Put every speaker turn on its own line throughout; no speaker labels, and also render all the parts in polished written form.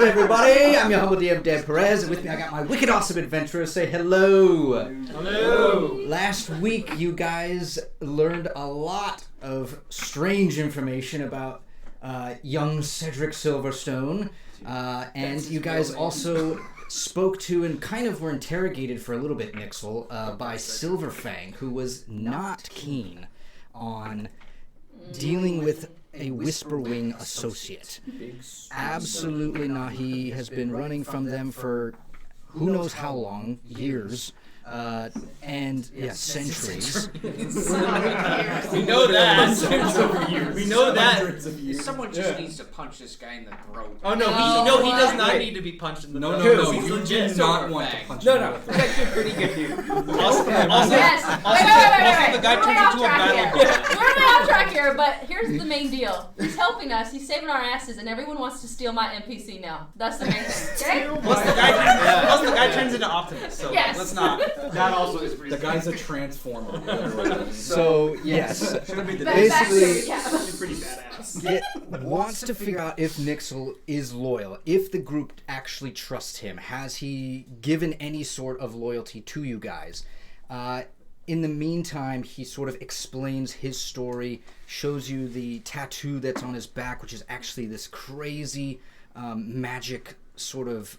up, everybody? I'm your humble DM, Dan Perez, and with me I got my wicked awesome adventurers. Say hello.
Hello.
Last week, you guys learned a lot of strange information about young Cedric Silverstone, and you guys also spoke to and kind of were interrogated for a little bit, Nixel, by Silverfang, who was not keen on dealing with a Whisperwing associate. Absolutely not. He has been running from them for who knows how long, years, and centuries.
We know that. We know that.
Someone just needs to punch this guy in the throat.
Oh no, he does not need to be punched in the throat.
No, you do not want to punch him.
No, he's actually a pretty good dude.
Also,
Wait.
the guy turns into a battle ball.
We're really off track here, but here's the main deal. He's helping us, he's saving our asses, and everyone wants to steal my NPC now. That's the main thing, okay?
Plus the guy turns into Optimus, so
Yes.
let's not.
That also is pretty
The guy's a transformer.
So, yes,
Basically,
basically,
pretty badass.
it wants to figure out if Nixel is loyal, if the group actually trusts him. Has he given any sort of loyalty to you guys? In the meantime, he sort of explains his story, shows you the tattoo that's on his back, which is actually this crazy magic sort of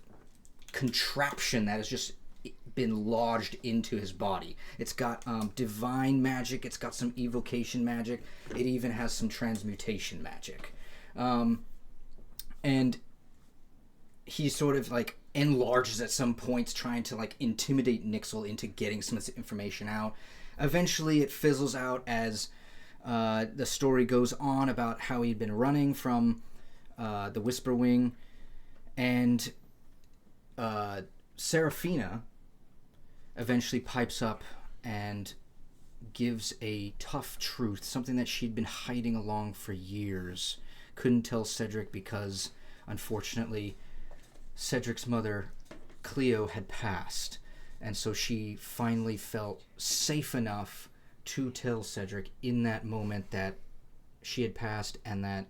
contraption that has just been lodged into his body. It's got divine magic, it's got some evocation magic, it even has some transmutation magic. And he sort of like enlarges at some points, trying to like intimidate Nixel into getting some of this information out. Eventually it fizzles out as the story goes on about how he'd been running from the Whisperwing, and Seraphina eventually pipes up and gives a tough truth, something that she'd been hiding along for years. Couldn't tell Cedric because, unfortunately, Cedric's mother, Cleo, had passed, and so she finally felt safe enough to tell Cedric in that moment that she had passed and that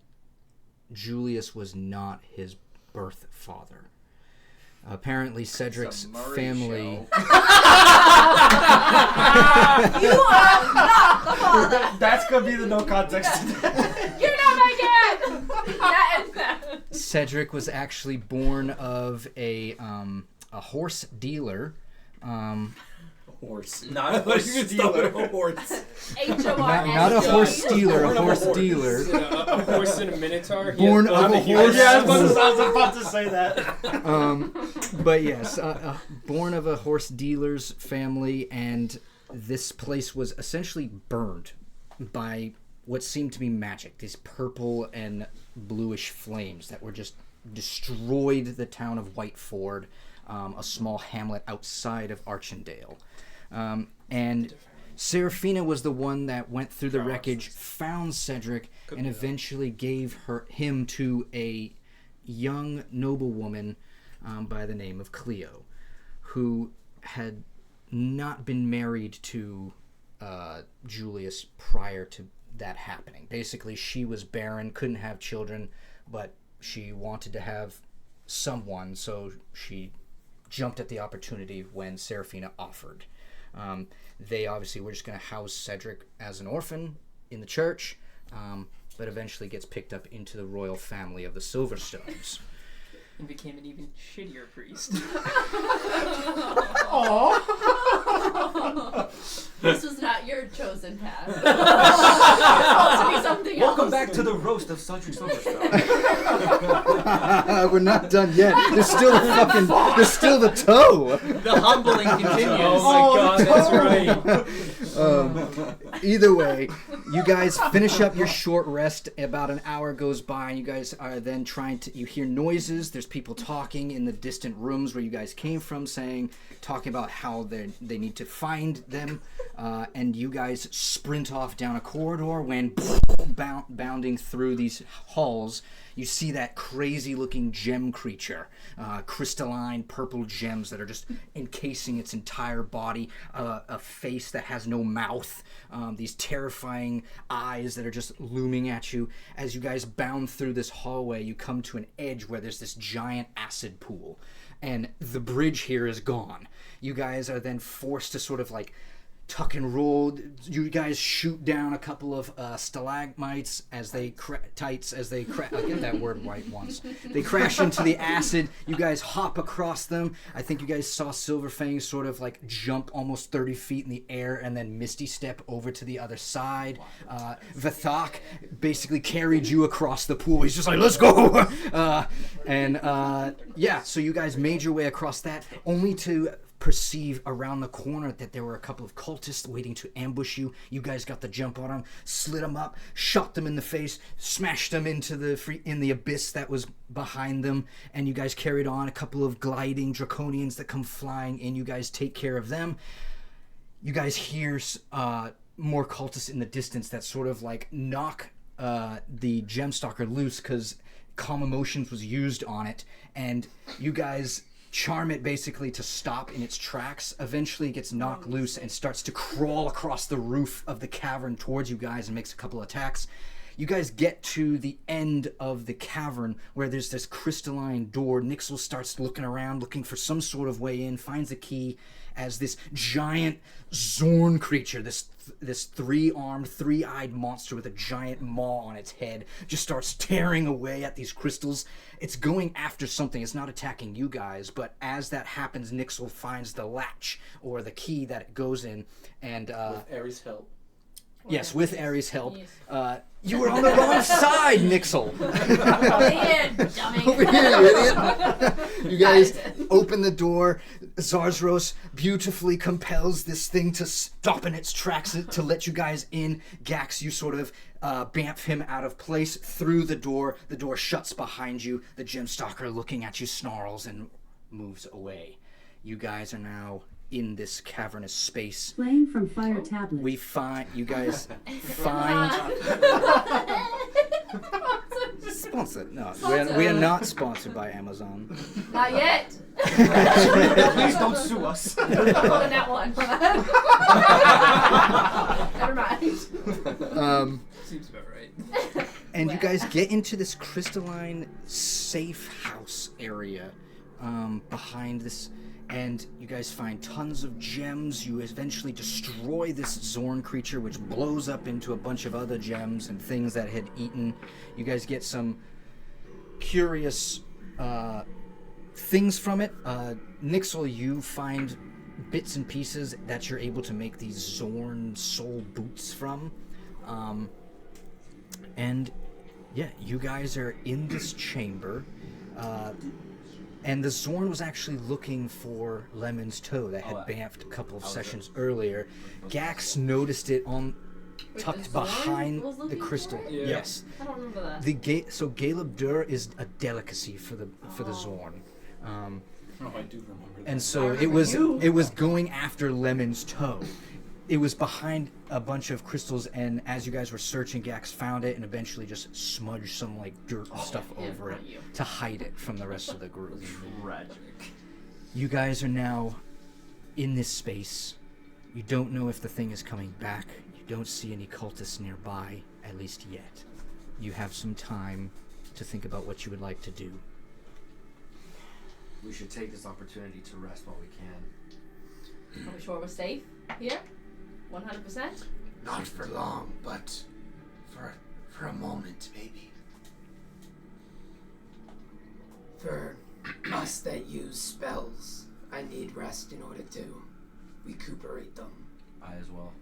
Julius was not his birth father. Apparently, Cedric's family.
You are not the father!
That's gonna be the no context today.
You're not my dad! That is that.
Cedric was actually born of a horse dealer.
Horse.
Not a horse stealer.
A horse.
H-O-R-S.
Not a horse stealer, a horse dealer.
A horse and a minotaur?
Born of a horse.
Yeah, I was about to say that.
But yes, born of a horse dealer's family, and this place was essentially burned by what seemed to be magic. These purple and bluish flames that were just destroyed the town of Whiteford, a small hamlet outside of Archendale. And Seraphina was the one that went through the wreckage, found Cedric, and eventually gave him to a young noblewoman by the name of Cleo, who had not been married to Julius prior to that happening. Basically, she was barren, couldn't have children, but she wanted to have someone, so she jumped at the opportunity when Seraphina offered. They obviously were just going to house Cedric as an orphan in the church, but eventually gets picked up into the royal family of the Silverstones.
And became an even shittier priest.
This was not your chosen path. It's supposed to be something else.
Welcome back to the roast of Cedric Silverstone.
We're not done yet. There's still there's still the toe.
The humbling continues.
Oh my god, that's right.
Either way, you guys finish up your short rest. About an hour goes by, and you guys are then you hear noises. There's people talking in the distant rooms where you guys came from, talking about how they need to find them. And you guys sprint off down a corridor when bounding through these halls, you see that crazy looking gem creature, crystalline purple gems that are just encasing its entire body, a face that has no mouth, these terrifying eyes that are just looming at you. As you guys bound through this hallway, you come to an edge where there's this giant acid pool, and the bridge here is gone. You guys are then forced to sort of like tuck and roll. You guys shoot down a couple of stalagmites as they I get that word right once. They crash into the acid. You guys hop across them. I think you guys saw Silverfang sort of like jump almost 30 feet in the air and then misty step over to the other side. Vathak basically carried you across the pool. He's just like, let's go! So you guys made your way across that, only to perceive around the corner that there were a couple of cultists waiting to ambush you. You guys got the jump on them, slid them up, shot them in the face, smashed them into the abyss that was behind them, and you guys carried on. A couple of gliding draconians that come flying in. You guys take care of them. You guys hear more cultists in the distance that sort of like knock the gemstalker loose because calm emotions was used on it, and you guys charm it basically to stop in its tracks. Eventually it gets knocked loose and starts to crawl across the roof of the cavern towards you guys and makes a couple attacks. You guys get to the end of the cavern where there's this crystalline door. Nixel starts looking around, looking for some sort of way in, finds a key as this giant Zorn creature, this three-armed, three-eyed monster with a giant maw on its head, just starts tearing away at these crystals. It's going after something. It's not attacking you guys, but as that happens, Nixel finds the latch or the key that it goes in, and
with Ares' help.
Yes, with Ares' help. You were on the wrong side, Nixel.
Over here, dummy.
Over here, you idiot. You guys open the door. Zarzros beautifully compels this thing to stop in its tracks to let you guys in. Gax, you sort of bamf him out of place through the door. The door shuts behind you. The gemstalker looking at you snarls and moves away. You guys are now in this cavernous space.
Playing from Fire Tablet.
You guys find... Sponsored? No, we are not sponsored by Amazon.
Not yet.
Please don't sue us.
On that one. Never mind.
Seems about right.
And you guys get into this crystalline safe house area behind this, and you guys find tons of gems. You eventually destroy this Zorn creature, which blows up into a bunch of other gems and things that had eaten. You guys get some curious things from it. Nixel, you find bits and pieces that you're able to make these Zorn soul boots from. And yeah, you guys are in this chamber. And the Zorn was actually looking for Lemon's toe that had bamfed a couple of sessions earlier. Gax noticed it tucked behind the crystal.
Yeah.
Yes.
I don't remember that.
So Galeb Dur is a delicacy for the Zorn.
Oh, I do remember that.
And so it was going after Lemon's toe. It was behind a bunch of crystals, and as you guys were searching, Gax found it and eventually just smudged some like dirt and stuff over it to hide it from the rest of the group.
Tragic.
You guys are now in this space. You don't know if the thing is coming back. You don't see any cultists nearby, at least yet. You have some time to think about what you would like to do.
We should take this opportunity to rest while we can.
Are we sure we're safe here? 100%?
Not for long, but for a moment, maybe.
For us that use spells, I need rest in order to recuperate them.
I as well.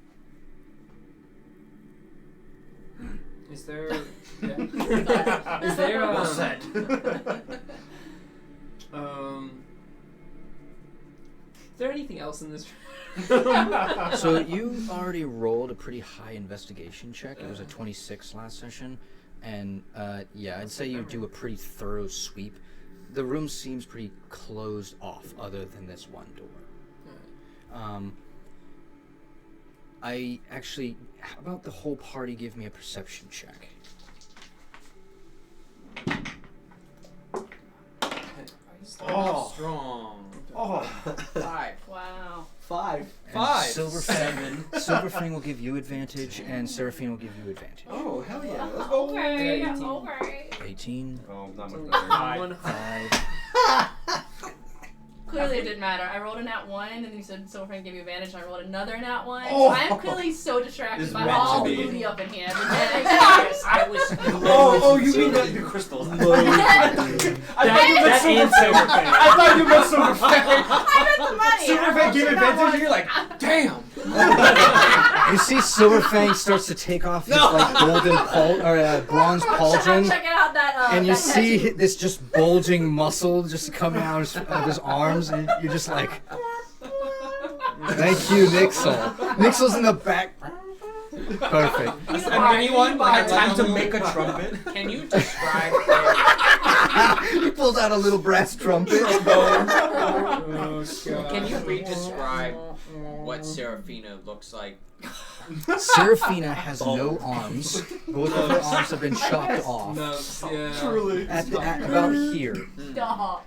Is there... Yeah. Is there...
Well said.
Is there anything else in this room?
So you already rolled a pretty high investigation check. It was a 26 last session. And yeah, I'd say you do a pretty thorough sweep. The room seems pretty closed off other than this one door. I actually, how about the whole party give me a perception check?
Oh.
Strong.
Oh.
5.
Wow.
5.
And
5.
Silverfang will give you advantage, and Seraphine will give you advantage.
Oh, hell yeah. Let's go.
Okay.
Yeah, 18.
Okay.
18.
Oh, not much
One
better.
5.
Clearly it didn't matter. I rolled a nat 1, and then you said Silverfang gave you advantage, and I rolled another nat 1.
Oh.
So I am clearly so distracted
It's
by
meant to
all the
be.
booty up in here.
I was.
Oh, you mean the crystals? I
That and Silverfang.
I thought you meant Silverfang.
I meant the money.
Silverfang gave advantage, and you're like, damn.
You see Silverfang starts to take off his like golden bronze pauldron,
Checking out that.
and you
that
see
tattoo.
this just bulging muscle just coming out of his arms, and you're just like, thank you, Nixel. Nixel's in the back. Perfect.
Anyone
I had time to
like
make a trumpet.
Can you describe
He pulls out a little brass trumpet.
Can you re-describe what Seraphina looks like?
Seraphina has no arms. Both of her arms have been chopped off.
Truly.
At about here.
Stop.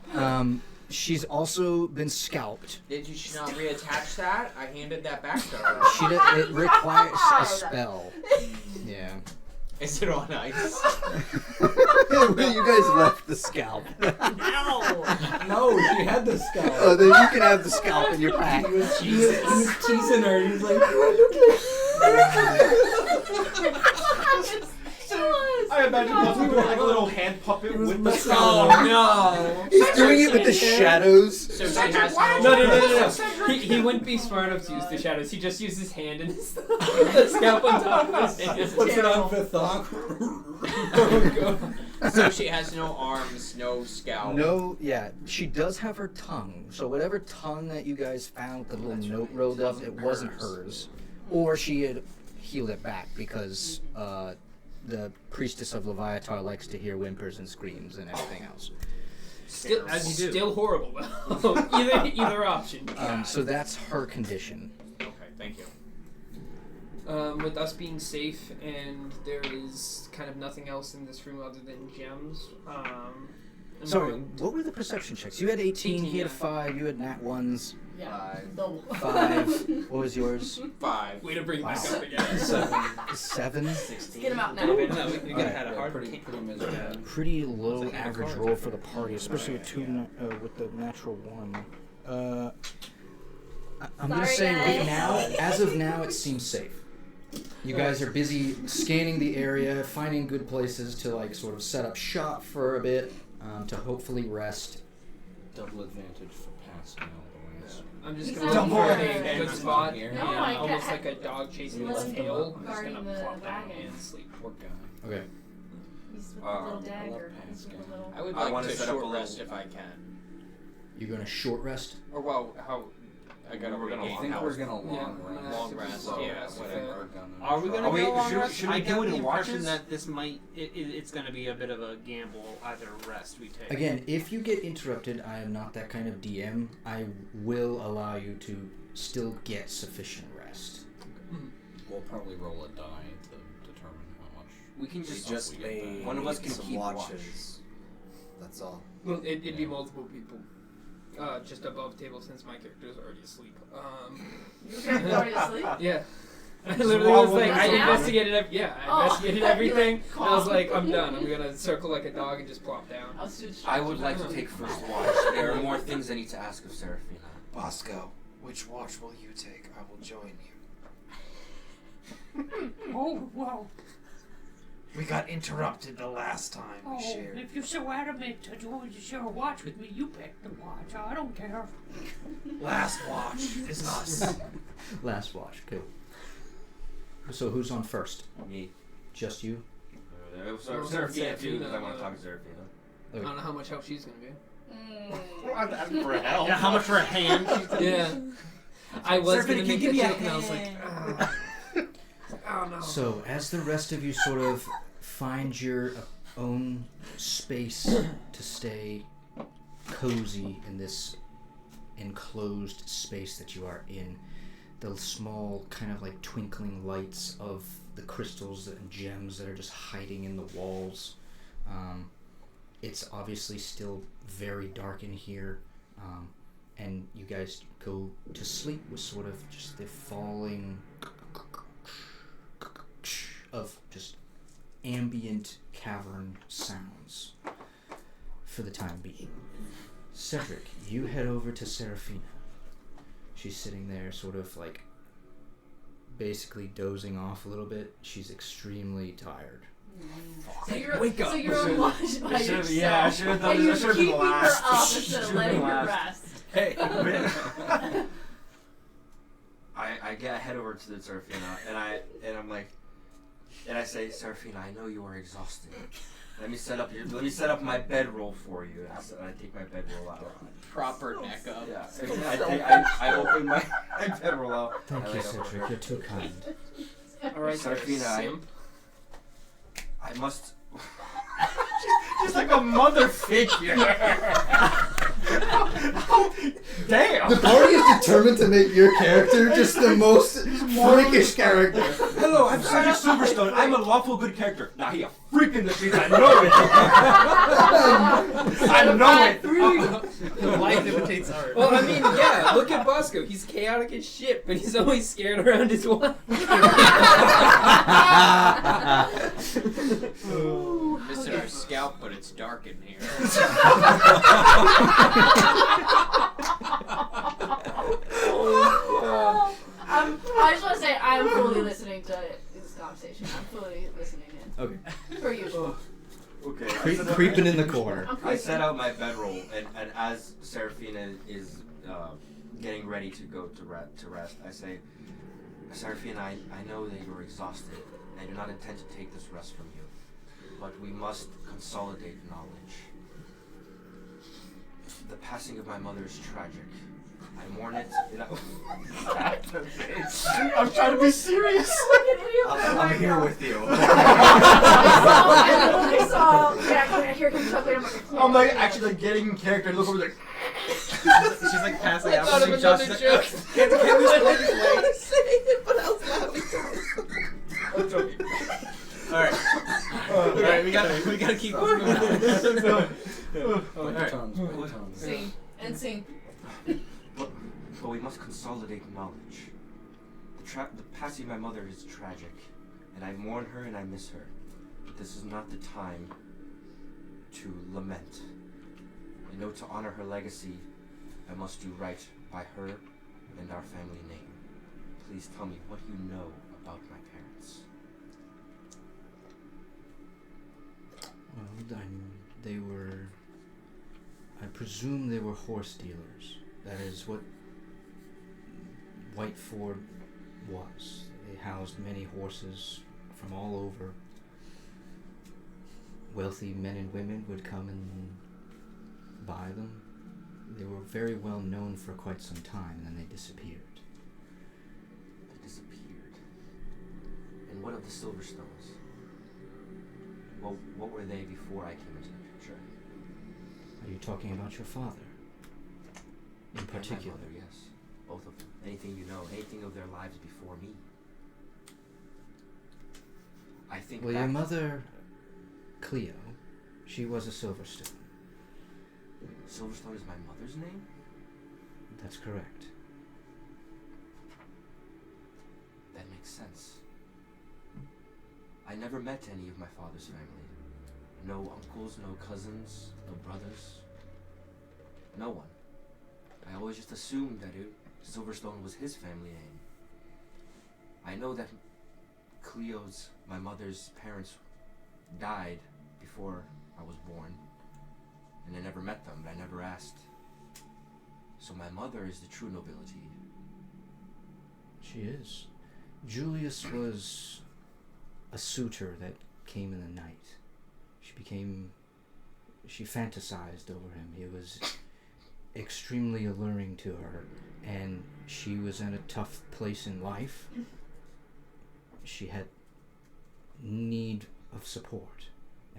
She's also been scalped.
Did you not reattach that? I handed that back to her.
It requires a spell. Yeah.
Is it on ice?
You guys left the scalp.
No, she had the skull.
Oh, then you can have the scalp in your pack.
He was teasing her. He's like, I imagine that's doing like a little hand puppet with the skull.
Oh no!
He's doing it with the shadows.
So she has
No. He wouldn't be smart enough to use the shadows. He just used his hand and his the scalp on top of his hand.
Puts it on fifth thought.
So she has no arms, no scalp.
No, yeah, she does have her tongue. So whatever tongue that you guys found, the little note rolled up, it wasn't hers. Or she had healed it back because the priestess of Leviatar likes to hear whimpers and screams and everything else.
Still,
As you do.
Still horrible though. either option.
So that's her condition.
Okay, thank you.
With us being safe and there is kind of nothing else in this room other than gems.
Sorry, what were the perception checks? You had 18, he had 5, you had nat 1s.
Yeah.
5. What was yours?
5.
Way to bring
Wow.
back up again.
7.
Get him out now.
No, we could have
Alright.
had a hard
Pretty miserable.
Pretty low
It's like a
average
card.
roll for the party, especially with with the natural 1. I'm gonna
Sorry,
say
guys.
right now, as of now, it seems safe. You guys are busy scanning the area, finding good places to like sort of set up shop for a bit, to hopefully rest.
Double advantage for Pascal, boys.
I'm just
He's
gonna
not
look for
here.
a good spot.
No,
Yeah,
I
almost
can't-
like a dog chasing
Let
its
him
tail. I'm just
guarding
gonna
the
plop down
wagon.
and sleep.
Poor guy.
Okay.
He's with the
I
little
love
dagger. He's with the little...
I would
I
like
wanna
to
set up
short
a
rest
little-
if I can.
You're gonna short rest.
Or well, how I gotta
We're gonna.
regain
I think
health.
we're gonna long
Yeah,
rest.
long rest, yeah, whatever.
Are we gonna
Are we-
go long
should-
rest?
should we
I
do
get
it
the
in
impression
watches?
that this might it's gonna be a bit of a gamble either rest we take.
Again, if you get interrupted, I am not that kind of DM. I will allow you to still get sufficient rest.
We'll probably roll a die to determine how much.
We can just
we get back.
one of us can
some
keep watch.
watches. That's all.
Well, it'd be multiple people. Just above table since my character is already asleep.
You're already asleep?
Yeah. I literally
all
was like,
women
I
now?
investigated I
Oh,
investigated
I thought you
everything.
were like,
And I was like, I'm done. I'm gonna circle like a dog and just plop down.
I was too
I would like to take first watch. There are more things I need to ask of Seraphina. Bosco, which watch will you take? I will join you.
Oh, well,
We got interrupted the last time we shared.
if you're so adamant to share a watch with me, you pick the watch. I don't care.
Last watch is us.
Last watch, cool. So who's on first?
Me.
Just you?
Seraphina too, because I want to talk to Seraphina.
I don't know how much help she's gonna be.
I'm asking for help.
Yeah, how much for a hand?
Yeah. I was
Seraphina,
gonna
can you
make
give
that
me a
joke and I was like, oh no.
So, as the rest of you sort of find your own space to stay cozy in this enclosed space that you are in, the small kind of like twinkling lights of the crystals and gems that are just hiding in the walls, it's obviously still very dark in here, and you guys go to sleep with sort of just the falling of just ambient cavern sounds for the time being. Cedric, you head over to Seraphina. She's sitting there sort of like basically dozing off a little bit. She's extremely tired.
So you're,
Wake up.
So you're on watch by yourself.
Yeah, I should have done
And
this. I
you're
should have been
keeping her
last.
up instead of
Should've
letting
been
her
last.
rest.
Hey.
I head over to the Seraphina and I'm like, and I say, Seraphina, I know you are exhausted. Let me set up my bedroll for you. And I take my bedroll out.
Proper neck up.
Yeah. I open my bedroll out.
Thank you, Cedric. You're too kind.
Alright,
Seraphina, I must.
She's like a mother figure. Damn.
The party is determined to make your character just the most freakish character.
Hello, I'm Cedric Silverstone. I'm a lawful good character. Now he a freak in the streets. I know it. I know it.
The light imitates art.
Well, I mean, yeah, look at Bosco. He's chaotic as shit, but he's always scared around his wife.
Missing our scalp, but it's dark in here.
I just want to say I'm fully listening to this conversation. I'm fully listening in.
Okay.
Per usual.
Okay.
Creeping in the corner.
I set out my bedroll, and as Seraphina is getting ready to go to rest, I say, Seraphina, I know that you're exhausted. I do not intend to take this rest from you, but we must consolidate knowledge. The passing of my mother is tragic. I mourn it.
I'm trying to be serious.
I'm here with you.
I hear him chuckling.
I'm like actually like getting in character and look over there. She's like passing out.
Thought of another joke.
Can this
Say it, but I was laughing.
Alright, we gotta keep this moving.
Scene. And scene.
But we must consolidate knowledge. The passing of my mother is tragic, and I mourn her and I miss her. But this is not the time to lament. I know to honor her legacy, I must do right by her and our family name. Please tell me what you know about my parents.
Well, I presume they were horse dealers. That is what Whiteford was. They housed many horses from all over. Wealthy men and women would come and buy them. They were very well known for quite some time, and then they disappeared.
They disappeared. And what of the Silverstones? Well, what were they before I came into the picture?
Are you talking about your father? In particular?
And my mother, yes. Both of them. Anything you know, anything of their lives before me. I think
Well, your mother, Cleo, she was a Silverstone.
Silverstone is my mother's name?
That's correct.
That makes sense. I never met any of my father's family. No uncles, no cousins, no brothers. No one. I always just assumed that Silverstone was his family name. I know that Cleo's, my mother's parents, died before I was born. And I never met them, but I never asked. So my mother is the true nobility.
She is. Julius was a suitor that came in the night. She fantasized over him. He was extremely alluring to her, and she was in a tough place in life. She had need of support,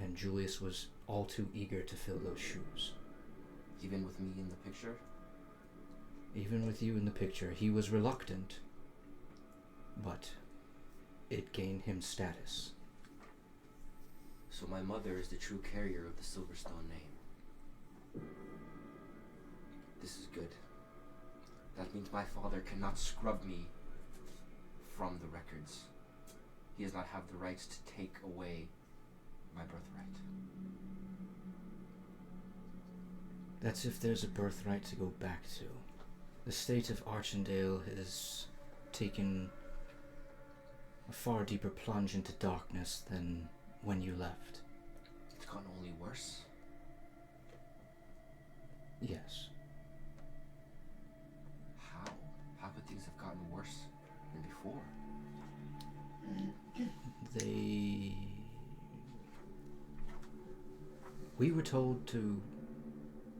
and Julius was all too eager to fill those shoes.
Even with me in the picture?
Even with you in the picture, he was reluctant, but it gained him status.
So my mother is the true carrier of the Silverstone name. This is good. That means my father cannot scrub me from the records. He does not have the rights to take away my birthright.
That's if there's a birthright to go back to. The state of Archendale has taken a far deeper plunge into darkness than when you left.
It's gotten only worse.
Yes.
How? How could things have gotten worse than before?
We were told to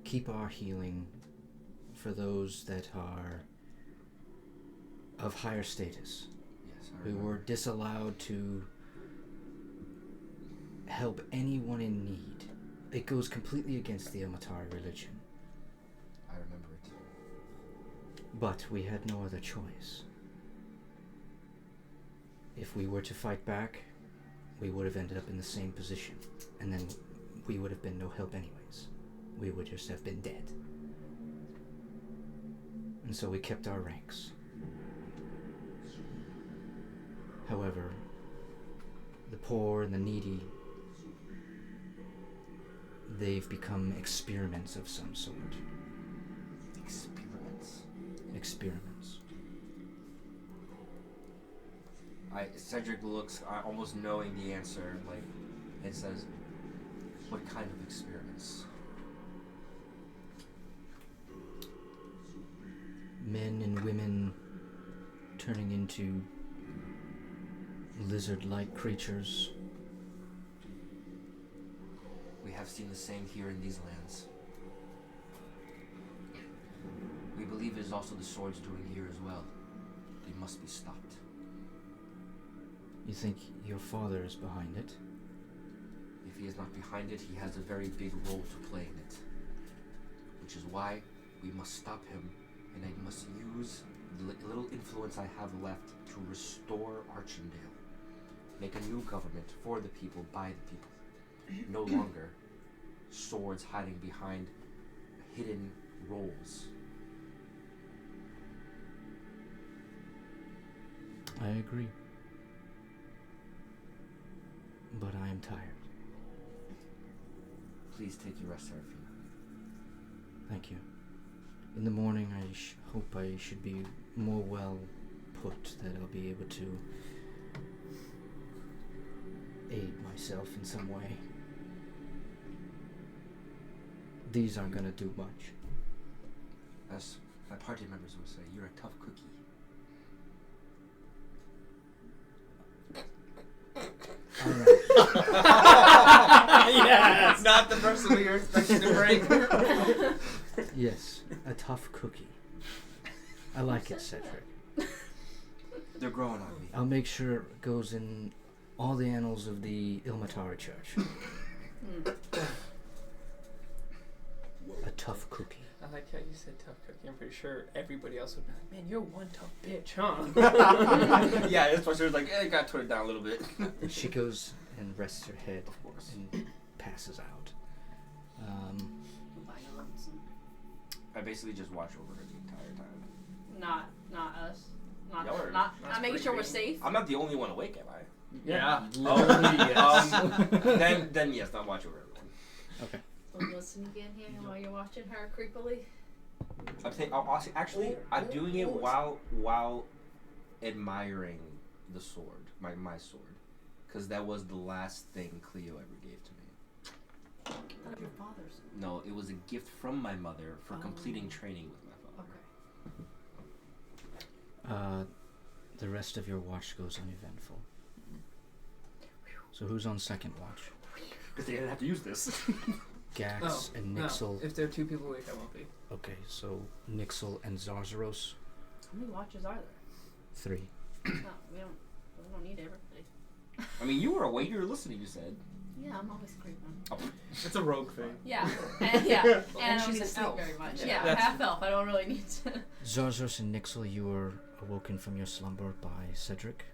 keep our healing for those that are of higher status.
Yes, I
We
remember.
were disallowed to help anyone in need. It goes completely against the Ilmatari religion.
I remember it.
But we had no other choice. If we were to fight back, we would have ended up in the same position. And then we would have been no help anyways. We would just have been dead. And so we kept our ranks. However, the poor and the needy, they've become experiments of some sort.
Experiments.
Experiments.
Cedric looks, almost knowing the answer, and says, "What kind of experiments?"
Men and women turning into lizard-like creatures.
We have seen the same here in these lands. We believe it is also the Sword's doing here as well. They must be stopped.
You think your father is behind it?
If he is not behind it, he has a very big role to play in it. Which is why we must stop him, and I must use the little influence I have left to restore Archendale. Make a new government for the people, by the people. No longer swords hiding behind hidden roles.
I agree. But I am tired.
Please take your rest, Serafina.
Thank you. In the morning, I hope I should be more well put, that I'll be able to aid myself in some way. These aren't gonna do much.
As my party members would say, you're a tough cookie.
Yes!
Not the person we were expecting to bring.
Yes, a tough cookie. I like it, Cedric.
They're growing on me.
I'll make sure it goes in all the annals of the Ilmatari Church. A tough cookie.
I like how you said tough cookie. I'm pretty sure everybody else would be like, man, you're one tough bitch, huh?
Yeah, this person was like, it got turned down a little bit.
And she goes and rests her head,
Of course.
and passes out.
I basically just watch over her the entire time.
Not us.
Y'all are-
Not
that's
making sure we're
pretty
safe.
I'm not the only one awake, am I?
Yeah.
Then yes, I'll watch over everyone.
Okay.
We'll listen again here while you're watching her creepily.
I'm doing it while admiring the sword, my sword, because that was the last thing Cleo ever gave to me.
That was your father's.
No, it was a gift from my mother for completing training with my father.
Okay.
The rest of your watch goes uneventful. So who's on second watch?
Because they didn't have to use this.
Gax and Nixel.
No. If there are two people awake, I won't be.
Okay, so Nixel and Zarzaros.
How many watches are there?
3.
No, we don't need everybody.
I mean, you were awake. You were listening. You said.
Yeah, I'm always creeping.
It's a rogue thing.
Yeah, and
And
I
she's
don't
an
sleep
elf.
very much.
Yeah,
Yeah,
that's
half elf. I don't really need to.
Zarzaros and Nixel, you were awoken from your slumber by Cedric.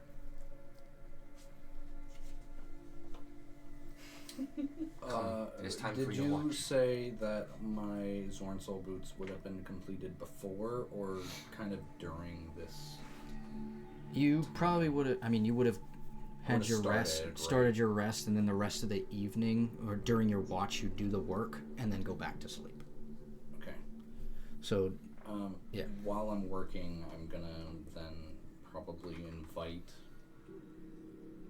It is time
did
for your
you
watch.
say that my Zorn Soul boots would have been completed before or kind of during this?
You probably would have. I mean, you would have had your
started
your rest, and then the rest of the evening or during your watch, you do the work and then go back to sleep.
Okay.
So, yeah.
While I'm working, I'm gonna then probably invite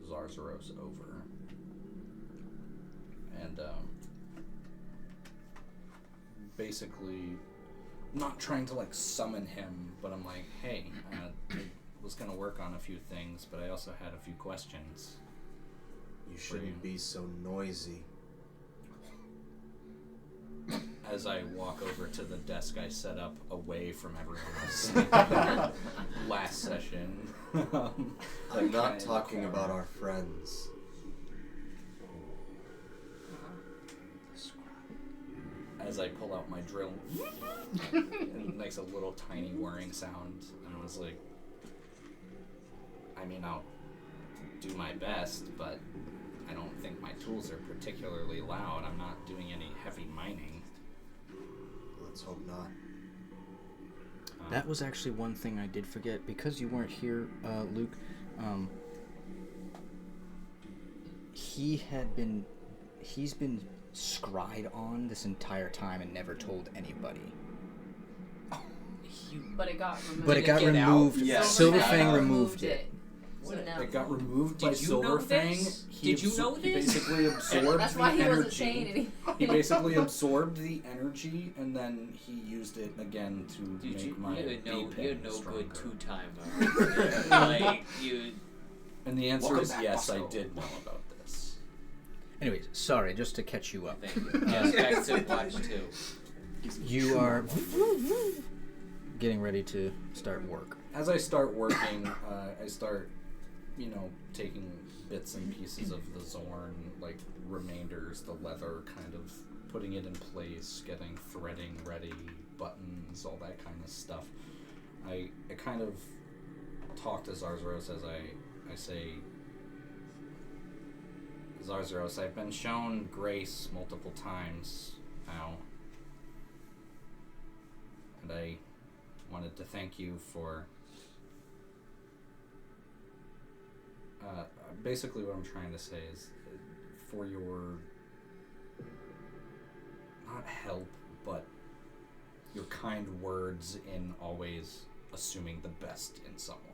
Zarzaros over, and basically, not trying to like summon him, but I'm like, hey, I was gonna work on a few things, but I also had a few questions.
You shouldn't be so noisy.
As I walk over to the desk I set up away from everyone else last session.
I'm not talking about our friends.
As I pull out my drill, and it makes a little tiny whirring sound, and I was like, I mean, I'll do my best, but I don't think my tools are particularly loud. I'm not doing any heavy mining.
Let's hope not.
That was actually one thing I did forget because you weren't here, Luke. He's been scryed on this entire time and never told anybody.
But it got removed.
But it got removed.
Yeah.
Silverfang removed it.
So no.
It got removed by
Did you know
Silverfang.
this?
He
Did you know
He
this?
basically absorbed
That's
the
why he
energy.
wasn't saying anything.
He basically absorbed the energy and then he used it again to
Dude,
make
you,
my
you're no
stronger.
good two-timer. Like, you...
And the answer
Welcome
is
back,
yes,
Bosco.
I did know about this.
Anyways, sorry, just to catch you up.
Thank you. Yes, back to watch two.
You are getting ready to start work.
As I start working, I start, taking bits and pieces of the Zorn, like remainders, the leather, kind of putting it in place, getting threading ready, buttons, all that kind of stuff. I kind of talk to Zarzaros as I say, Zarzaros, I've been shown grace multiple times now, and I wanted to thank you for basically what I'm trying to say is for your not help but your kind words in always assuming the best in someone.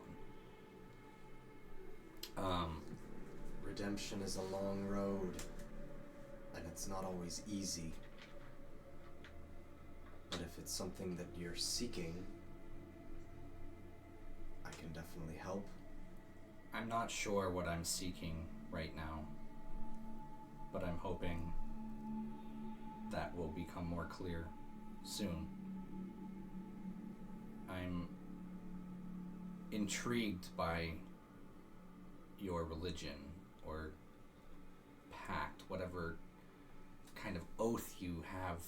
Redemption is a long road, and it's not always easy. But if it's something that you're seeking, I can definitely help.
I'm not sure what I'm seeking right now, but I'm hoping that will become more clear soon. I'm intrigued by your religion or pact, whatever kind of oath you have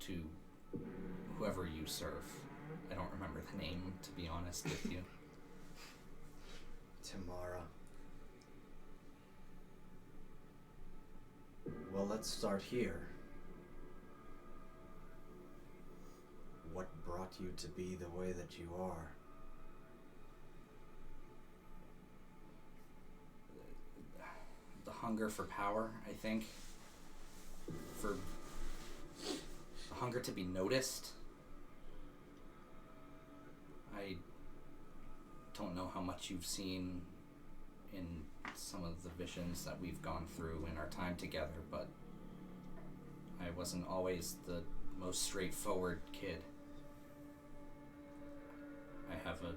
to whoever you serve. I don't remember the name, to be honest with you.
Tamara. Well, let's start here. What brought you to be the way that you are?
The hunger for power, I think. For the hunger to be noticed. I don't know how much you've seen in some of the visions that we've gone through in our time together, but I wasn't always the most straightforward kid. I have a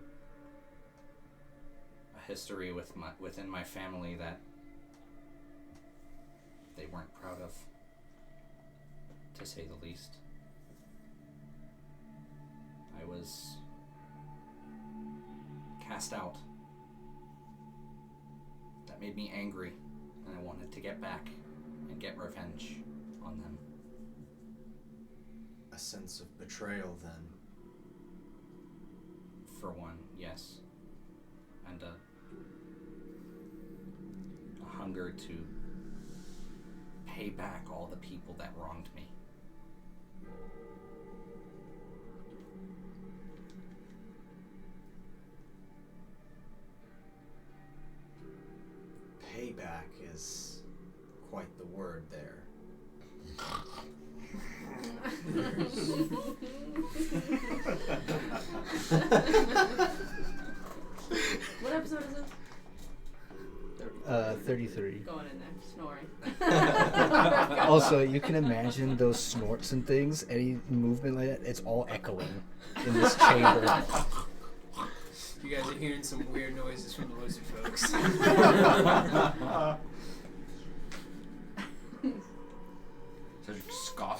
history within my family that they weren't proud of, to say the least. I was cast out. That made me angry, and I wanted to get back and get revenge on them.
A sense of betrayal, then.
For one, yes. And a hunger to pay back all the people that wronged me.
Payback is quite the word there.
What episode is it?
33.
Going in there, snoring.
Also, you can imagine those snorts and things, any movement like that, it's all echoing in this chamber.
You guys are hearing some weird noises from the lizard folks.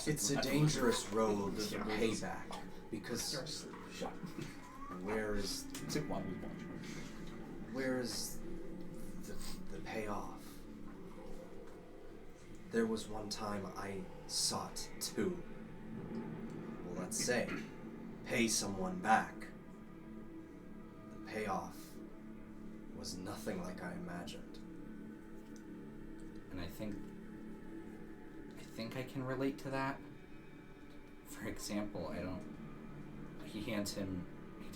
It's a dangerous road of payback because where is the payoff? There was one time I sought to, well, let's say, pay someone back. The payoff was nothing like I imagined.
And I think I can relate to that. For example, he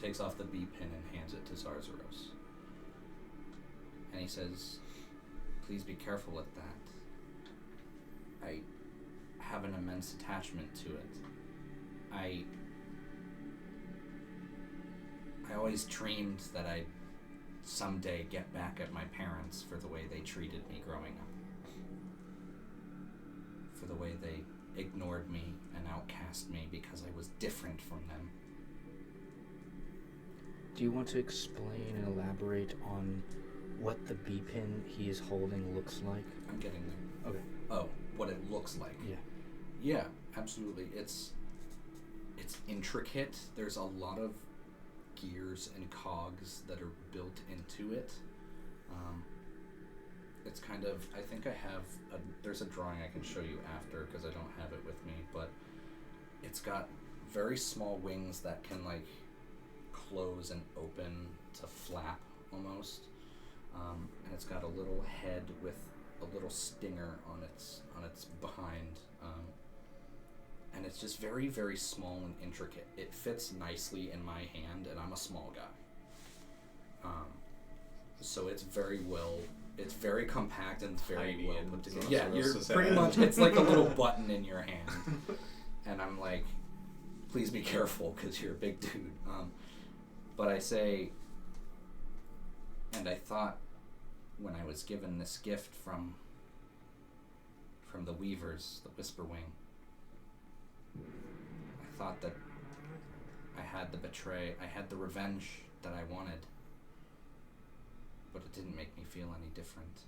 takes off the B pin and hands it to Zarzaros. And he says, please be careful with that. I have an immense attachment to it. I always dreamed that I'd someday get back at my parents for the way they treated me growing up. For the way they ignored me and outcast me because I was different from them.
Do you want to explain and elaborate on what the B pin he is holding looks like?
I'm getting there.
Okay.
Oh, what it looks like.
Yeah.
Yeah, absolutely. It's intricate. There's a lot of gears and cogs that are built into it. It's kind of, I think there's a drawing I can show you after because I don't have it with me, but it's got very small wings that can like close and open to flap almost. And it's got a little head with a little stinger on its behind. And it's just very, very small and intricate. It fits nicely in my hand, and I'm a small guy. So it's very compact and very well put together. Yeah, you're pretty much, it's like a little button in your hand. And I'm like, please be careful, because you're a big dude. But I say, and I thought when I was given this gift from the Weavers, the Whisperwing, I thought that I had the revenge that I wanted, but it didn't make me feel any different.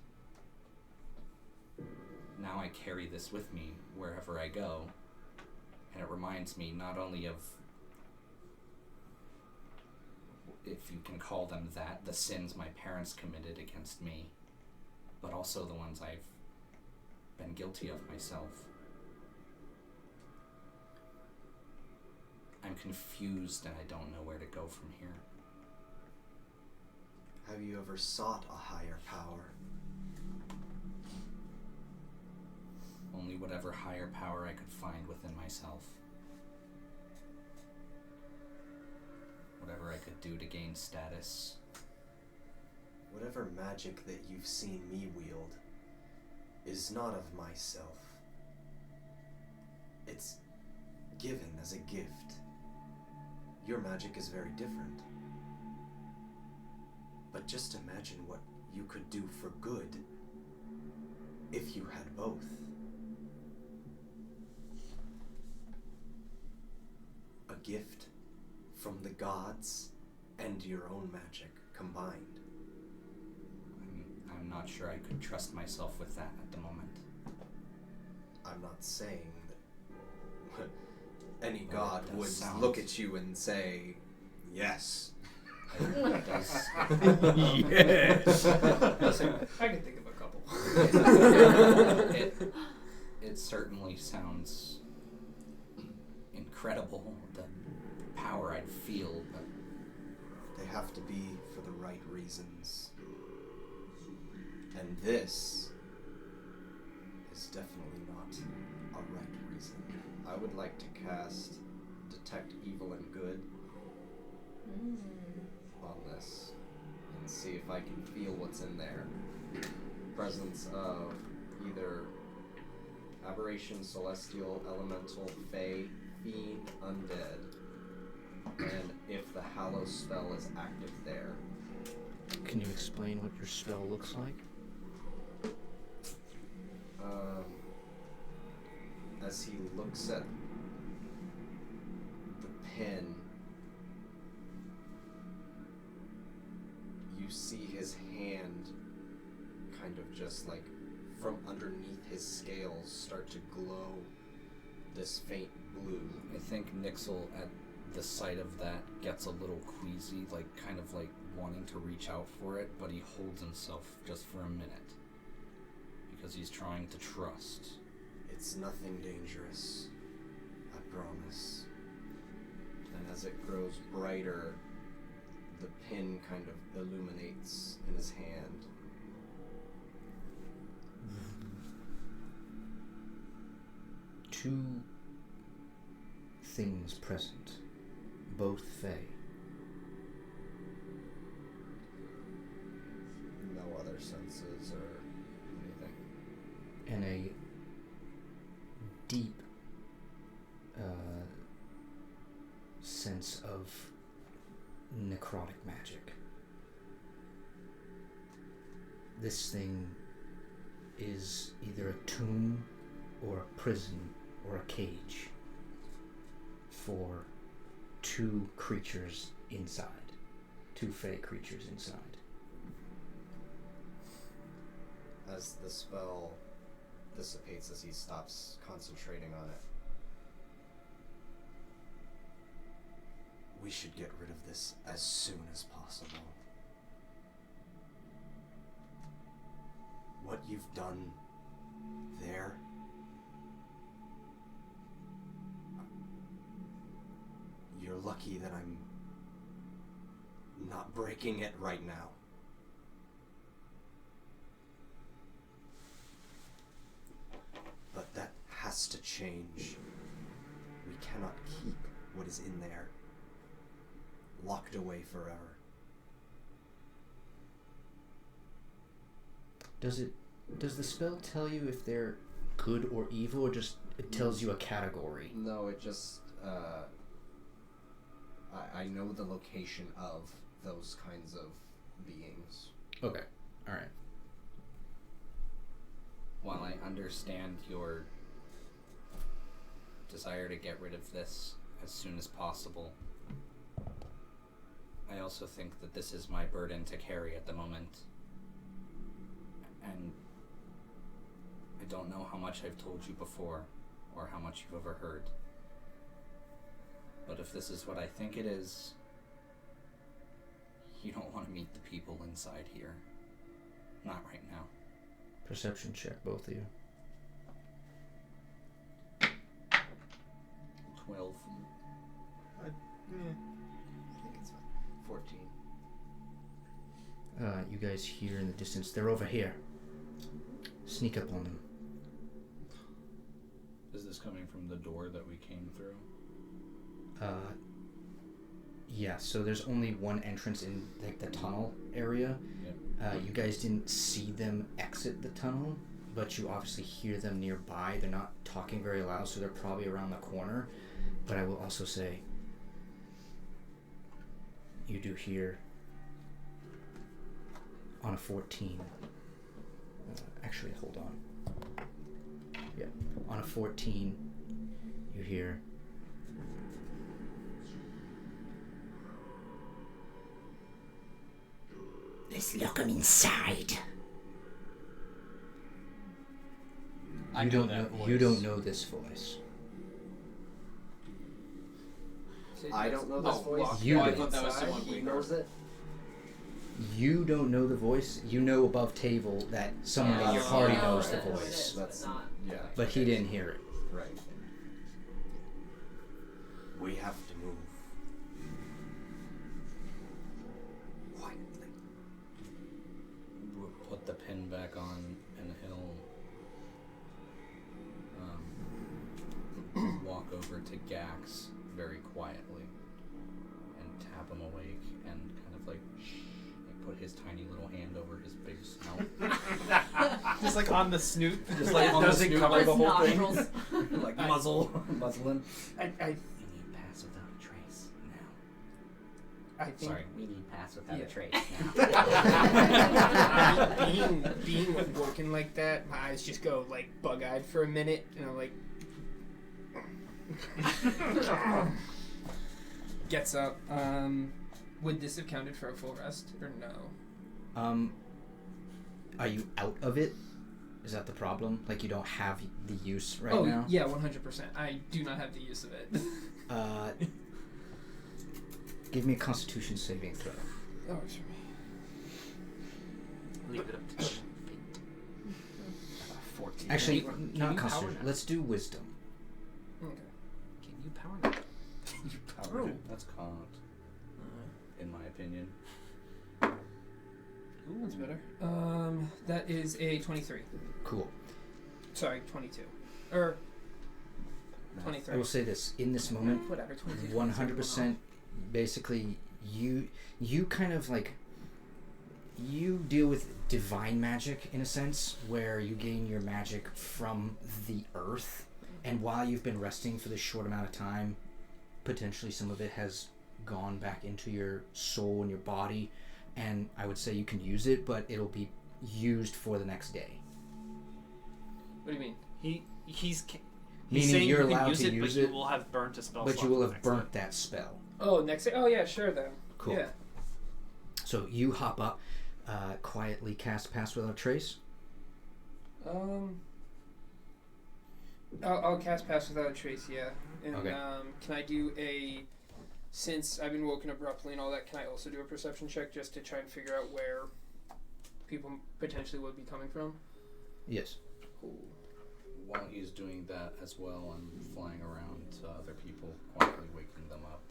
Now I carry this with me wherever I go, and it reminds me not only of, if you can call them that, the sins my parents committed against me, but also the ones I've been guilty of myself. I'm confused and I don't know where to go from here.
Have you ever sought a higher power?
Only whatever higher power I could find within myself. Whatever I could do to gain status.
Whatever magic that you've seen me wield is not of myself. It's given as a gift. Your magic is very different. But just imagine what you could do for good if you had both. A gift from the gods and your own magic combined.
I'm not sure I could trust myself with that at the moment.
I'm not saying that any god would look at you and say, yes.
Yes. I can think of a couple.
It certainly sounds incredible, the power I'd feel, but
they have to be for the right reasons. And this was definitely not a right reason. I would like to cast Detect Evil and Good on this and see if I can feel what's in there. Presence of either aberration, celestial, elemental, fey, fiend, undead, and if the Hallow spell is active there.
Can you explain what your spell looks like?
As he looks at the pin, you see his hand kind of just like from underneath his scales start to glow this faint blue.
I think Nixel at the sight of that gets a little queasy, like kind of like wanting to reach out for it, but he holds himself just for a minute because he's trying to trust.
It's nothing dangerous, I promise. And as it grows brighter, the pin kind of illuminates in his hand.
Two things present, both fey.
No other senses or anything.
And a deep sense of necrotic magic. This thing is either a tomb or a prison or a cage for two creatures inside. Two fey creatures inside.
As the spell dissipates, as he stops concentrating on it, we should get rid of this as soon as possible. What you've done there, you're lucky that I'm not breaking it right now. But that has to change. We cannot keep what is in there locked away forever.
Does the spell tell you if they're good or evil, or just it tells you a category?
No, it just I know the location of those kinds of beings.
Okay. Alright.
While I understand your desire to get rid of this as soon as possible, I also think that this is my burden to carry at the moment. And I don't know how much I've told you before, or how much you've overheard. But if this is what I think it is, you don't want to meet the people inside here. Not right now.
Perception check, both of you.
12.
I think it's fine. 14.
You guys hear in the distance, they're over here. Sneak up on them.
Is this coming from the door that we came through?
Yeah, so there's only one entrance in like the tunnel area.
Yep.
You guys didn't see them exit the tunnel, but you obviously hear them nearby. They're not talking very loud, so they're probably around the corner. But I will also say, you do hear on a 14. Actually, hold on. Yeah, on a 14, you hear.
Let's lock him inside.
You don't know this voice.
I don't know this voice.
You
I
do.
thought that was someone
He
we
knows
heard.
it.
You don't know the voice. You know above table that someone in your party knows the voice,
That's yeah.
but he didn't hear it.
Right. We have to move. Quietly.
We'll put the pin back on, and he'll over to Gax very quietly and tap him awake and kind of like put his tiny little hand over his big snout.
Just like on the snoot.
Just like on the
Doesn't
snoot,
cover
like
the whole
nostrils.
thing. Like muzzling.
I
We need pass without a trace now.
think
Sorry.
We need pass without
Yeah.
a trace now.
being woken like that, my eyes just go like bug-eyed for a minute, and I'm like, gets up. Would this have counted for a full rest or no?
Are you out of it? Is that the problem? Like you don't have the use right
oh
now?
yeah, 100%. I do not have the use of it.
Give me a Constitution saving throw.
Oh, it's for me.
Leave it up to fate.
14.
Actually,
Can
not
you
Constitution.
power nap?
Let's do Wisdom.
Okay.
Can you power nap?
You powered it. That's can't, in my opinion.
Ooh, that's better. That is a 23.
Cool.
Sorry, 22. Or 23.
I will say this. In this moment,
Whatever, 22.
100%, basically, you kind of like, you deal with divine magic in a sense, where you gain your magic from the earth, and while you've been resting for this short amount of time, potentially some of it has gone back into your soul and your body, and I would say you can use it, but it'll be used for the next day.
What do you mean?
He's
Meaning
saying
you're
you can
allowed
use
to
it,
use
but
it,
you will have burnt a spell
but
slot
you will
the
have
next
burnt
day.
that spell.
Oh, next day? Oh, yeah, sure then.
Cool.
Yeah.
So you hop up, quietly cast Pass Without a Trace.
I'll cast Pass Without a Trace, yeah. And
Okay.
can I do since I've been woken abruptly and all that, can I also do a perception check just to try and figure out where people potentially would be coming from?
Yes.
Cool.
While he's doing that as well, I'm flying around to other people, quietly waking them up.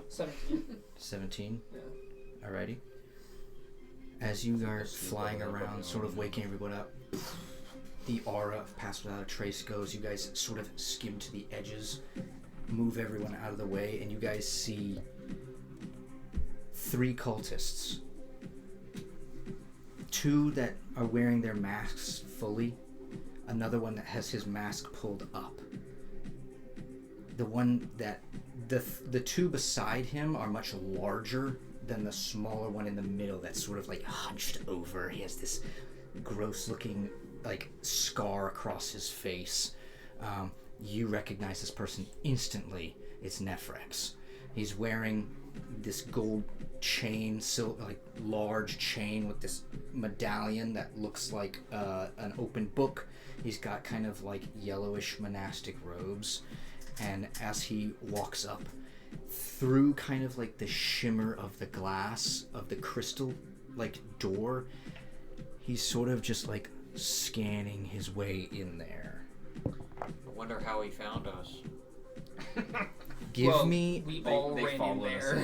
17.
17.
Yeah.
Alrighty. As you are flying around, sort of waking everyone up, the aura of Pass Without a Trace goes. You guys sort of skim to the edges, move everyone out of the way, and you guys see 3 cultists. 2 that are wearing their masks fully, another one that has his mask pulled up. The one that the 2 beside him are much larger than the smaller one in the middle that's sort of like hunched over. He has this gross looking like scar across his face. You recognize this person instantly. It's Nephrex. He's wearing this gold chain, like large chain with this medallion that looks like an open book. He's got kind of like yellowish monastic robes, and as he walks up through kind of like the shimmer of the glass of the crystal like door, he's sort of just like scanning his way in there.
I wonder how he found us.
Give me.
We all
they
ran in
followed us.
there.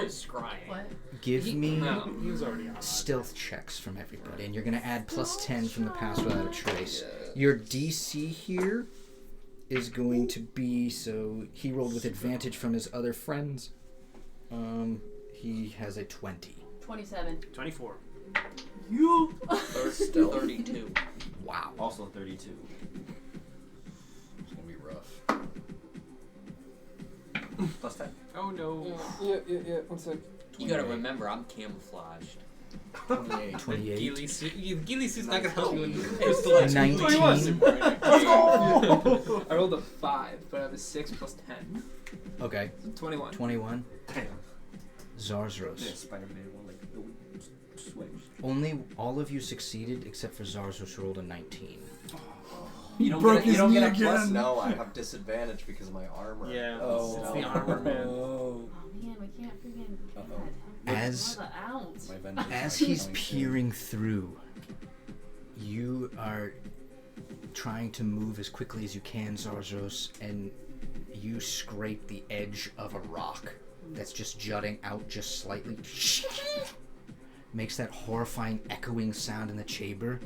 Scrying.
What?
Give me
He was already on.
stealth checks from everybody, and you're gonna add +10 from the Pass Without a Trace. Your DC here is going to be, so he rolled with advantage from his other friends. He has a 20.
27.
24.
You.
32.
Wow.
Also 32.
It's gonna be rough.
+10.
Oh no.
Yeah. 1 sec.
You gotta remember, I'm camouflaged.
28.
28.
Ghillie suit's not gonna help you in
It's
this.
19.
I rolled a 5, but I have a 6 plus 10.
Okay.
21.
21.
Damn.
Zarzros.
Yeah, Spider-Man will like switch.
Only all of you succeeded except for Zarzros rolled a 19.
You don't
broke
get a, you
his
don't
knee
get a plus.
again.
No, I have disadvantage because of my armor.
Yeah,
Oh.
it's the armor, man.
Oh man, we can't freaking.
Uh-oh.
As
By the ounce.
My vengeance
As
might
he's
come soon.
peering through, you are trying to move as quickly as you can, Zarzos, and you scrape the edge of a rock that's just jutting out just slightly. Makes that horrifying echoing sound in the chamber.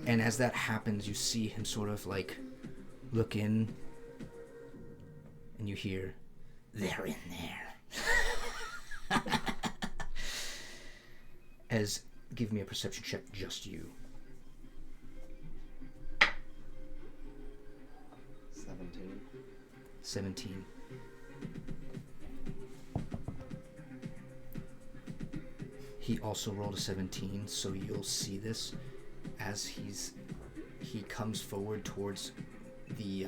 And as that happens, you see him sort of like look in, and you hear, "They're in there." As, give me a perception check, just you. 17. He also rolled a 17, so you'll see this as he comes forward towards the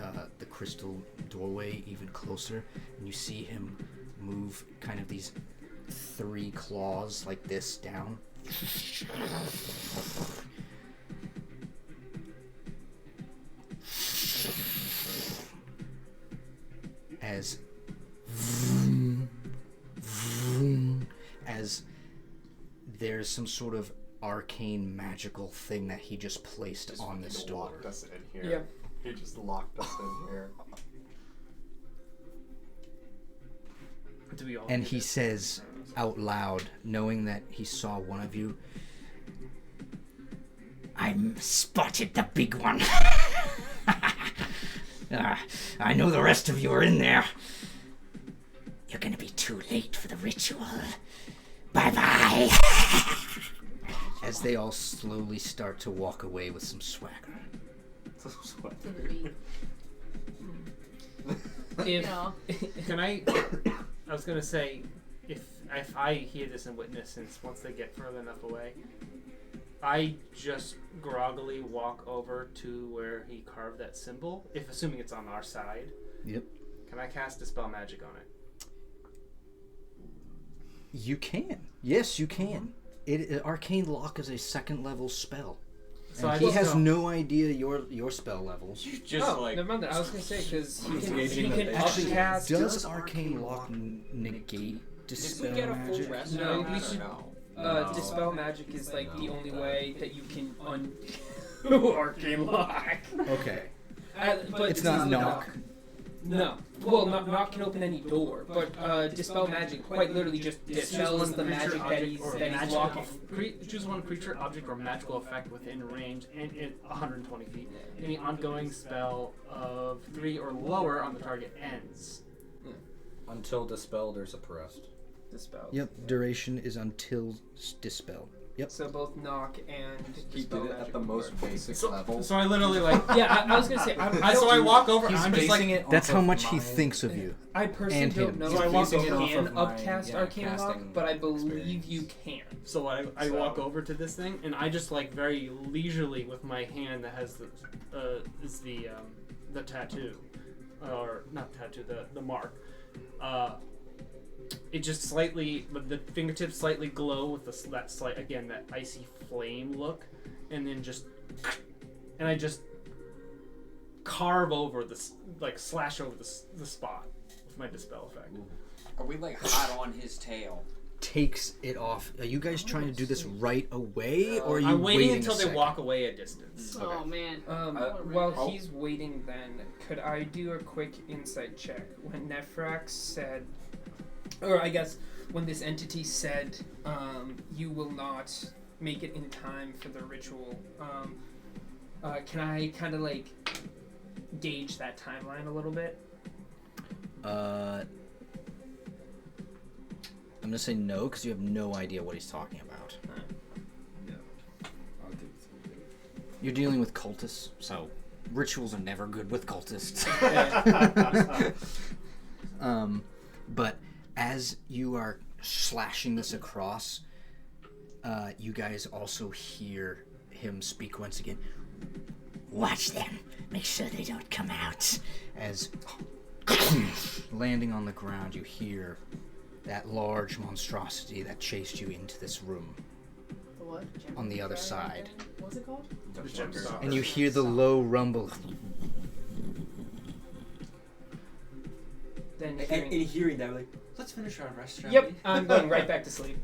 crystal doorway even closer, and you see him move kind of these 3 claws like this down. As there's some sort of arcane magical thing that he just placed on this door.
Locked us in here.
Yeah.
He just locked us in here.
Do we all
And he says out loud, knowing that he saw one of you, "I spotted the big one. I know the rest of you are in there. You're gonna be too late for the ritual. Bye-bye." As they all slowly start to walk away with some swagger.
Can I was gonna say, if I hear this and witness, since once they get further enough away, I just groggily walk over to where he carved that symbol, if assuming it's on our side.
Yep.
Can I cast Dispel Magic on it?
You can. Yes, you can. Arcane Lock is a 2nd level spell.
So
and he has no idea your spell levels.
Never mind that. I was gonna say because he can
Actually,
upcast.
does Arcane Lock negate Dispel
Did we get a full
Magic?
rest?
No,
I
we
don't
should.
know.
Dispel Magic is like the only way that you can undo Arcane Lock.
Okay.
But
It's not knock.
No. Well, knock can open any door, but Dispel Magic quite literally just dispels the magic that he's blocking.
Choose one creature, object, or magical effect within range and at 120 feet. Any ongoing spell of 3 or lower on the target ends.
Until dispelled or suppressed.
Dispelled.
Yep, duration is until dispelled. Yep.
So both knock and
He did it at the most basic level.
So I literally
Yeah, I was gonna say.
I walk over.
He's
I'm just
basing
like.
it
That's
off
how
of
much he
my-
thinks of you.
I personally
And
don't
him.
know
He's
if you
basing it off
can
of my,
upcast Arcane Lock,
casting
but I believe
experience.
you can.
So I walk over to this thing, and I just like very leisurely with my hand that has the tattoo, or not tattoo, the mark. It just slightly, but the fingertips slightly glow with that slight, again, that icy flame look, and then I just carve over this, like slash over the spot with my dispel effect.
Are we like hot on his tail?
Takes it off. Are you guys trying to do this right away, or are you
I'm waiting
waiting
until
a
they
second?
walk away a distance.
Oh man.
While he's waiting, then could I do a quick insight check? When Nephrax said, or I guess when this entity said, "You will not make it in time for the ritual," can I kind of like gauge that timeline a little bit?
I'm gonna say no because you have no idea what he's talking about. You're dealing with cultists, so rituals are never good with cultists. But as you are slashing this across, you guys also hear him speak once again. Watch them. Make sure they don't come out. As landing on the ground, you hear that large monstrosity that chased you into this room.
The what?
On the other side.
What's it called?
And you hear the low rumble.
Then
And hearing that, we're like, let's finish our rest, shall
Yep,
we?
I'm going right back to sleep.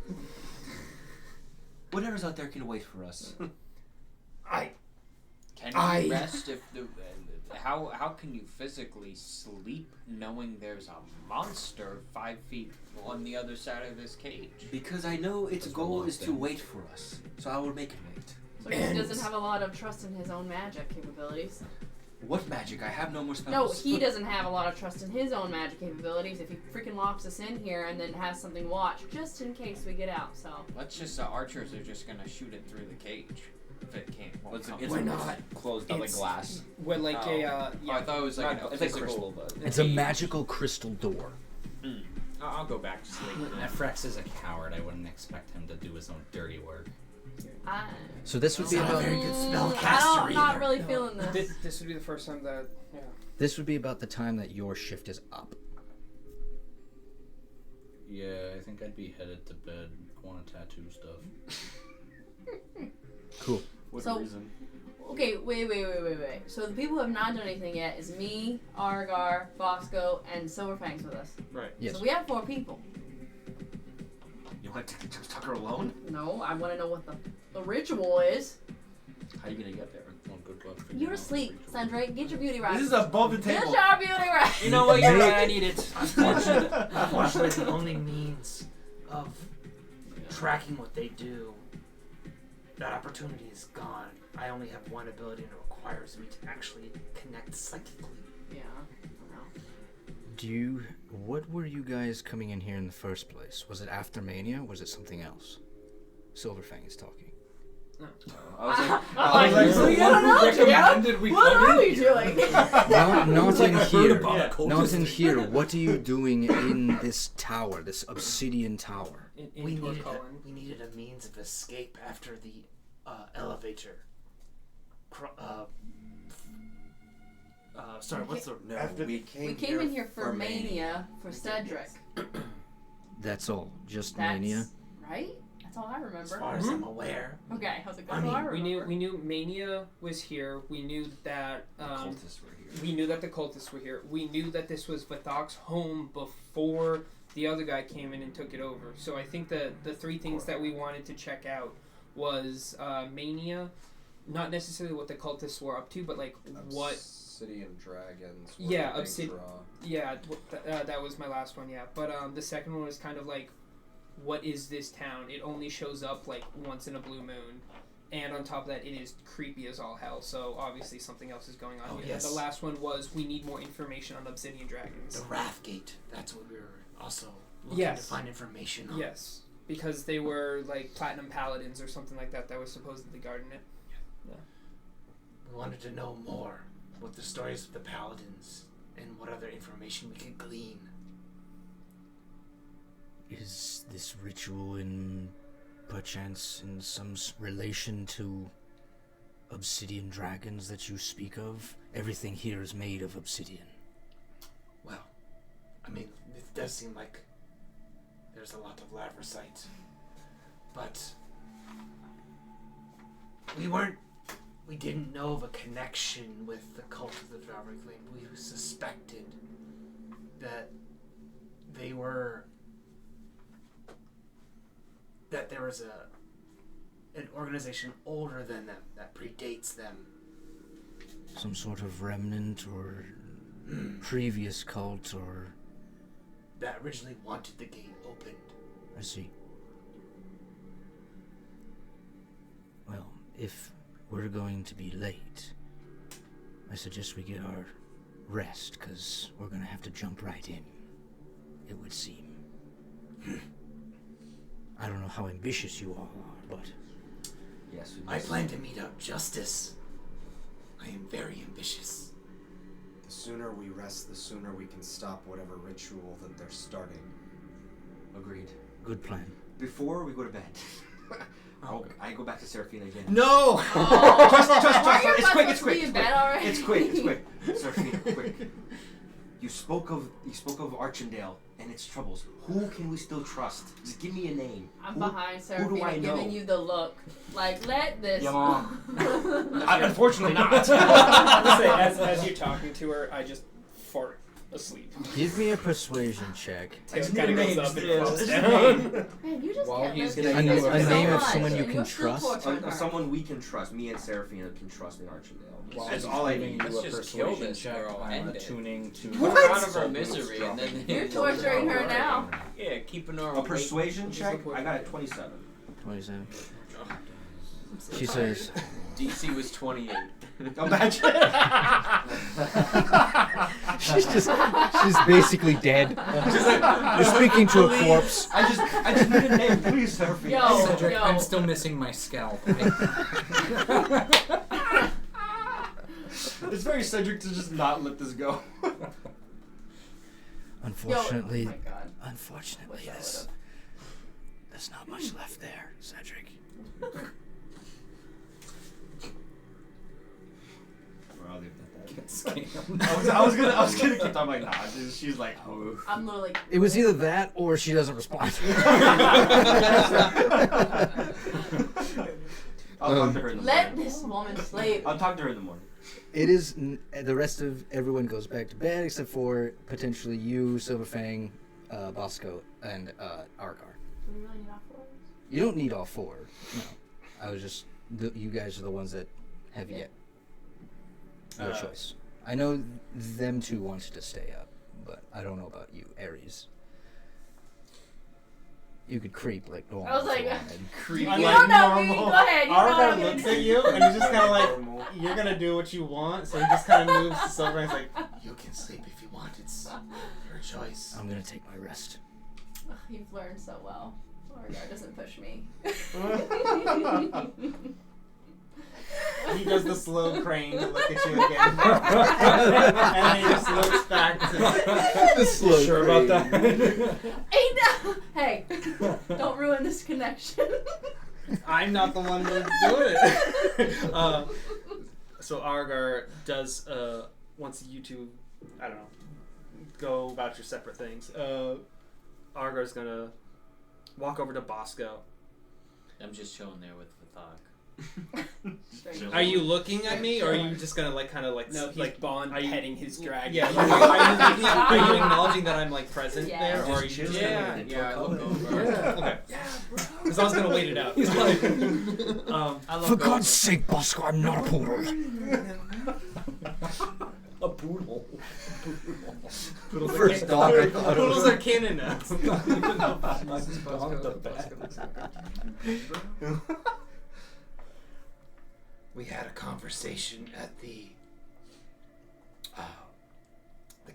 Whatever's out there can wait for us.
Can you rest if the? How can you physically sleep knowing there's a monster 5 feet on the other side of this cage?
Because I know its goal is to wait for us, so I will make it wait.
So he doesn't have a lot of trust in his own magic capabilities.
What magic? I have no more spells.
No, he doesn't have a lot of trust in his own magic capabilities if he freaking locks us in here and then has something watch just in case we get out, so.
Let's just, archers are just gonna shoot it through the cage. If it can't.
It's
Why not?
closed up like glass.
We're like
Oh, I thought it was like
It's like crystal, but
It's a magical crystal door.
I'll go back to sleep.
Nefrex is a coward. I wouldn't expect him to do his own dirty work.
So this would be
Not a
about
very good spellcaster
I'm not
either.
really feeling this.
This would be the first time that. Yeah.
this would be about the time that your shift is up.
Yeah, I think I'd be headed to bed. I want to tattoo stuff.
Cool.
what
So-
reason?
Okay, wait. So the people who have not done anything yet is me, Argar, Bosco, and Silverfang's with us.
Right.
Yes.
So we have 4 people.
You want to just Tucker alone?
No, I want to know what the ritual is.
How are you gonna get there?
Well, good luck figuring
You're
out
asleep,
the ritual.
Sandra. Get your beauty right.
This is above the
Get
table.
your beauty right.
You know what? You're right. I need it. Unfortunately, the only means of tracking what they do, that opportunity is gone. I only have one ability, and it requires me to actually connect psychically.
Yeah, I know.
What were you guys coming in here in the first place? Was it after Mania? Was it something else? Silverfang is talking.
I was like,
so you don't know,
recommended we
What
come
are
in
we
here?
doing?
Not in here.
Yeah.
Not in here. What are you doing in this tower, this obsidian tower?
We needed a means of escape after the elevator. Sorry, what's the...
No,
after
we
We came in here for Mania for Cedric.
That's all. Just
That's
Mania?
right? That's all I remember.
As far as I'm aware.
Okay, I was like, that's all I remember.
We knew Mania was here. We knew that
cultists were here.
We knew that the cultists were here. We knew that this was Vathok's home before the other guy came in and took it over. So I think the 3 things that we wanted to check out was Mania, not necessarily what the cultists were up to, but like what.
Obsidian dragons.
Yeah, Yeah, that was my last one. Yeah, but the second one was kind of like, what is this town? It only shows up like once in a blue moon, and on top of that, it is creepy as all hell. So obviously something else is going on here.
Yes.
The last one was we need more information on obsidian dragons.
The Wrathgate. That's what we were also looking to find information on.
Yes, because they were like platinum paladins or something like that was supposedly guarding it. Yeah.
We wanted to know more what the stories of the paladins and what other information we could glean.
Is this ritual perchance in some relation to obsidian dragons that you speak of? Everything here is made of obsidian.
Well, I mean, it does seem like there's a lot of lavrosite, but we didn't know of a connection with the cult of the Draveric Flame. We suspected that there was an organization older than them that predates them.
Some sort of remnant or previous cult or...
That originally wanted the gate opened.
I see. Well, if we're going to be late, I suggest we get our rest, because we're going to have to jump right in, it would seem. I don't know how ambitious you all are, but...
Yes,
I plan to meet up justice. I am very ambitious.
The sooner we rest, the sooner we can stop whatever ritual that they're starting.
Agreed.
Good plan.
Before we go to bed, I go back to Seraphina again.
No!
Trust. It's quick. It's quick. Seraphina, quick. You spoke of Archendale and its troubles. Who can we still trust? Just give me a name.
I'm behind
who do I
Seraphina
know?
giving you the look. Like, let this...
Your mom. Unfortunately not.
As you're talking to her, I just fart asleep.
Give me a persuasion check.
Tail kind of goes up and falls down.
Man, you just
While
can't
he's
listen
getting
to
a
me
name
so
of
much,
someone you
and
can
you're still
trust?
torturing her.
Someone we can trust. Me and Seraphina can trust in Archendale.
While
That's
he's
all I
giving
need.
you
Let's
a
just kill
persuasion
this
check,
girl,
I'm
end it.
attuning to
Put her out of her misery, and then
You're torturing her now.
Yeah, keeping her
A
awake.
persuasion check. I got a 27.
27. She says,
DC was 28.
Imagine.
she's basically dead. You're speaking to a corpse.
I just need a name, please, Sophie.
Cedric, I'm still missing my scalp.
It's very Cedric to just not let this go.
Unfortunately,
oh my God.
unfortunately, there's not much left there, Cedric.
I'll leave that. I was gonna keep talking like, nah. She's like, oh.
I'm literally.
It was either that or she doesn't respond.
I'll talk to her in the morning.
Let this woman sleep.
I'll talk to her in the morning.
It is. The rest of everyone goes back to bed except for potentially you, Silverfang, Bosco, and Argar.
Do we really need all 4 of us?
You don't need all 4. No, I was just. You guys are the ones that have yet. Your choice. I know them 2 wanted to stay up, but I don't know about you, Ares. You could creep like normal.
I was like,
Creep
you
like
don't know me.
normal.
Go ahead. You know what I'm
Argar
gonna
looks
do.
at you and he's just kind of like, you're gonna do what you want. So he just kind of moves to Silver and he's like,
You can sleep if you want. It's your choice.
I'm gonna take my rest.
Ugh, you've learned so well. Argar doesn't push me.
he does the slow crane to look at you again. And then he just looks back to
The slow
Sure about that?
Hey, don't ruin this connection.
I'm not the one that's doing it. So Argar does, once you 2, I don't know, go about your separate things, Argar's gonna walk over to Bosco.
I'm just chilling there with Vathak.
Are you looking at me, or are you just gonna like kind of like
No, he's
like
Bond
are you-
petting his dragon.
Yeah, are you acknowledging that I'm like present
Yeah.
there, or are you
Just
just
chilling.
gonna
Yeah, I look over.
okay? Because I was gonna wait it out.
He's like,
I look
For
over.
God's sake, Bosco, I'm not a poodle.
a poodle.
First dog I thought it
Poodles
was.
are canon now.
We had a conversation at the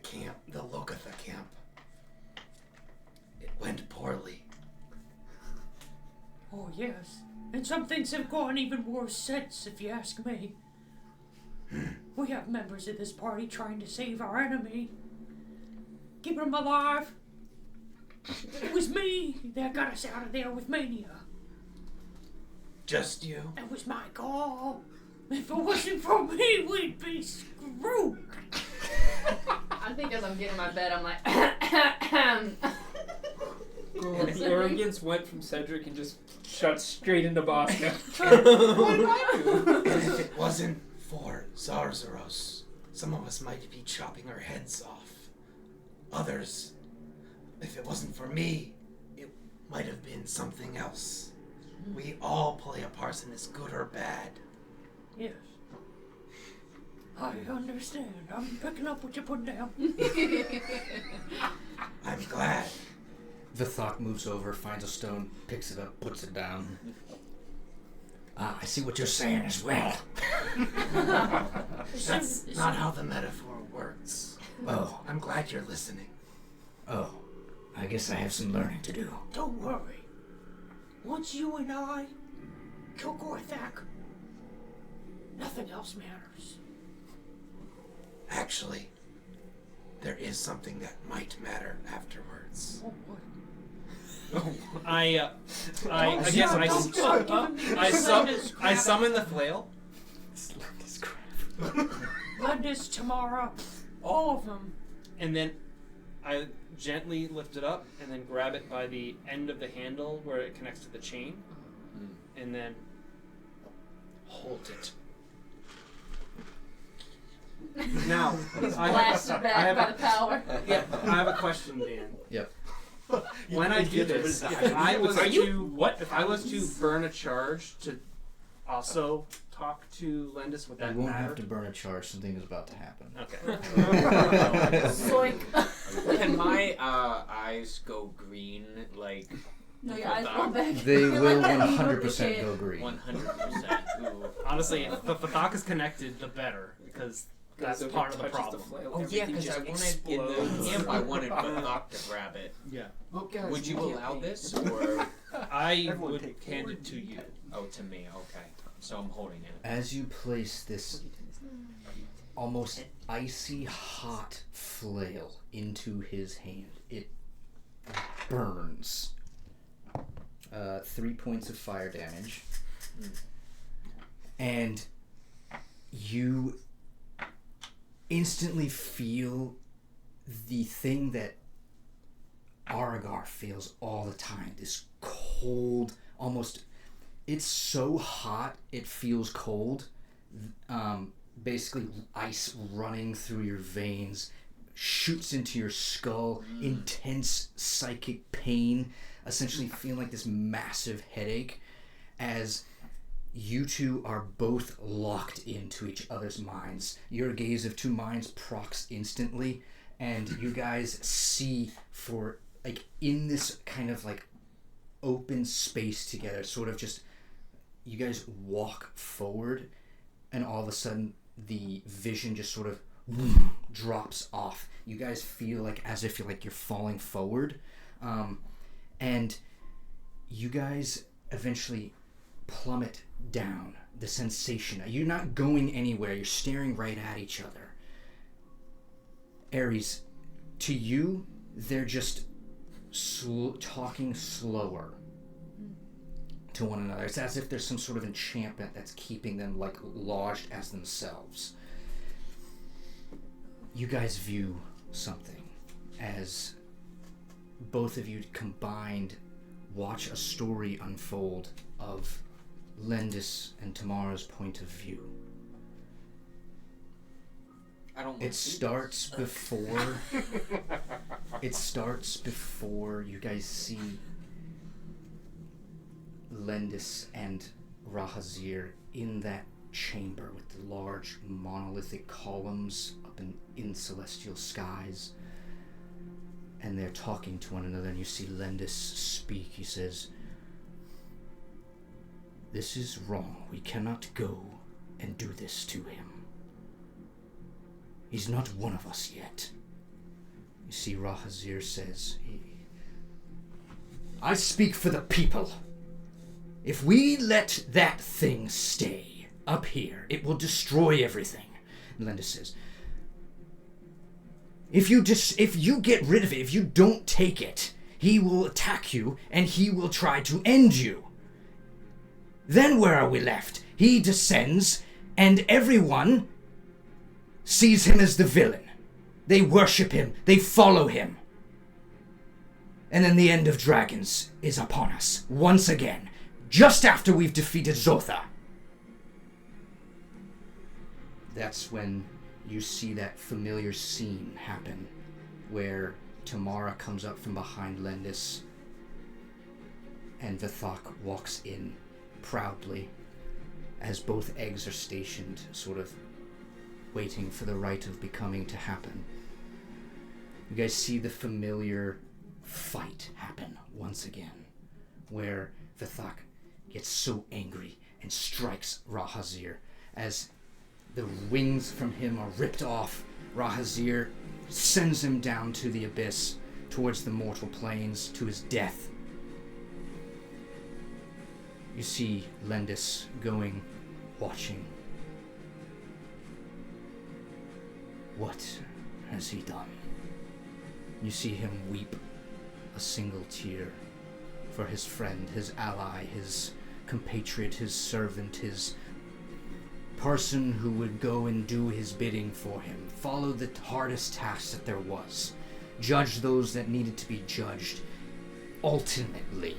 camp, the Logatha camp. It went poorly.
Oh, yes. And some things have gone even worse since, if you ask me. We have members of this party trying to save our enemy. Keeping them alive. It was me that got us out of there with Mania.
Just you?
That was my call. If it wasn't for me, we'd be screwed.
I think as I'm getting in my bed, I'm like,
The arrogance went from Cedric and just shot straight into Bosco.
If it wasn't for Zarzaros, some of us might be chopping our heads off. Others, if it wasn't for me, it might have been something else. We all play a part in this, good or bad.
Yes. I understand. I'm picking up what you're putting down.
I'm glad.
The thought moves over, finds a stone, picks it up, puts it down. Ah, I see what you're saying as well.
That's not how the metaphor works.
Oh.
I'm glad you're listening.
Oh, I guess I have some learning to do.
Don't worry. Once you and I kill Gorthak, nothing else matters.
Actually, there is something that might matter afterwards.
Oh, what?
I summon the flail.
Lendis, Tamara, all of them.
And then I gently lift it up and then grab it by the end of the handle where it connects to the chain. And then hold it. Now,
blasted back by the power.
Yeah, I have a question, Dan.
Yep.
When I do this, if I was to burn a charge to also talk to Lendis, would that
You won't
matter?
have to burn a charge. Something is about to happen.
Okay.
Zoink.
Can my eyes go green, like
No, your eyes roll back.
They
You're
will
like that
100%
kid.
go green.
100%. Ooh.
Honestly, if the Fathak is connected, the better, because that's
if
part
it
of the
touches
problem.
flail,
Oh yeah,
everything
because
just
I wanted in the
explodes.
camp. I wanted Fathak to grab it.
Yeah.
Well, guys,
Would you
can't
allow
be-
this, or
I
Everyone
would
take
hand
forward.
it to you.
oh, to me? Okay, so I'm holding it.
As you place this almost icy hot flail into his hand, it burns. 3 points of fire damage. And you instantly feel the thing that Aragar feels all the time. This cold, almost, it's so hot it feels cold. Basically ice running through your veins, shoots into your skull, intense psychic pain, essentially feeling like this massive headache as you two are both locked into each other's minds. Your gaze of two minds procs instantly, and you guys see for, like, in this kind of, like, open space together, sort of just, you guys walk forward, and all of a sudden, the vision just sort of drops off. You guys feel like as if you're falling forward, and you guys eventually plummet down. The sensation, you're not going anywhere, you're staring right at each other. Ares, to you, they're just talking slower to one another. It's as if there's some sort of enchantment that's keeping them, like, lodged as themselves. You guys view something as both of you combined watch a story unfold of Lendis and Tamara's point of view.
I don't.
It starts before. It starts before you guys see Lendis and Rahazir in that chamber with the large monolithic columns up in celestial skies, and they're talking to one another, and you see Lendis speak. He says, "This is wrong. We cannot go and do this to him. He's not one of us yet." You see Rahazir says, "I speak for the people. If we let that thing stay up here, it will destroy everything." And Lendis says, if you get rid of it, if you don't take it, he will attack you and he will try to end you. Then where are we left? He descends and everyone sees him as the villain. They worship him. They follow him. And then the end of dragons is upon us once again, just after we've defeated Zotha. That's when you see that familiar scene happen, where Tamara comes up from behind Lendis, and Vithak walks in proudly, as both eggs are stationed, sort of waiting for the rite of becoming to happen. You guys see the familiar fight happen once again, where Vithak gets so angry and strikes Rahazir. As the wings from him are ripped off, Rahazir sends him down to the abyss, towards the mortal planes, to his death. You see Lendis going, watching. What has he done? You see him weep a single tear for his friend, his ally, his compatriot, his servant, his person who would go and do his bidding for him, follow the hardest task that there was, judge those that needed to be judged, ultimately.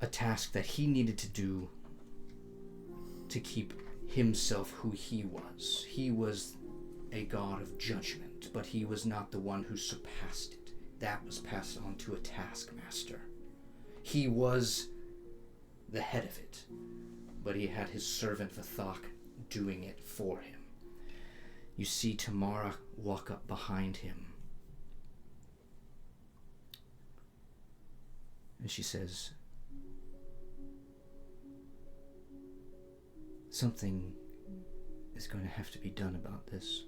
A task that he needed to do to keep himself who he was. He was a god of judgment, but he was not the one who surpassed it. That was passed on to a taskmaster. He was the head of it, but he had his servant Vithak doing it for him. You see Tamara walk up behind him, And she says, something is going to have to be done about this.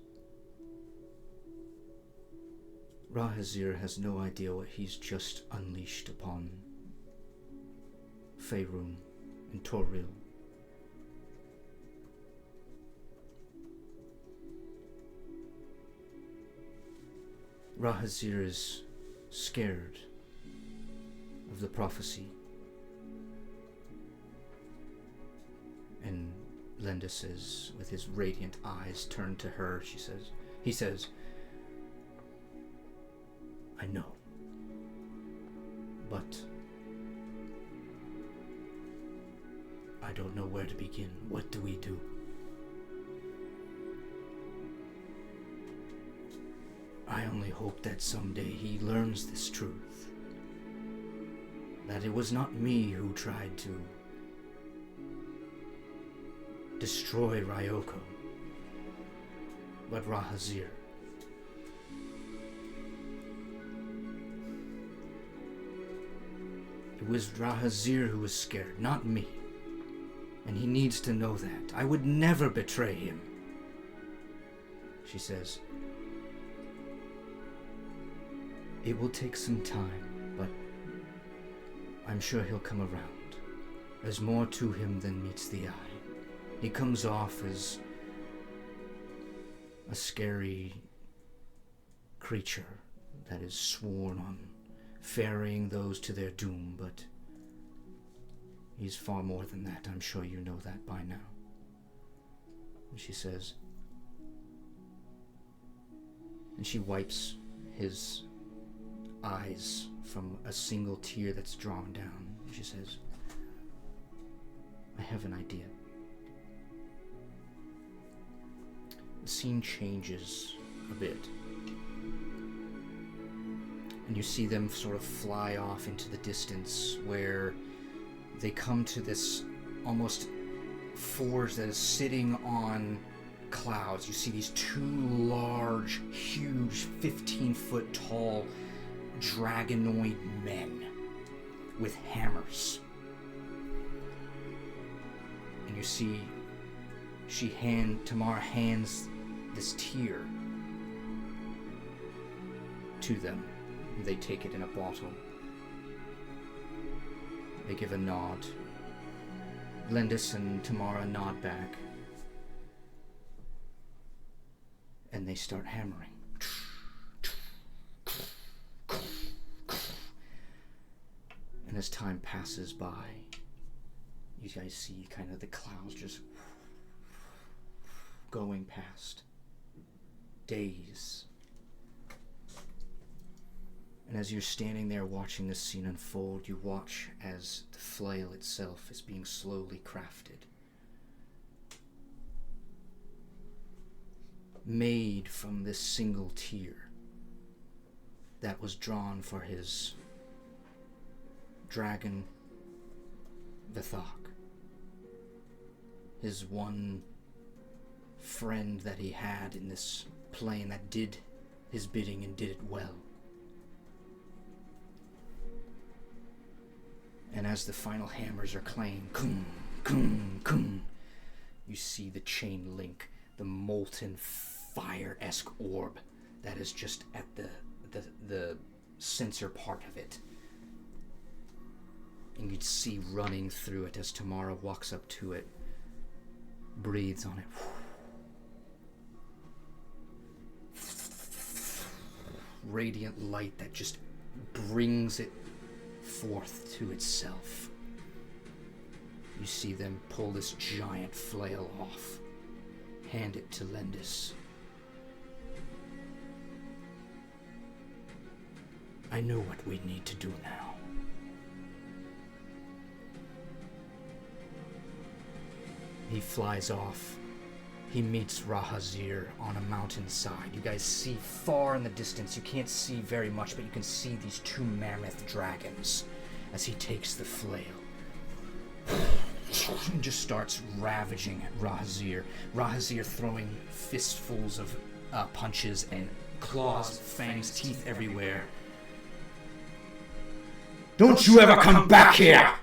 Rahazir has no idea what he's just unleashed upon Faerun and Toril. Rahazir is scared of the prophecy. And Linda says, with his radiant eyes turned to her, he says, I know, but I don't know where to begin. What do we do? I only hope that someday he learns this truth. That it was not me who tried to destroy Ryoko, but Rahazir. It was Rahazir who was scared, not me. And he needs to know that. I would never betray him. She says, it will take some time, but I'm sure he'll come around. There's more to him than meets the eye. He comes off as a scary creature that is sworn on ferrying those to their doom, but he's far more than that. I'm sure you know that by now. And she says, and she wipes his eyes from a single tear that's drawn down. She says, I have an idea. The scene changes a bit. And you see them sort of fly off into the distance where they come to this almost forge that is sitting on clouds. You see these two large, huge, 15-foot tall dragonoid men with hammers. And you see Tamara hands this tear to them. They take it in a bottle. They give a nod. Lendis and Tamara nod back. And they start hammering. And as time passes by, you guys see kind of the clouds just going past. Days. And as you're standing there watching this scene unfold, you watch as the flail itself is being slowly crafted. Made from this single tear that was drawn for his dragon, Vithak. His one friend that he had in this plane that did his bidding and did it well. And as the final hammers are clanging, kum, kum, kum, you see the chain link, the molten fire-esque orb that is just at the sensor part of it. And you'd see running through it as Tamara walks up to it, breathes on it. Radiant light that just brings it forth to itself. You see them pull this giant flail off, hand it to Lendis. I know what we need to do now. He flies off. He meets Rahazir on a mountainside. You guys see far in the distance. You can't see very much, but you can see these two mammoth dragons as he takes the flail. And just starts ravaging at Rahazir. Rahazir throwing fistfuls of punches and claws, fangs, teeth everywhere. Don't you ever come back here!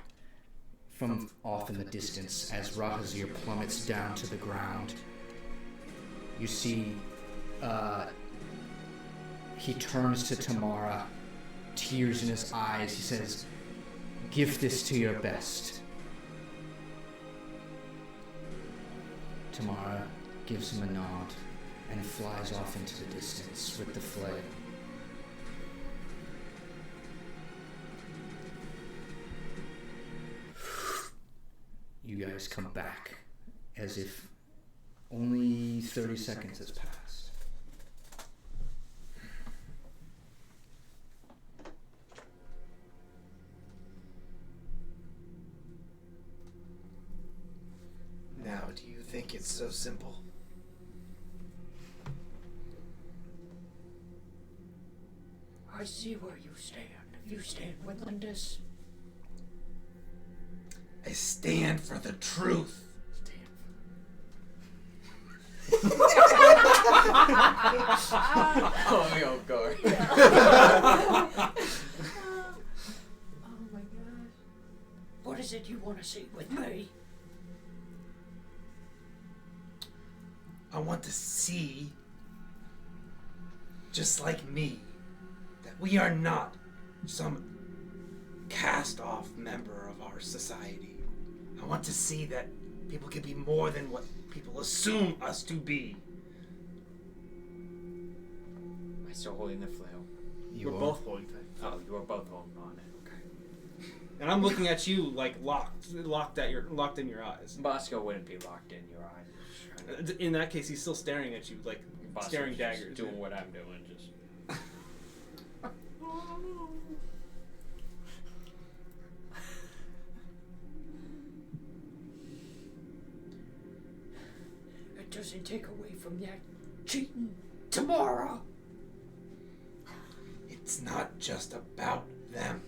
From off in the distance, as Rahazir plummets down to the ground, you see he turns to Tamara, tears in his eyes. He says, "Give this to your best." Tamara gives him a nod and flies off into the distance with the flail. You guys come back as if only 30 seconds has passed.
Now, do you think it's so simple?
I see where you stand. You stand with Lindis.
I stand for the truth.
Oh, me off guard.
Oh my gosh. What is it you want to see with me?
I want to see, just like me, that we are not some cast-off member of our society. I want to see that people can be more than what people assume us to be.
Am I still holding the flail?
We're both holding it.
Oh, you are both holding on it. Okay.
And I'm looking at you like locked in your eyes.
Bosco wouldn't be locked in your eyes.
In that case, he's still staring at you, like
Bosco's
staring
just
daggers.
doing what I'm doing, just.
It doesn't take away from that cheating tomorrow.
It's not just about them.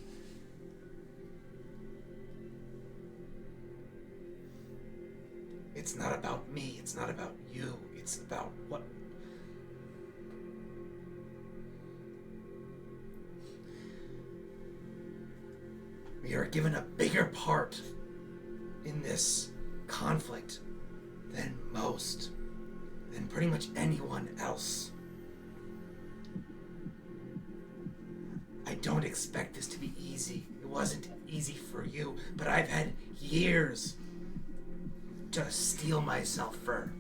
It's not about me. It's not about you. It's about what... We are given a bigger part in this conflict than most, than pretty much anyone else. I don't expect this to be easy. It wasn't easy for you, but I've had years to steel myself for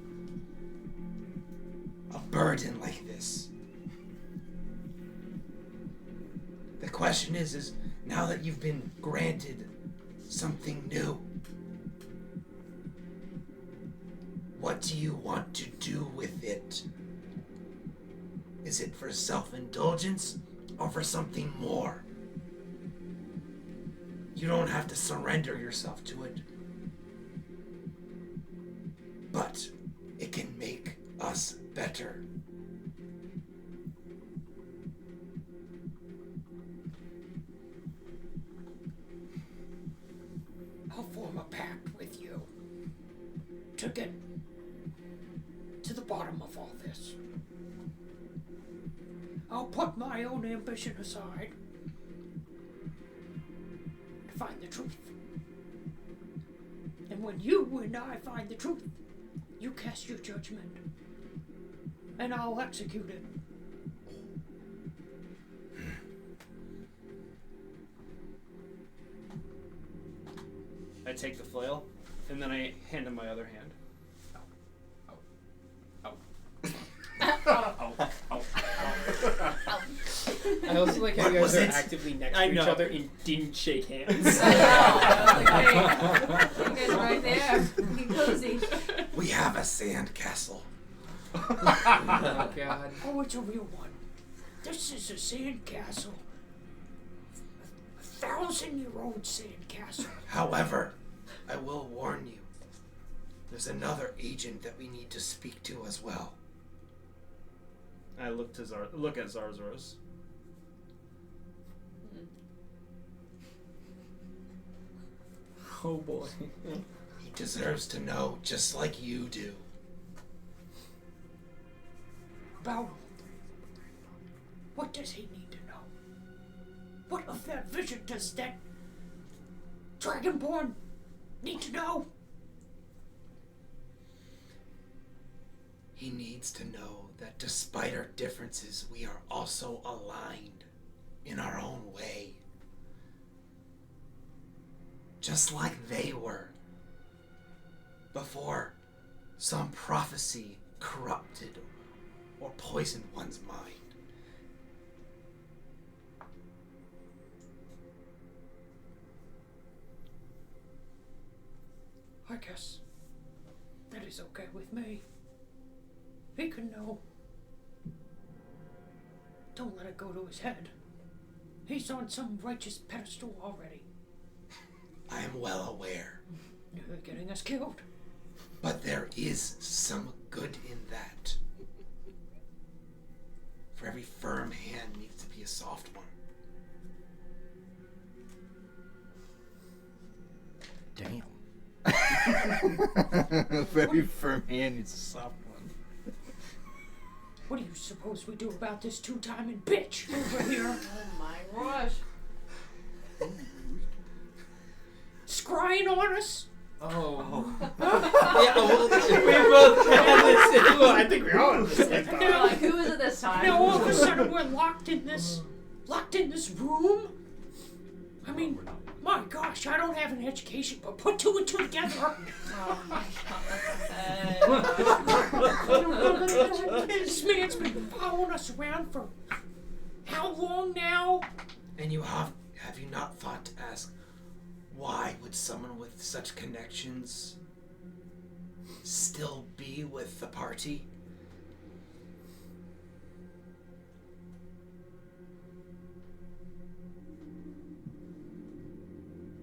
a burden like this. The question is now that you've been granted something new, what do you want to do with it? Is it for self-indulgence or for something more? You don't have to surrender yourself to it, but it can make us better.
I'll form a pact with you to get to the bottom of all this. I'll put my own ambition aside to find the truth. And when you and I find the truth, you cast your judgment, and I'll execute it.
I take the flail, and then I hand him my other hand.
I also like how you guys are actively next to each other and didn't shake hands.
I know. You guys are right there. Be cozy.
We have a sand castle.
Oh God.
Oh, it's a real one. This is a sand castle. A 1,000-year-old sand castle.
However, I will warn you, there's another agent that we need to speak to as well.
I look at Zarzoros.
Oh boy.
He deserves to know just like you do.
About what does he need to know? What of that vision does that Dragonborn need to know?
He needs to know that despite our differences, we are also aligned in our own way. Just like they were. Before some prophecy corrupted or poisoned one's mind.
I guess that is okay with me. He can know. Don't let it go to his head. He's on some righteous pedestal already.
I am well aware.
You're getting us killed.
But there is some good in that. For every firm hand needs to be a soft one.
Damn. Very firm hand needs a soft one.
What do you suppose we do about this two-timing bitch over here?
Oh my gosh.
Scrying on us?
Oh. Yeah, well, we both had this. Well, I think we all had the same thought.
Like, who is it this time?
Now all of a sudden we're locked in this room? I mean, my gosh, I don't have an education, but put two and two together.
Oh my god.
This man's been following us around for how long now?
And have you not thought to ask, why would someone with such connections still be with the party?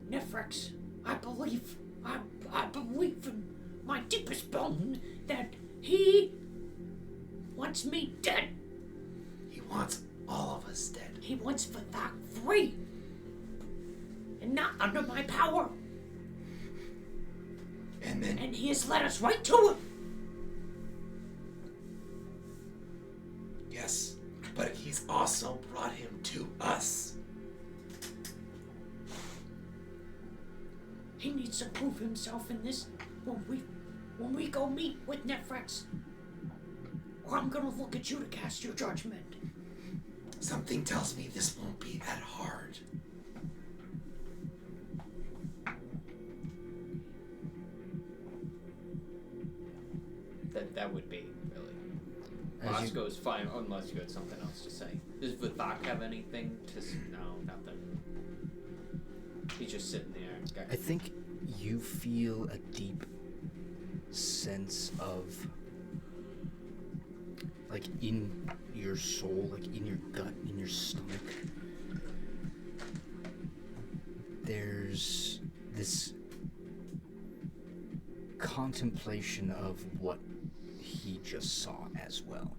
Nefrex, I believe in my deepest bone that he wants me dead.
He wants all of us dead.
He wants Vathak free and not under my power.
And then...
And he has led us right to him.
Yes, but he's also brought him to us.
He needs to prove himself in this when we go meet with Nefrex. Or I'm gonna look at you to cast your judgment.
Something tells me this won't be that hard.
That would be, really.
As
Bosco's fine, unless you had something else to say. Does Vathak have anything to No, nothing. He's just sitting there.
I think you feel a deep sense of, like, in your soul, like in your gut, in your stomach, there's this contemplation of what he just saw as well.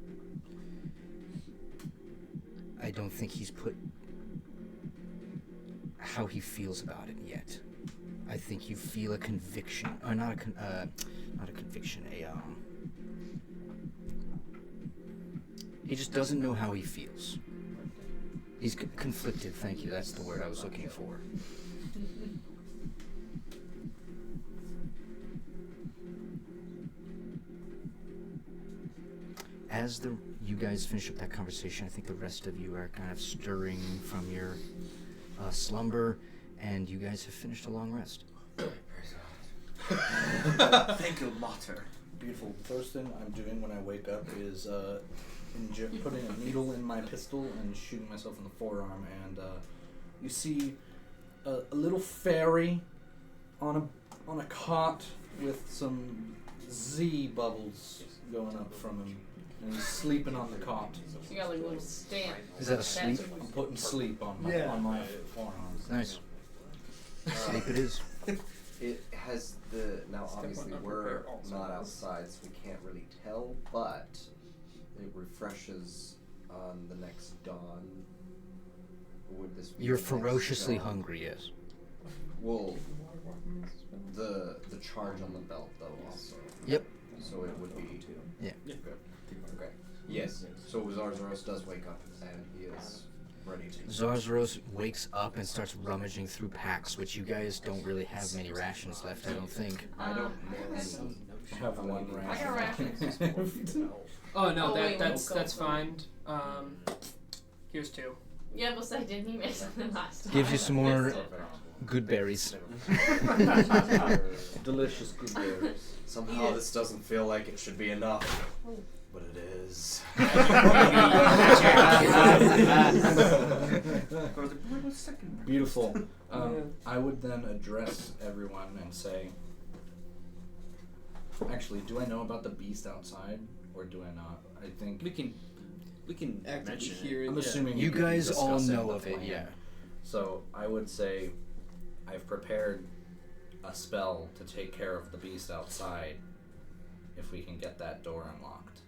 I don't think he's put how he feels about it yet. I think you feel a conviction, or not a conviction, he just doesn't know how he feels. He's conflicted, thank you, that's the word I was looking for. As you guys finish up that conversation, I think the rest of you are kind of stirring from your slumber, and you guys have finished a long rest.
Thank you, Mater.
Beautiful. The first thing I'm doing when I wake up is putting a needle in my pistol and shooting myself in the forearm, and you see a little fairy on a cot with some Z bubbles going up from him, and he's sleeping on the cot.
You got like a little stamp.
Is that a sleep?
I'm putting sleep on my forearms.
Nice. Sleep it is.
It has now obviously we're not outside, so we can't really tell, but it refreshes on the next dawn. Would this be
You're
the next
ferociously
dawn?
hungry, yes.
Well, the charge on the belt though also.
Yep.
So it would be
Yeah.
good. Okay. Yes. So Zarzaros does wake up and he is
ready to.
Zarzaros wakes up and starts rummaging through packs, which you guys don't really have many rations left, I don't think.
I don't know any.
Have one ration.
I got rations.
Oh no,
Oh, wait,
that's fine. Here's 2.
Yeah, but say, didn't he make something last time?
Gives you some more good berries.
Delicious good berries.
Somehow this doesn't feel like it should be enough, but it is.
Beautiful. I would then address everyone and say, actually, do I know about the beast outside, or do I not? I think
We can mention it.
I'm assuming
You
we can
guys all
discuss
know
the
of it,
plan.
yeah.
So I would say I've prepared a spell to take care of the beast outside if we can get that door unlocked.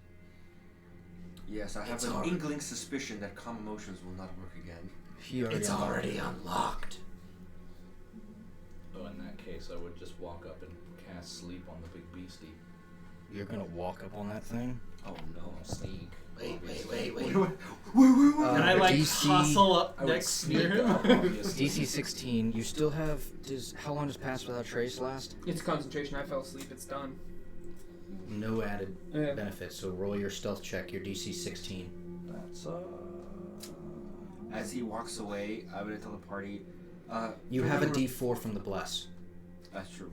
Yes, I have an inkling suspicion that calm emotions will not work again.
It's already unlocked.
Oh, in that case, I would just walk up and cast sleep on the big beastie.
You're gonna walk up on that thing?
Oh no.
Sneak.
Wait.
And I like
DC
hustle up
I would
next
sneak
near him.
up, obviously.
DC 16, you still have... How long does Pass Without Trace last?
It's concentration. I fell asleep. It's done.
No added
Yeah.
benefits, so roll your stealth check, your DC 16.
That's
As he walks away, I would tell the party.
You have a D4 from the Bless.
That's true.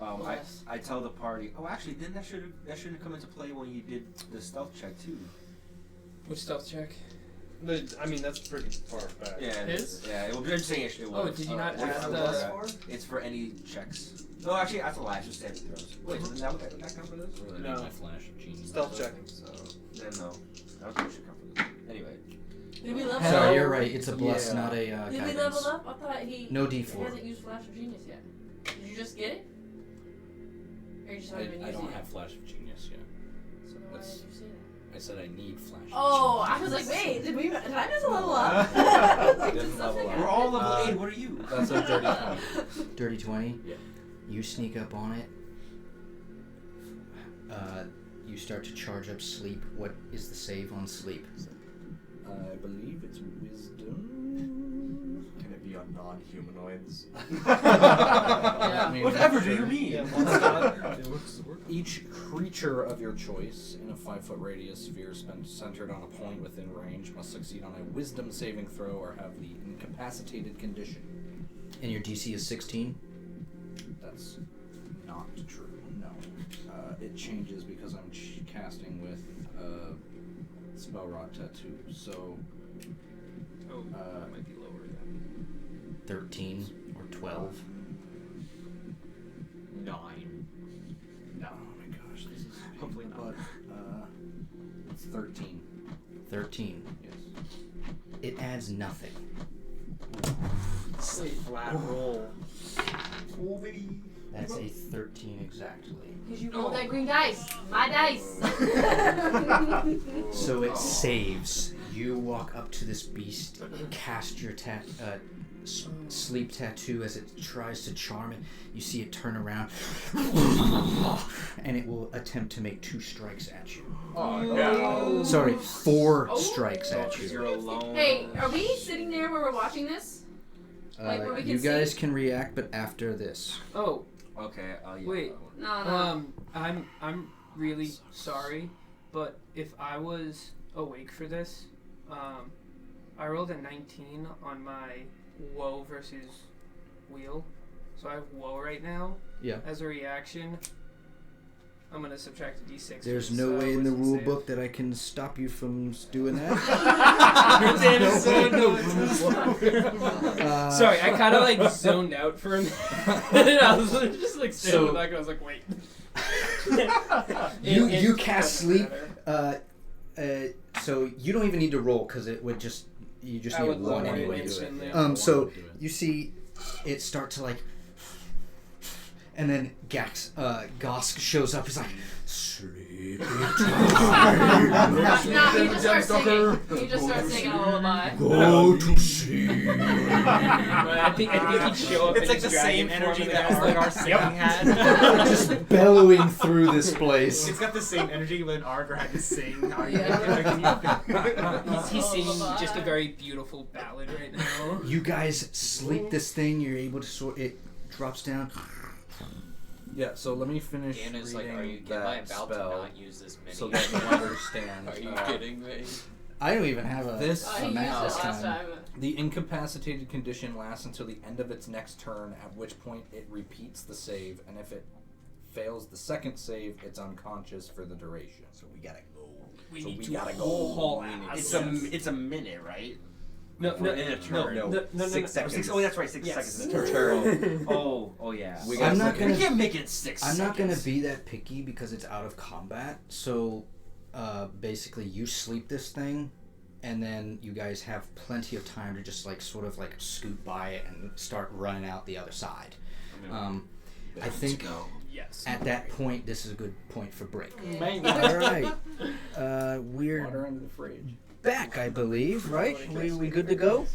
I tell the party. Oh, actually, then that should have come into play when you did the stealth check too.
Which stealth check?
I mean, that's pretty far back.
Yeah,
His?
Yeah, it will be interesting. It
Oh,
was.
did you not
What's
add
the
the?
plus for? It's for any checks. No, actually, that's a lie. It's just saving throws. Wait, so then that would that count for this?
really
No.
my flash of genius.
Stealth check.
So then no, that would should count for this. Anyway.
Did we level
Sorry,
up?
you're right. It's a Bless,
Yeah.
not a
Did we
guidance.
level up? I thought he
No D4.
hasn't used Flash of Genius yet. Did you just get it? Or you just haven't been
I
using
don't
it?
have flash of genius yet.
So then why
That's-
did you say that?
I said I need flash. of
Oh, I
genius.
was like, wait, did I miss a level up? I was like,
Didn't
did
level
something
up.
We're all level
Uh,
8. What are you?
That's a dirty 20.
Dirty 20?
Yeah.
You sneak up on it. You start to charge up sleep. What is the save on sleep?
I believe it's wisdom.
Can it be on non-humanoids?
I mean,
Whatever do
sure.
you mean?
Yeah, one shot.
Each creature of your choice in a 5-foot radius sphere centered on a point within range must succeed on a wisdom saving throw or have the incapacitated condition.
And your DC is 16?
That's not true, no. It changes because I'm casting with spell rot tattoo, so
Oh, that might be lower than.
13 or 12?
9.
oh my gosh, this is
Hopefully not.
but it's 13.
13.
Yes.
It adds nothing.
Flat roll.
Oh, baby.
That's a 13 exactly.
Because you rolled that green dice. My dice.
So it saves. You walk up to this beast, cast your sleep tattoo as it tries to charm it. You see it turn around, and it will attempt to make 2 strikes at you.
Oh, no.
Sorry, 4 strikes at
You're
you.
alone.
Hey, are we sitting there where we're watching this? Like where we can
You guys
see?
can react, but after this.
Oh,
Okay, yeah.
wait.
No.
I'm really sorry, but if I was awake for this, I rolled a 19 on my woe versus wheel, so I have woe right now.
Yeah.
As a reaction, I'm gonna subtract a d6.
There's
for
no
this,
way in the
wisdom
rule
save.
book that I can stop you from doing that.
Sorry, I kind of like zoned out for a minute. I was just like standing in the back and I was like, wait.
You cast sleep.
Matter.
So you don't even need to roll because it would just you just
I
need
would
one
lower it
anyway.
instantly.
So you see it start to like, And then Gosk shows up. He's like, sleepy time.
No, he just starts singing. He just starts singing a lullaby.
Go to sleep.
I think he'd show up.
It's like the same energy that our singing had.
Just bellowing through this place.
It's got the same energy when Arger had to sing.
He's singing just a very beautiful ballad right now.
You guys sleep this thing. You're able to sort it. Drops down.
Yeah, so let me finish
Anna's
reading
like, are you
that
am I about
spell
to not use this mini?
so that you understand.
Are you kidding me?
I don't even have a
This
He used it last time.
The incapacitated condition lasts until the end of its next turn, at which point it repeats the save, and if it fails the second save, it's unconscious for the duration.
So we gotta go.
We
So
need
we
to
gotta
haul
go.
ass.
It's a minute, right?
No,
In a turn.
No.
6 seconds. Oh, that's right. 6
Yes.
seconds in a turn. Oh yeah.
I'm not
We
gonna.
can't make it 6
I'm
seconds.
not gonna be that picky because it's out of combat. So, basically, you sleep this thing, and then you guys have plenty of time to just like sort of like scoot by it and start running out the other side. I think
Yes.
at that point, this is a good point for break.
Maybe.
All right, we're
Water under the fridge.
back, I believe. Right? We good to go?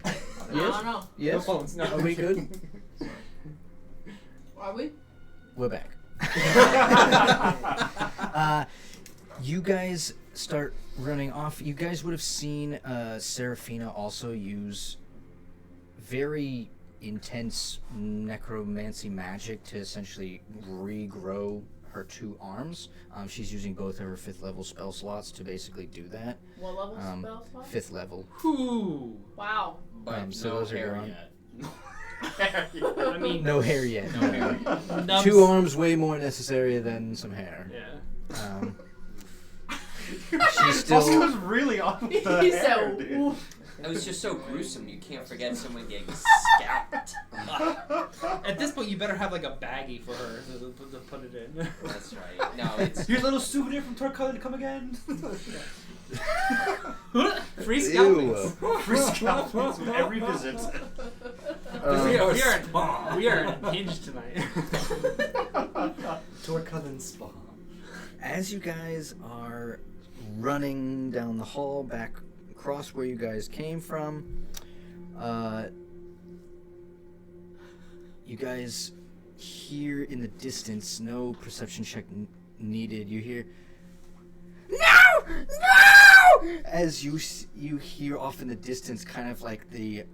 I don't know.
Yes.
No phones. No.
Are we good?
Are we?
We're back. You guys start running off. You guys would have seen Seraphina also use very intense necromancy magic to essentially regrow her 2 arms. She's using both of her 5th level spell slots to basically do that.
What level spell slot?
5th level.
Ooh.
Wow.
But
So
no
those are your
hair
own.
yet.
I mean,
No hair yet.
No hair.
Nubs.
2 arms way more necessary than some hair.
Yeah.
She's still.
Bosco's really off the
He's
hair,
so.
dude.
Oof.
It was just so gruesome. You can't forget someone getting scalped.
At this point, you better have like a baggie for her to put it in.
That's right. No, it's
Here's a little souvenir from Torcolor to come again.
Free scalpings.
Free scalpings with every visit.
We are unhinged tonight.
Torcolor spa.
As you guys are running down the hall back across where you guys came from, you guys hear in the distance, no perception check needed, you hear, "No! No!" As you hear off in the distance kind of like the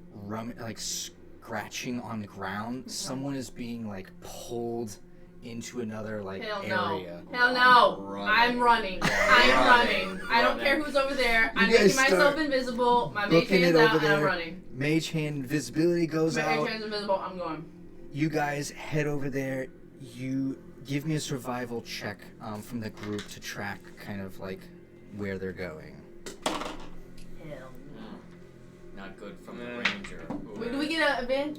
scratching on the ground. Someone is being like pulled into another like
Hell
area.
no. Hell no.
Running.
I'm running. I'm running. I don't care who's over there. I'm
guys
making myself
start
invisible. My mage
booking
hand's
it
out
over
and I'm
there.
running.
Mage hand visibility goes
My
out.
mage hand's invisible. I'm going.
You guys head over there. You give me a survival check from the group to track kind of like where they're going.
Hell
not good from the ranger.
Wait, do we get an event?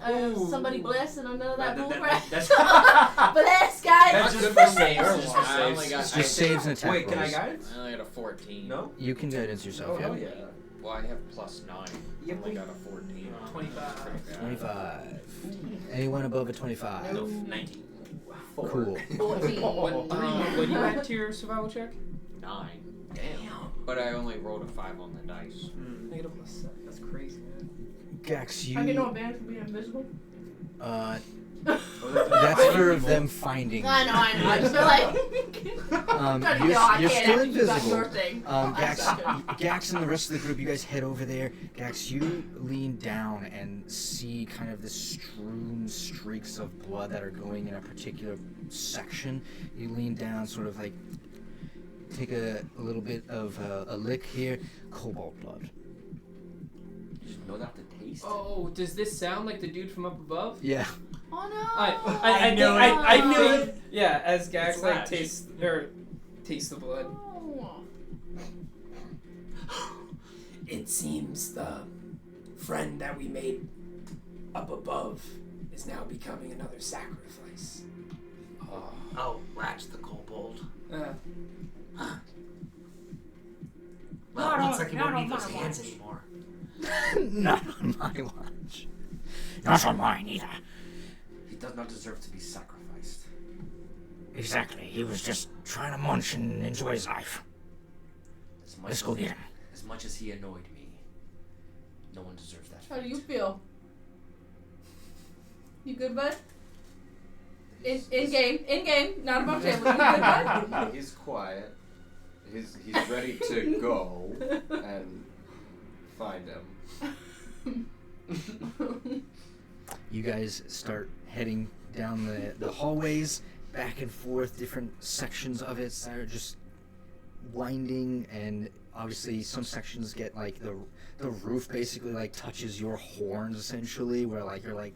Somebody blessed and none of that bull crap?
That's
Bless, guys!
That's just for saves. Just for
I only
saves.
got.
It's just saves and attack
Wait, can I
rolls.
guide?
I only got a 14.
No?
You can guidance yourself,
Oh, hell
yeah.
yeah.
Well, I have +9.
Yeah,
I only got a 14.
25.
Pretty bad.
25. Anyone above a 25?
No, 19.
Cool.
14.
What do you add to your survival check?
9. Damn. But I only rolled a 5 on the dice.
Negative +7. That's crazy, man.
Gax,
I get no
you.
advantage for being invisible?
That's for them finding.
I know. I just feel like.
You're still invisible.
Your thing.
Gax and the rest of the group, you guys head over there. Gax, you lean down and see kind of the strewn streaks of blood that are going in a particular section. You lean down, sort of like take a little bit of a lick here. Cobalt blood.
You just know that to taste.
Oh, does this sound like the dude from up above?
Yeah.
Oh no!
I knew it. I knew it. Yeah, as
It's
Gax like
Lash.
tastes the blood.
Oh.
It seems the friend that we made up above is now becoming another sacrifice.
Oh, Latch the kobold. Well,
Not
it looks
on-
like he
not
won't
on
need those
my
hands
watch.
anymore.
Not on my watch. Not on mine either.
He does not deserve to be sacrificed.
Exactly. He was just trying to munch and enjoy his life. Let's go get him.
As much as he annoyed me, no one deserves that.
How do you feel? You good, bud? In game, not above table. You good, bud?
He's quiet. He's ready to go and find him.
You guys start heading down the hallways, back and forth, different sections of it that are just winding, and obviously some sections get like the roof basically like touches your horns essentially, where like you're like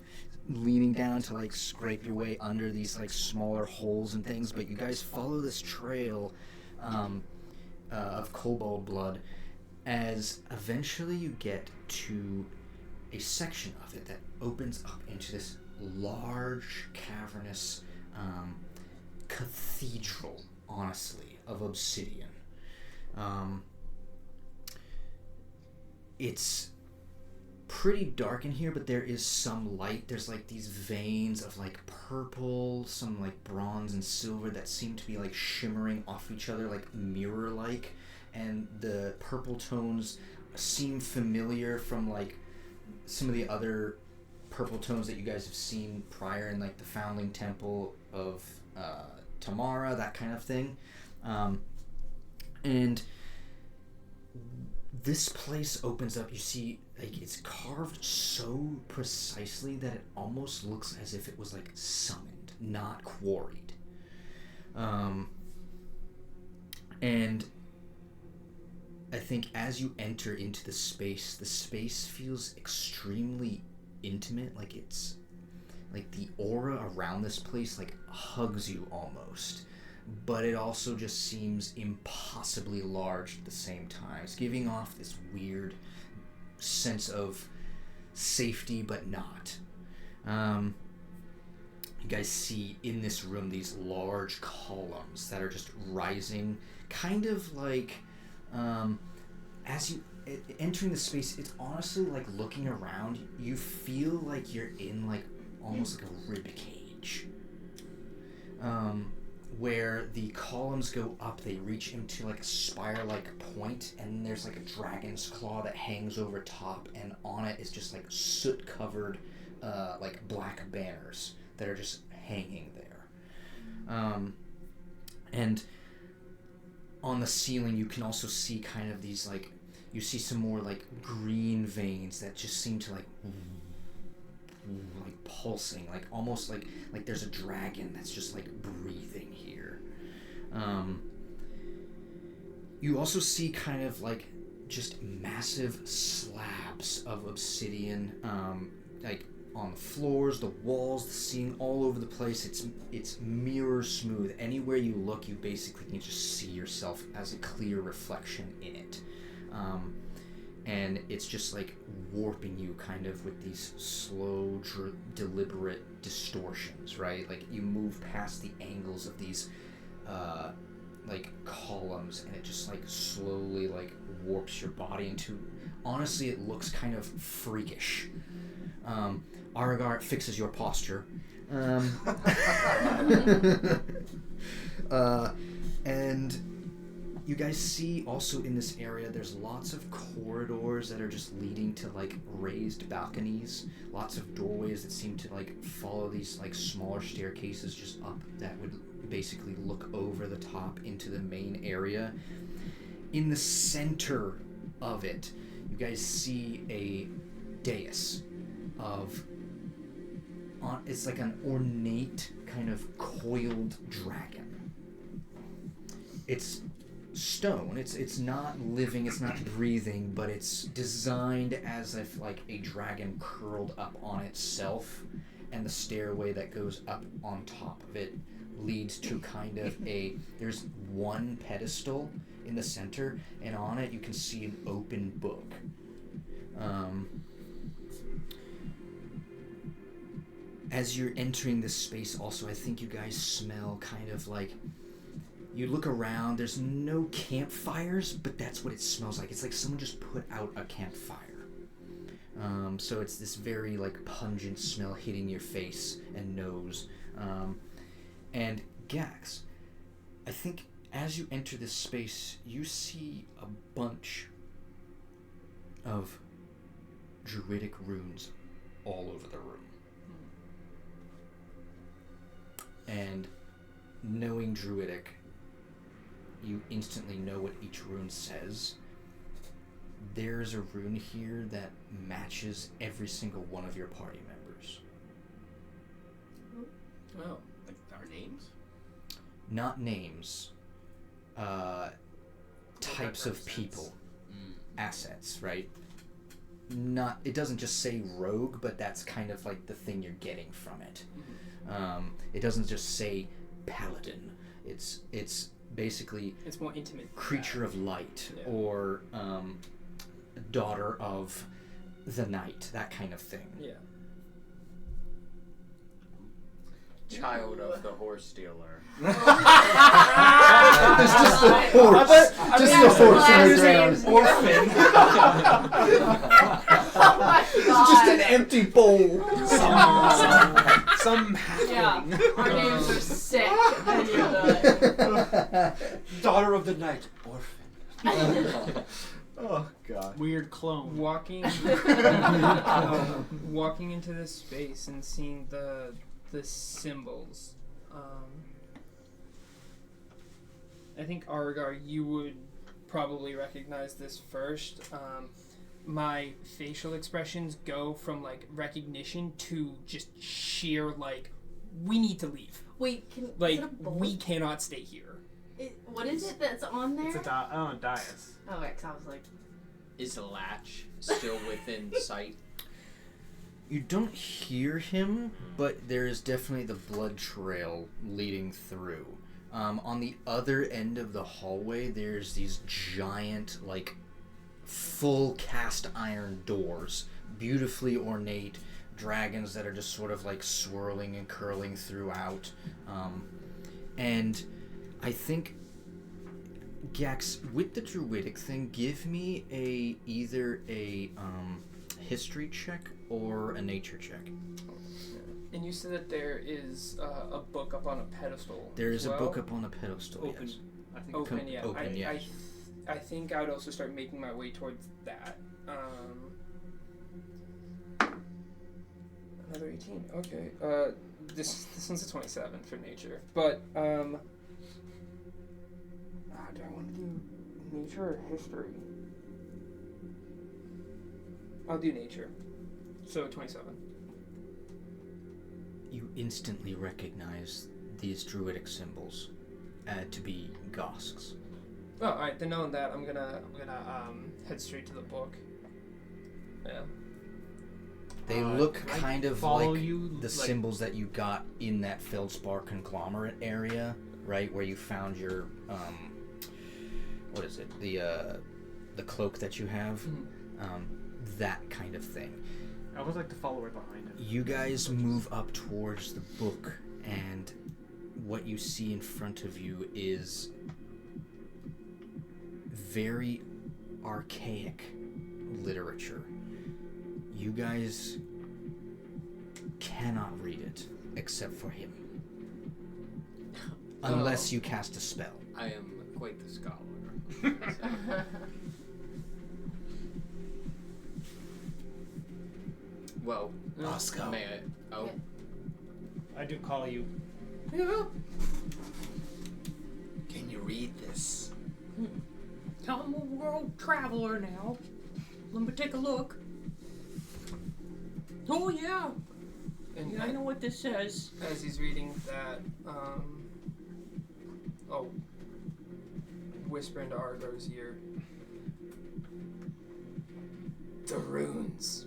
leaning down to like scrape your way under these like smaller holes and things. But you guys follow this trail of kobold blood as eventually you get to a section of it that opens up into this large cavernous cathedral, honestly, of obsidian. It's pretty dark in here, but there is some light. There's like these veins of like purple, some like bronze and silver that seem to be like shimmering off each other like mirror-like, and the purple tones seem familiar from like some of the other purple tones that you guys have seen prior in like the Foundling Temple of Tamara, that kind of thing. And this place opens up. You see, like, it's carved so precisely that it almost looks as if it was like summoned, not quarried. And I think as you enter into the space feels extremely intimate. Like, it's like the aura around this place like hugs you almost, but it also just seems impossibly large at the same time. It's giving off this weird sense of safety, but not. You guys see in this room these large columns that are just rising, kind of like as you entering the space, it's honestly like looking around, you feel like you're in like almost like a rib cage, where the columns go up. They reach into like a spire-like point, and there's like a dragon's claw that hangs over top, and on it is just like soot-covered like black banners that are just hanging there. And on the ceiling you can also see kind of these like, you see some more like green veins that just seem to like pulsing, like almost like there's a dragon that's just like breathing here. You also see kind of like just massive slabs of obsidian, like on the floors, the walls, the ceiling, all over the place. It's mirror smooth. Anywhere you look, you basically can just see yourself as a clear reflection in it. And it's just like warping you kind of with these slow, deliberate distortions, right? Like you move past the angles of these like columns, and it just like slowly like warps your body into, honestly, it looks kind of freakish. Aragar fixes your posture. And you guys see also in this area there's lots of corridors that are just leading to like raised balconies, lots of doorways that seem to like follow these like smaller staircases just up that would basically look over the top into the main area. In the center of it, you guys see a dais of it's like an ornate kind of coiled dragon. It's stone. It's not living, it's not breathing, but it's designed as if like a dragon curled up on itself, and the stairway that goes up on top of it leads to kind of there's one pedestal in the center, and on it you can see an open book. As you're entering this space also, I think you guys smell kind of like, you look around, there's no campfires, but that's what it smells like. It's like someone just put out a campfire. So it's this very like pungent smell hitting your face and nose. And Gax, I think as you enter this space, you see a bunch of druidic runes all over the room. And knowing druidic, you instantly know what each rune says. There's a rune here that matches every single one of your party members.
Oh, like our names?
Not names. Types of people. Assets, right? Not. It doesn't just say rogue, but that's kind of like the thing you're getting from it. It doesn't just say paladin. It's basically
it's more intimate.
Creature of light, or daughter of the night, that kind of thing.
Yeah.
Child of the horse dealer.
It's just a horse. Just a horse in the ground.
Orphan.
Oh my god.
It's just an empty bowl.
Some halfling.
Yeah. Our names are sick. And you're the
Daughter of the night, orphan. Oh god.
Weird clone.
Walking into this space and seeing the symbols. I think Argar, you would probably recognize this first. My facial expressions go from like recognition to just sheer like we need to leave.
Wait,
like we cannot stay here.
What is it that's on there?
It's a dais.
Oh, wait, 'cause I was like...
Is the latch still within sight?
You don't hear him, but there is definitely the blood trail leading through. On the other end of the hallway, there's these giant, like, full cast iron doors, beautifully ornate dragons that are just sort of like swirling and curling throughout. And I think, Gax, with the druidic thing, give me either a history check or a nature check.
And you said that there is a book up on a pedestal.
There is a book up on a pedestal.
Open.
Yes.
I think open. Yeah.
Open. Yes.
I think I would also start making my way towards that. Another 18. Okay. This one's a 27 for nature, but do I want to do nature or history? I'll do nature. So 27.
You instantly recognize these druidic symbols to be Gosks.
Oh, all right. Then knowing that, I'm gonna head straight to the book. Yeah.
They look
can I
kind of
follow
like
you,
the
like-
symbols that you got in that Feldspar conglomerate area, right, where you found your what is it? The cloak that you have, that kind of thing.
I would like to follow right behind him.
You guys move up towards the book, and what you see in front of you is very archaic literature. You guys cannot read it except for him. Unless you cast a spell.
I am quite the scholar. Well,
Roscoe.
may I? Oh.
I do call you.
Can you read this?
I'm a world traveler now. Let me take a look. Oh yeah.
And
I know what this says.
As he's reading that, whisper into Argo's ear.
The runes.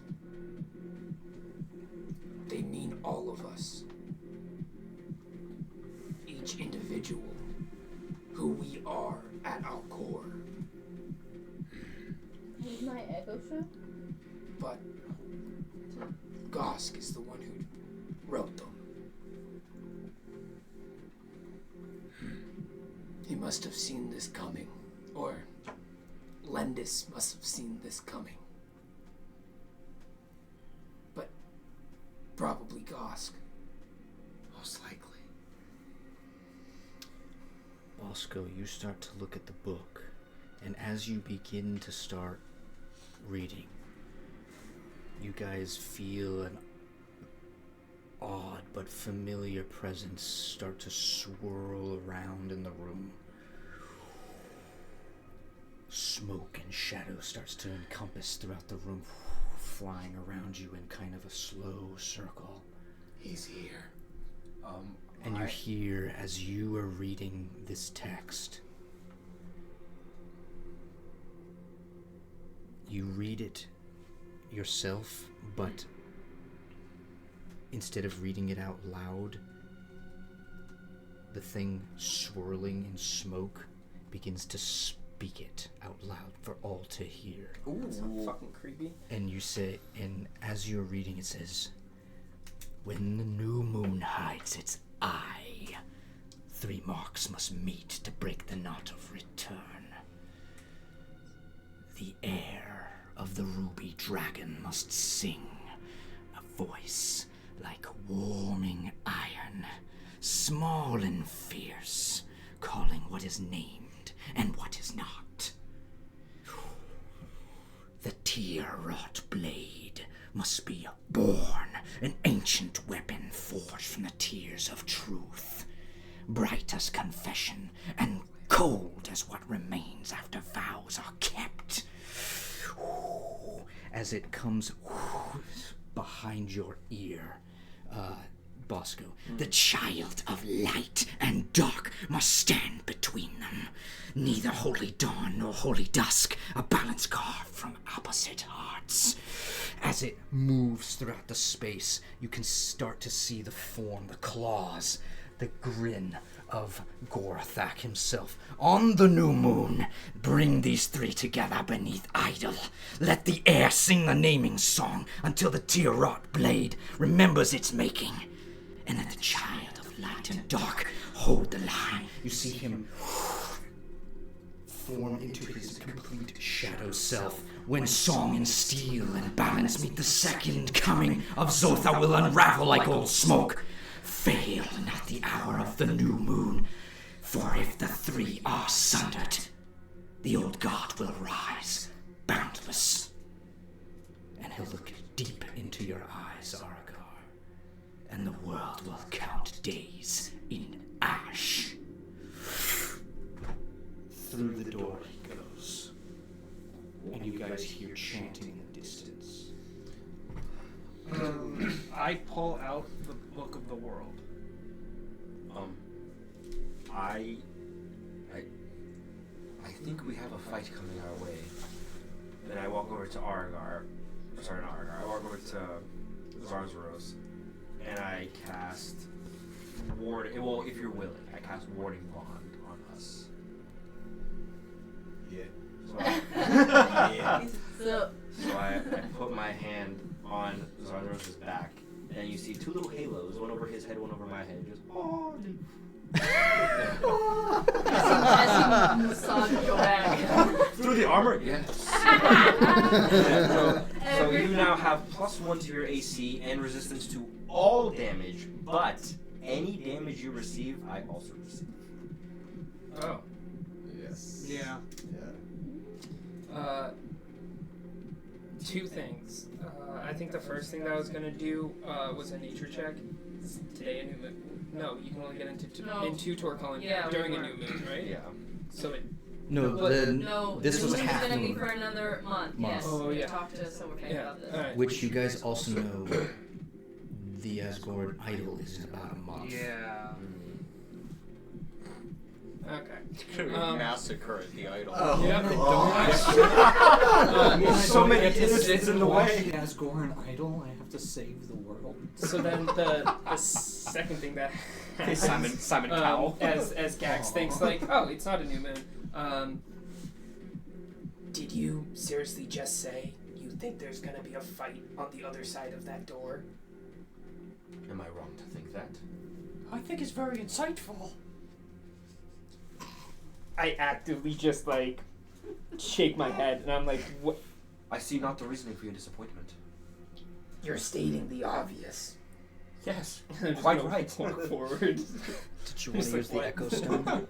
They mean all of us. Each individual. Who we are at our core.
Is my echo show?
But Gosk is the one who wrote them. He must have seen this coming. Or Lendis must have seen this coming.
Gosk.
Most likely.
Bosco, you start to look at the book, and as you begin to start reading, you guys feel an odd but familiar presence start to swirl around in the room. Smoke and shadow starts to encompass throughout the room, flying around you in kind of a slow circle.
He's here.
And you hear, as you are reading this text, you read it yourself, but instead of reading it out loud, the thing swirling in smoke begins to speak it out loud for all to hear.
Ooh, that's so fucking creepy.
And you say, and as you're reading, it says, "When the new moon hides its eye, 3 marks must meet to break the knot of return. The heir of the ruby dragon must sing, a voice like warming iron, small and fierce, calling what is named and what is not. The tear-wrought blade must be born, an ancient weapon forged from the tears of truth, bright as confession and cold as what remains after vows are kept." As it comes behind your ear, Bosco, "The child of light and dark must stand between them. Neither holy dawn nor holy dusk, a balance carved from opposite hearts." As it moves throughout the space, you can start to see the form, the claws, the grin of Gorthak himself. "On the new moon, bring these 3 together beneath idol. Let the air sing the naming song until the tear-wrought blade remembers its making. And let the child of light and dark hold the line." You see him form into his complete shadow self. "When song and steel and balance meet, the second coming of Zotha will unravel like old smoke. Fail not the hour of the new moon, for if the 3 are sundered, the old god will rise, boundless. And he'll look deep into your eyes, Aragar, and the world will count days in ash." Through the door he goes, and you guys hear chanting in the distance.
I pull out the Book of the World.
I think we have a fight coming our way. Then I walk over to Aragar. Sorry, not Aragar. I walk over to Zarzaros, and I cast Well, if you're willing, I cast Warding Bond on us.
Yeah.
So I put my hand on Zarzaros' back, and you see 2 little halos, one over his head, one over my head. Just
As you massage your back.
through the armor. Yes. So you now have +1 to your AC and resistance to all damage, but any damage you receive, I also receive.
Oh.
Yes.
Yeah.
Yeah.
2 things. I think the first thing that I was gonna do was a nature check. Is today a new moon? No, you can only get into Torcullen during a new moon, right?
Yeah.
So it.
This was half
going to be
moon,
for another month. Yes.
Oh, yeah.
Talk to Silverfang about this.
Alright.
which you guys also know the Asgard idol is in about a month.
Yeah.
Okay.
Massacre at the idol.
Oh,
Yeah.
So many innocents in the way.
As Goran idol, I have to save the world.
So then the second thing that happens,
Simon Cowell.
as Gax thinks like, oh, it's not a new moon. Did you seriously just say you think there's gonna be a fight on the other side of that door?
Am I wrong to think that?
I think it's very insightful.
I actively just like shake my head and I'm like, what?
I see not the reasoning for your disappointment.
You're stating the obvious.
Yes,
I'm just
quite
gonna
right.
Walk forward.
Did you want
Just
to use
like,
the Echo Stone?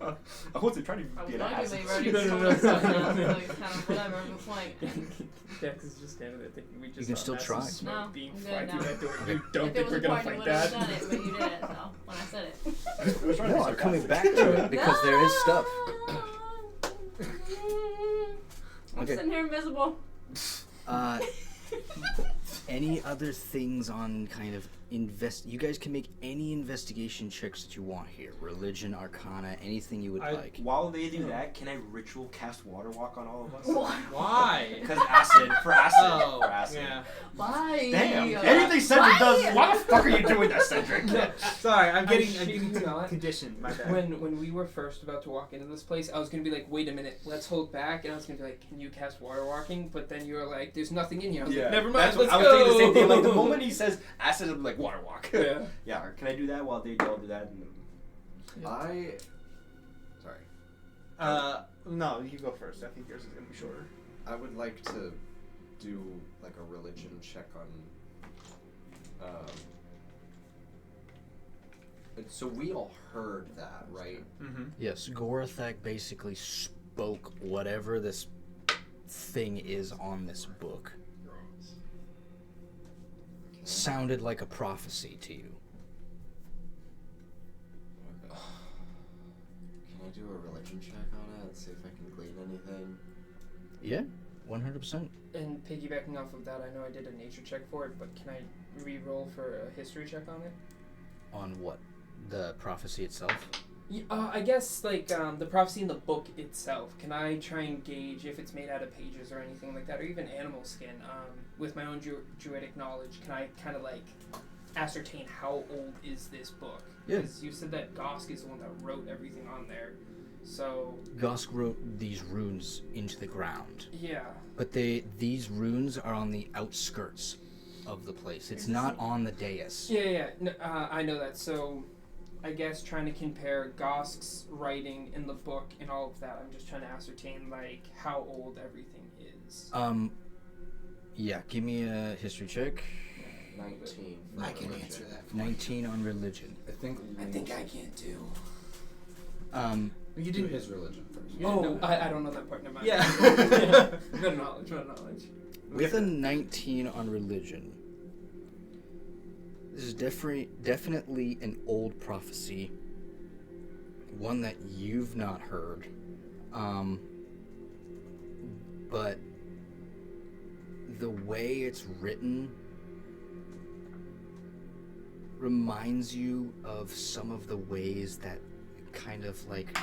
I wasn't trying to
I
be
was
an ass.
arguably ready
No,
to
no,
pull
no,
this stuff
no,
now,
no.
so it's kind of whatever at the point.
Dex is just standing there thinking we just
You can
saw
still
massive
try.
smoke
No,
being
I'm
fly
good
through
now.
that door.
Okay.
You don't
If it
think
was
we're
a
gonna
party,
fight
would have
that?
done it, but you didn't. So when I said it.
No, I'm coming back to it because there is stuff.
I'm
Okay.
sitting here invisible.
Any other things on kind of you guys can make any investigation checks that you want here. Religion, Arcana, anything you would like.
While they do that, can I ritual cast water walk on all of us?
Why?
Because acid. For acid.
Oh,
for acid.
yeah.
Why?
Damn. Anything Cedric does. Why the fuck are you doing that, Cedric?
Sorry, I'm
shit
getting
you not.
conditioned. My bad.
When we were first about to walk into this place, I was gonna be like, wait a minute, let's hold back, and I was gonna be like, can you cast water walking? But then you were like, there's nothing in here. I was like, never mind,
That's what,
let's
I was
go.
thinking the same thing. Like the moment he says acid, I'm like water walk.
Yeah.
Yeah. Can I do that while they all do that?
I. Sorry.
No, you go first. I think yours is gonna be shorter.
I would like to do like a religion check on. So we all heard that, right?
Mm-hmm.
Yes, Gorathak basically spoke whatever this thing is on this book. Sounded like a prophecy to you.
Can I do a religion check on it? See if I can glean anything.
Yeah, 100%.
And piggybacking off of that, I know I did a nature check for it, but can I re-roll for a history check on it?
On what? The prophecy itself?
Yeah, I guess like the prophecy in the book itself. Can I try and gauge if it's made out of pages or anything like that, or even animal skin? With my own druidic knowledge, can I kind of like ascertain how old is this book?
Yeah.
Because you said that Gosk is the one that wrote everything on there, so.
Gosk wrote these runes into the ground.
Yeah.
But these runes are on the outskirts of the place. It's not on the dais.
Yeah. No, I know that. So, I guess trying to compare Gosk's writing in the book and all of that, I'm just trying to ascertain like how old everything is.
Yeah, give me a history check.
19.
I can answer that.
19 on religion.
I think
I can too.
you do his religion first.
Oh, no, I don't know that part. Never mind.
Yeah.
Good knowledge.
With a 19 on religion, this is definitely an old prophecy, one that you've not heard, but the way it's written reminds you of some of the ways that kind of like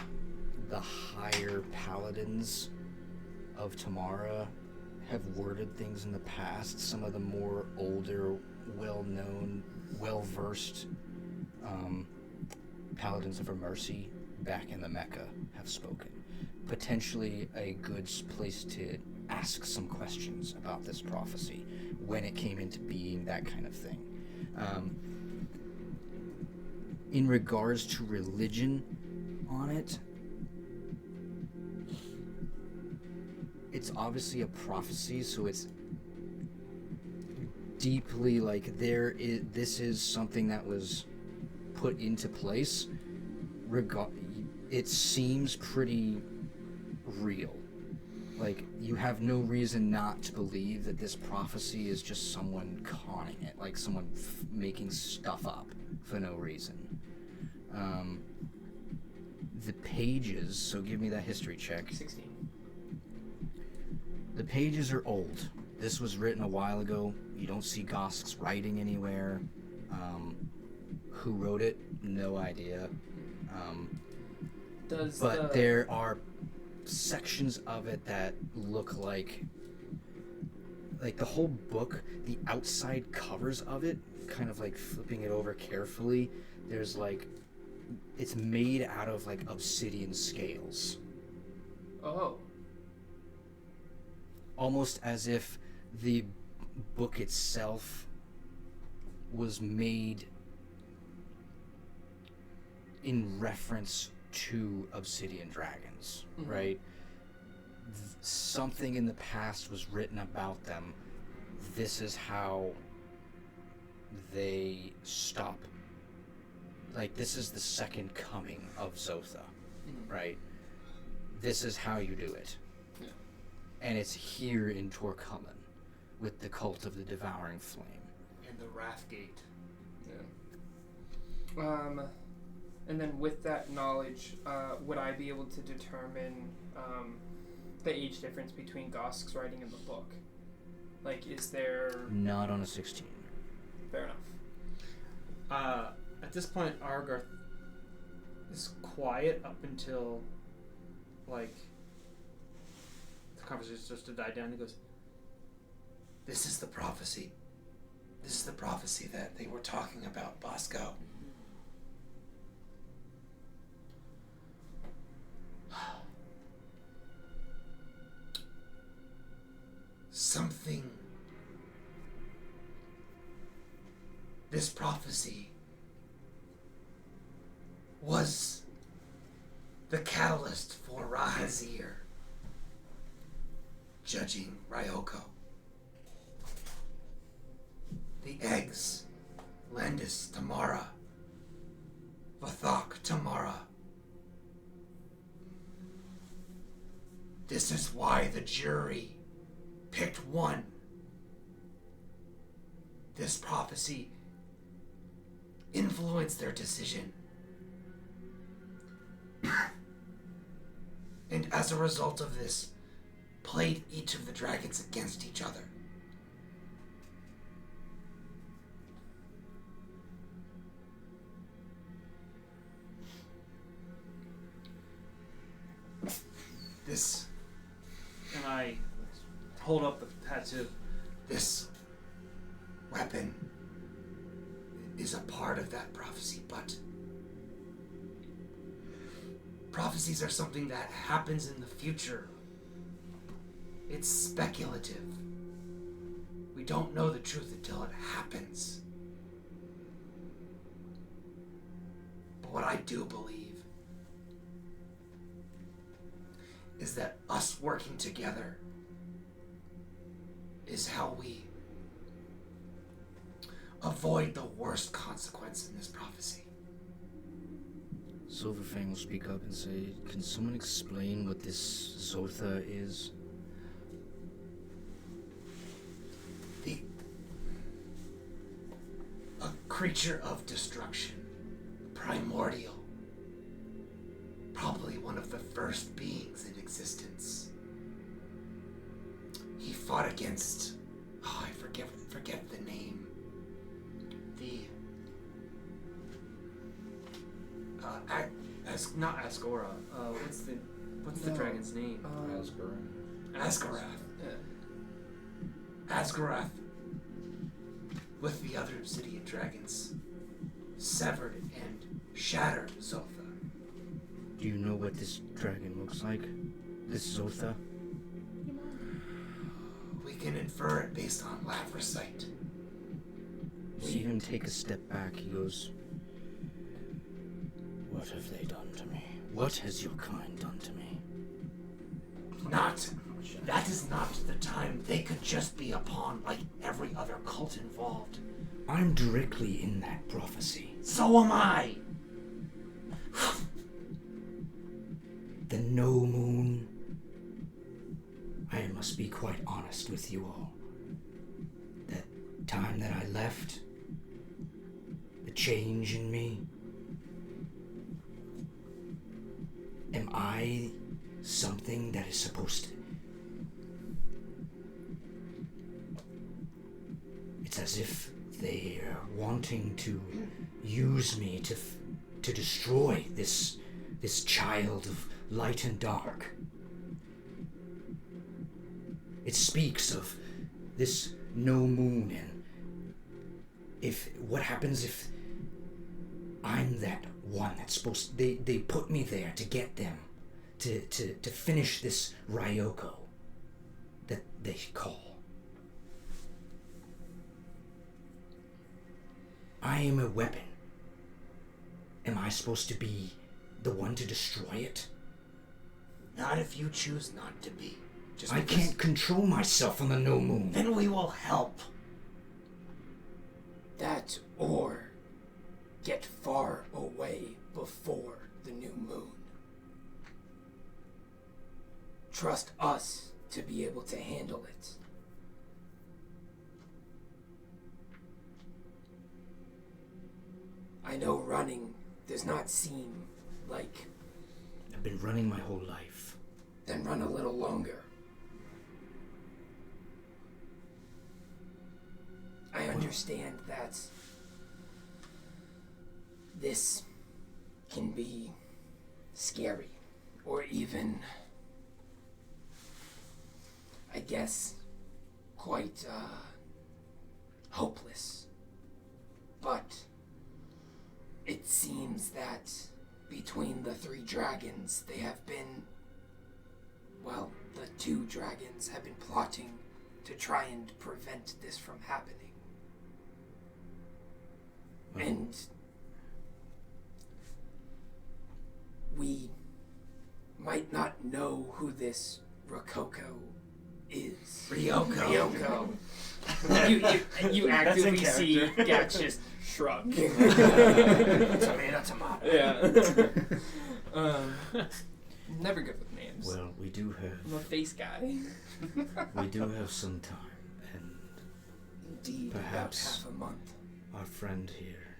the higher paladins of Tamara have worded things in the past. Some of the more older, well-known, well-versed paladins of Mercy back in the Mecca have spoken. Potentially a good place to ask some questions about this prophecy, when it came into being, that kind of thing. In regards to religion on it, it's obviously a prophecy, so it's deeply like this is something that was put into place. It seems pretty real. Like, you have no reason not to believe that this prophecy is just someone conning it, like someone making stuff up for no reason. The pages, so give me that history check.
16.
The pages are old. This was written a while ago. You don't see Gosk's writing anywhere. Who wrote it? No idea. But there are sections of it that look like the whole book, the outside covers of it, kind of like flipping it over carefully, there's like, it's made out of like obsidian scales.
Oh.
Almost as if the book itself was made in reference to obsidian dragons, right? Something in the past was written about them. This is how they stop. Like, this is the second coming of Zotha, right? This is how you do it.
Yeah.
And it's here in Torcummen with the Cult of the Devouring Flame.
And the Wrathgate.
Yeah. And then with that knowledge, would I be able to determine the age difference between Gosk's writing and the book? Like, is there...
Not on a 16.
Fair enough.
At this point, Argarth is quiet up until, like, the conversation starts to die down. He goes,
This is the prophecy. This is the prophecy that they were talking about, Bosco. Something. This prophecy was the catalyst for Rahazir judging Ryoko. The eggs, Landis Tamara, Vathok Tamara. This is why the jury picked one. This prophecy influenced their decision. And as a result of this, played each of the dragons against each other. This...
And I hold up the tattoo.
This weapon is a part of that prophecy, but prophecies are something that happens in the future. It's speculative. We don't know the truth until it happens. But what I do believe is that us working together is how we avoid the worst consequence in this prophecy.
Silverfang will speak up and say, can someone explain what this Zotha is?
A creature of destruction. Primordial. Probably one of the first beings in existence. He fought against... I forget the name.
Not Asgora. What's the dragon's name?
Asgarath. Asgarath, with the other obsidian dragons, severed and shattered Zotha.
Do you know what this dragon looks like? This Zotha?
We can infer it based on Lavra sight.
See him take a step back. He goes, what have they done to me? What has your kind done to me?
That is not the time. They could just be a pawn like every other cult involved.
I'm directly in that prophecy.
So am I!
The no moon. I must be quite honest with you all. That time that I left, the change in me, am I something that is supposed to... It's as if they are wanting to use me to destroy this child of light and dark. It speaks of this no moon, and what happens if I'm that one that's supposed to, they put me there to get them to finish this Ryoko that they call. I am a weapon. Am I supposed to be the one to destroy it?
Not if you choose not to be.
I can't control myself on the no moon.
Then we will help.
That or get far away before the new moon. Trust us to be able to handle it. I know running does not seem like...
I've been running my whole life.
Then run a little longer. I understand that this can be scary, or even, I guess, quite hopeless. But it seems that between the 3 dragons, they have been, well, the 2 dragons have been plotting to try and prevent this from happening. And we might not know who this Rococo is.
Ryoko. you actively see Gax just shrug.
Tomato.
Yeah. Never good with names.
Well, we do
I'm a
have
face guy.
we do have some time, and
Indeed,
perhaps
about half a month.
our friend here,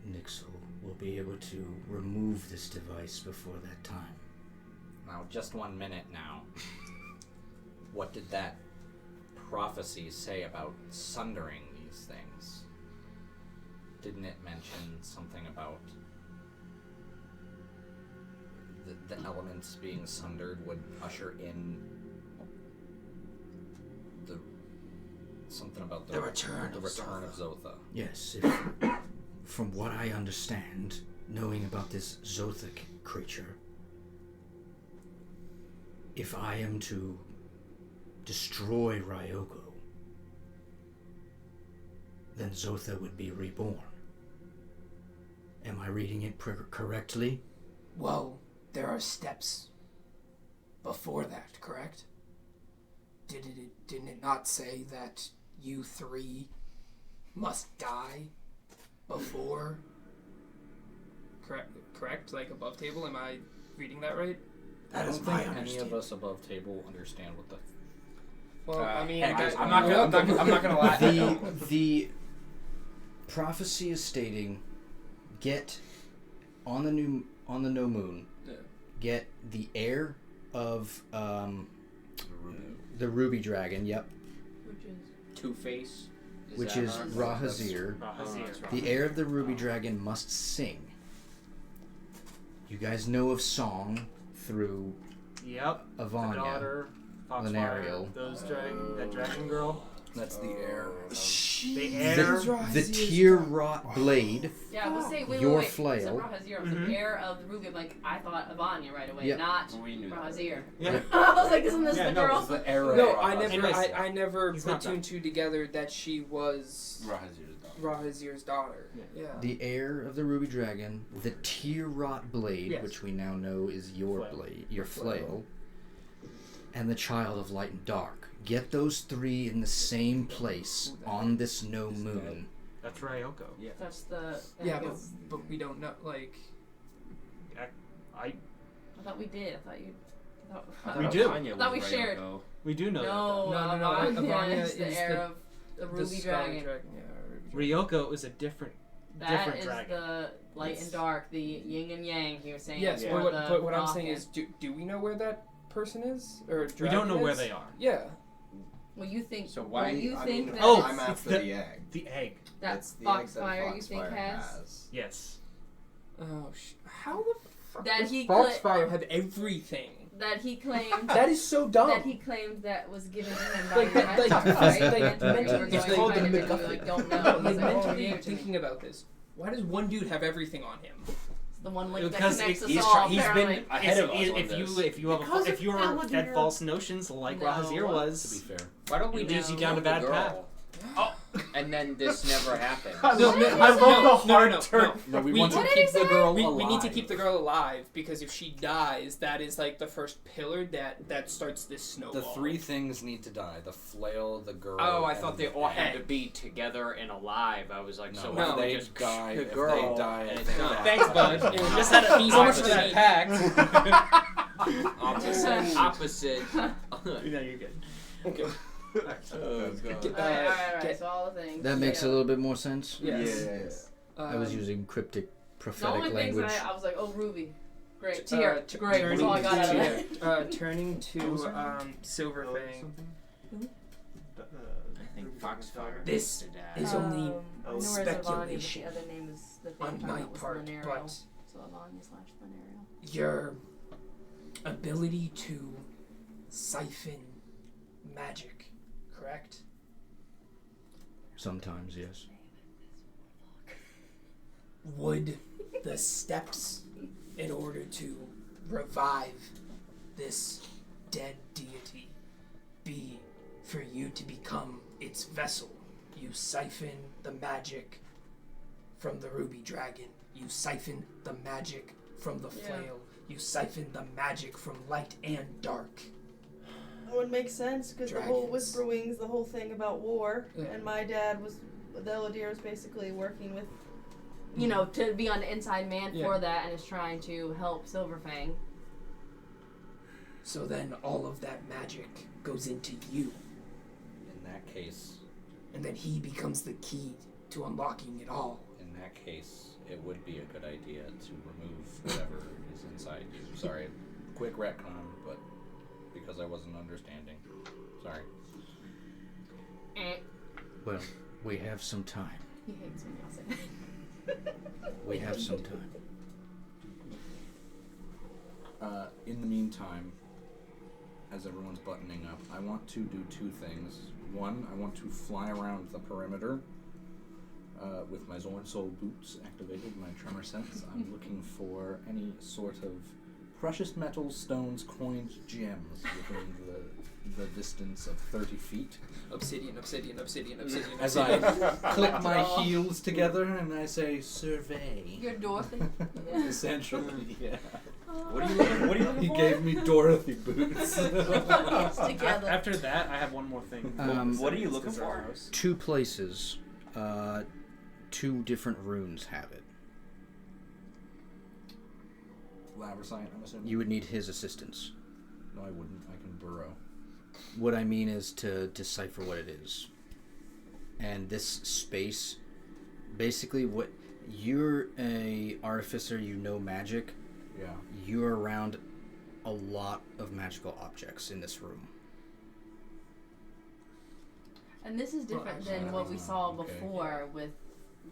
Nixel, will be able to remove this device before that time.
Now, just 1 minute now. What did that prophecy say about sundering these things? Didn't it mention something about the elements being sundered would usher in the something about the
return of
Zotha?
Yes, from what I understand, knowing about this Zothic creature, if I am to destroy Ryoko, then Zotha would be reborn. Am I reading it correctly?
Well, there are steps before that, correct? Didn't it not say that you 3 must die before?
Correct? Like above table? Am I reading that right?
I don't think any of us above table understand what the...
Well, I mean,
I'm not gonna lie.
The prophecy is stating, get on the no moon, get the heir of the ruby dragon. Yep.
Which is
Two-Face.
Which is Rahazir. The heir of the ruby dragon must sing. You guys know of song through
Yep.
Avanya,
The daughter, Foxfire,
Lenariel.
that dragon girl.
That's the heir.
The heir.
The tear-wrought blade.
Yeah, we'll say
Your
wait.
flail.
So Rahazir was the heir of the ruby. Like I thought Avanya right away,
Yep.
not
We knew that.
Rahazir.
Yeah.
I was like, isn't this the girl?
It's the era.
No,
of
I never.
Anyways,
I never
he's
put
not
2 and 2 together that she was Rahazir's daughter. Yeah.
The heir of the ruby dragon, the tear-wrought blade,
Yes.
which we now know is your
Flail.
blade, your flail, and the child of light and dark. Get those 3 in the same place on this no moon.
That's Ryoko.
Yeah.
That's the.
Yeah, but we don't know. Like,
I
I thought we did. I thought you.
We do.
I thought we shared.
we do know
No,
that.
No.
Avanya is
is
the heir of the Ruby
Scarlet
Dragon.
Yeah,
Ruby Ryoko is a different
That is
dragon.
the light and dark, the yin and yang. He was saying.
Yes,
or
but what I'm
rock
saying
and-
is, do we know where that person is? Or
We don't know
dragon
where
is?
they are.
Yeah.
Well, you think.
So why?
Well, you
I
think
mean,
that
Oh,
I'm
it's
after
the-
the egg.
The egg.
that
It's the egg that
Foxfire you think
Foxfire
has
Yes.
Oh, how the fuck
That
does
he
Foxfire have everything?
that he claimed
That is so dumb.
that he claimed that was given to him by
Like,
your
like,
mentor, right?
like,
And when you were
it's
going
called
behind
the
it, and you
MacGuffin.
like don't know.
Like
He's like, oh,
mentally
give it to me.
thinking about this, why does one dude have everything on him?
It's the one link that
Because
connects us
he's
all.
he's
apparently.
been
ahead of us
if
on
you
this.
if you have
Because
if you're
of
fed
Elodie.
false notions like
No.
Rahazir
To be
was,
fair.
Why don't we
It leads
just
you down
kill
a bad
the girl?
path.
Oh, And then this never happened.
I love the hard turn.
No, we
We-
want to
what
keep the girl alive.
We need to keep the girl alive because if she dies, that is like the first pillar that starts this snowball.
The three things need to die: the flail, the girl.
Oh, I
and
thought they
the
all
egg.
had to be together and alive. I was like,
No,
so
if
why don't we
they
just
die,
the
if
girl
they die,
and
I
it's
think
done.
that-
Thanks, bud. It was just that so much for that pact.
Opposite.
No, you're good.
Okay.
Oh, God.
Alright, so all the things.
That makes a little bit more sense.
Yes.
I was using cryptic,
The
prophetic
only things
language.
I was like, oh, Ruby. Great.
T-
Tear. Great. That's all I got out of that.
Turning to Silverfang.
I think Foxfire.
This
to die.
is only
Nora Zavani, but
speculation
the other name is the thing
on
that
my
was
part,
Lanarial.
but
So Avani/Lanarial.
your ability to siphon magic, correct?
Sometimes, yes.
Would the steps in order to revive this dead deity be for you to become its vessel? You siphon the magic from the ruby dragon. You siphon the magic from the flail. You siphon the magic from light and dark.
That would make sense because the whole
Dragons.
Whisper Wings, the whole thing about war,
Yeah.
and my dad was, the Eladier was basically working with.
You know, to be on the inside man
Yeah.
for that and is trying to help Silverfang.
So then all of that magic goes into you,
In that case,
and then he becomes the key to unlocking it all.
in that case, it would be a good idea to remove whatever is inside you. Sorry, quick retcon, but because I wasn't understanding. Sorry.
Well, we have some time.
He hates when y'all say that.
We have some time.
In the meantime, as everyone's buttoning up, I want to do two things. One, I want to fly around the perimeter with my Zorn Soul boots activated, my tremor sense. I'm looking for any sort of precious metals, stones, coins, gems within the distance of 30 feet.
Obsidian.
As I click my heels together and I say, survey.
You're Dorothy.
Essentially, yeah.
What are you looking
He
for?
gave me Dorothy boots.
Together.
After that, I have one more thing.
What are you looking for?
Two places, two different runes have it.
Labrosite, I'm assuming?
You would need his assistance.
No, I wouldn't. I can burrow.
What I mean is to decipher what it is. And this space, basically what, you're a artificer, you know magic.
Yeah.
You're around a lot of magical objects in this room.
And this is different
actually,
than what we saw
okay.
before with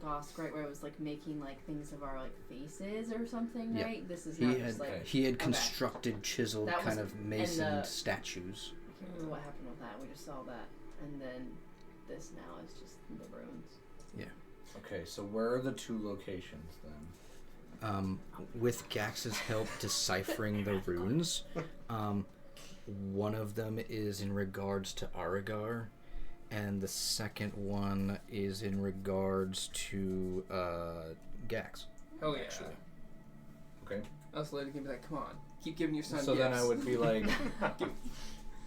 Gosk, right, where it was like making like things of our like faces or something,
Yeah.
right? This is
He
not
had
just like
he had
okay.
constructed, chiseled,
That
kind
was-
of
and
masoned
the-
statues.
I can't remember what happened with that. We just saw that, and then this now is just the ruins.
Okay, so where are the two locations then?
With Gax's help deciphering the runes, one of them is in regards to Aragar, and the second one is in regards to Gax.
Oh yeah.
Actually. Okay.
I was letting him be like, come on, keep giving your son
So
gifts.
then I would be like,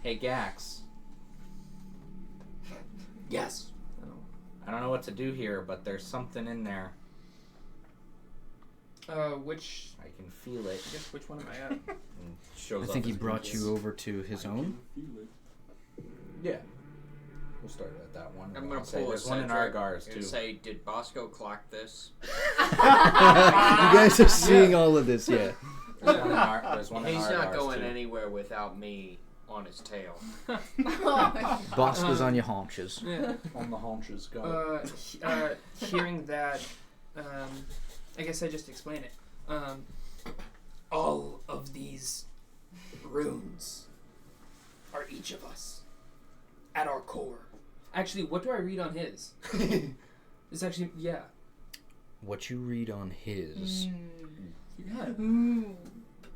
hey Gax,
Yes.
I don't know what to do here, but there's something in there.
Which
I can feel it.
I guess which one am I at?
And shows
I
up
think he
his
brought
boots.
you over to his own.
Yeah. We'll start at that one.
I'm
and
gonna
I'll say
pull a
there's one in
Cedric
Argar's
and
too.
say, did Bosco clock this?
You guys are seeing all of this, yeah.
There's one in
He's not
Argar's
going
too.
anywhere without me on his tail.
Boss was on your haunches.
Yeah.
On the haunches, go.
Hearing that, I guess I just explain it.
All of these runes are each of us at our core.
Actually, what do I read on his? It's actually, yeah.
What you read on his
Yeah.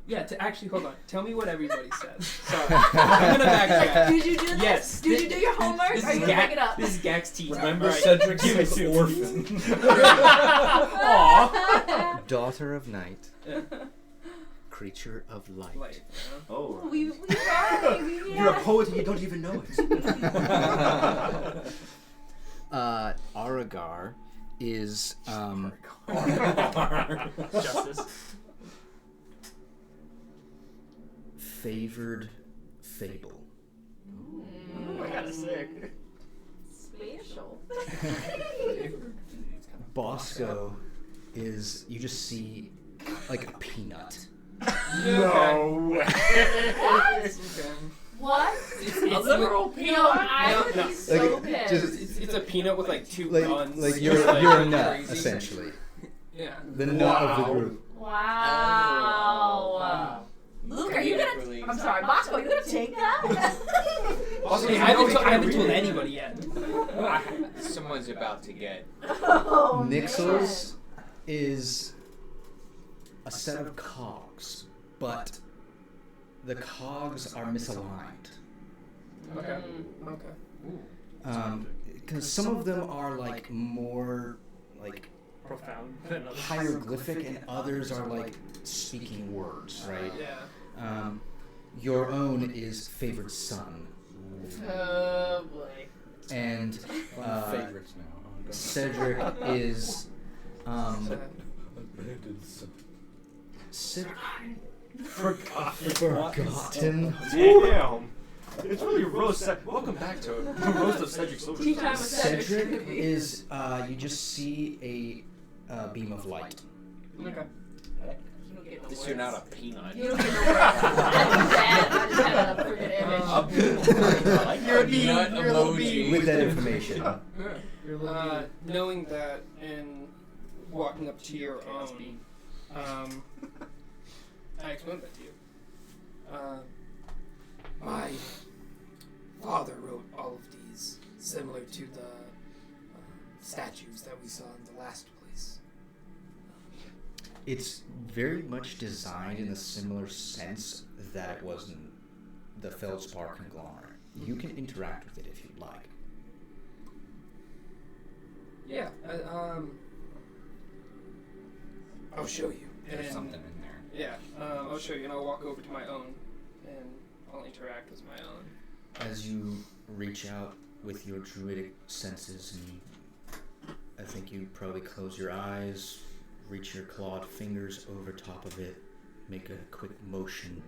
Yeah, actually, hold on. Tell me what everybody said. Sorry. I'm gonna backtrack.
Did you do this?
Yes.
Did you do your homework? Or are you gonna make it up?
This is Gak's teacher.
Remember
Right.
Cedric's
Give it to me.
orphan.
Aww.
Daughter of night. Creature of light.
Oh.
We
You're a poet and you don't even know it.
Aragar is
Justice.
favored fable.
I gotta say.
Spatial.
Bosco is, you just see like a peanut.
No.
What?
It's
a literal peanut? I would be so
Like,
pissed.
It's a peanut with like two
Like,
guns.
like
It's
you're
like
a nut,
crazy.
essentially.
Yeah.
The nut of the group.
Wow. Luke, are you gonna? I'm sorry, Bosco, are you gonna take that?
Hey, I haven't told anybody yet.
Someone's about to get.
Oh,
Nixels is a set of cogs, but the cogs are misaligned.
Okay. Okay.
Because some of them are like more like
Profound than others.
hieroglyphic, and others are like speaking words, right?
Yeah.
Your own is favored son,
Oh boy.
and
favorites now.
Cedric is forgotten.
Damn. It's really roast. Welcome back to roast of Cedric Silver.
Tea time with Cedric.
Cedric is you just see a beam of light.
Okay.
This you're not a peanut.
You don't get no words. I just had a freaking image.
Your peanut emoji.
With that information.
Knowing that and walking up to your own, I explained that to you.
My father wrote all of these, similar to the statues that we saw in the last place.
It's very much designed in a similar sense that was in the Feldspar conglomerate. You can interact with it if you'd like.
Yeah.
I'll show you.
There's something in there.
Yeah. I'll show you, and I'll walk over to my own, and I'll interact with my own.
As you reach out with your druidic senses, and I think you probably close your eyes, reach your clawed fingers over top of it, make a quick motion,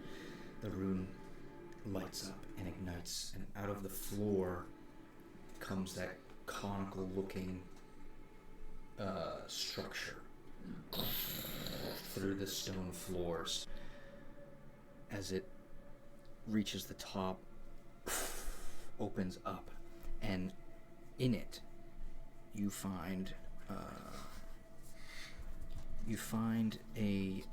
the rune lights up and ignites, and out of the floor comes that conical looking structure through the stone floors. As it reaches the top, opens up, and in it you find a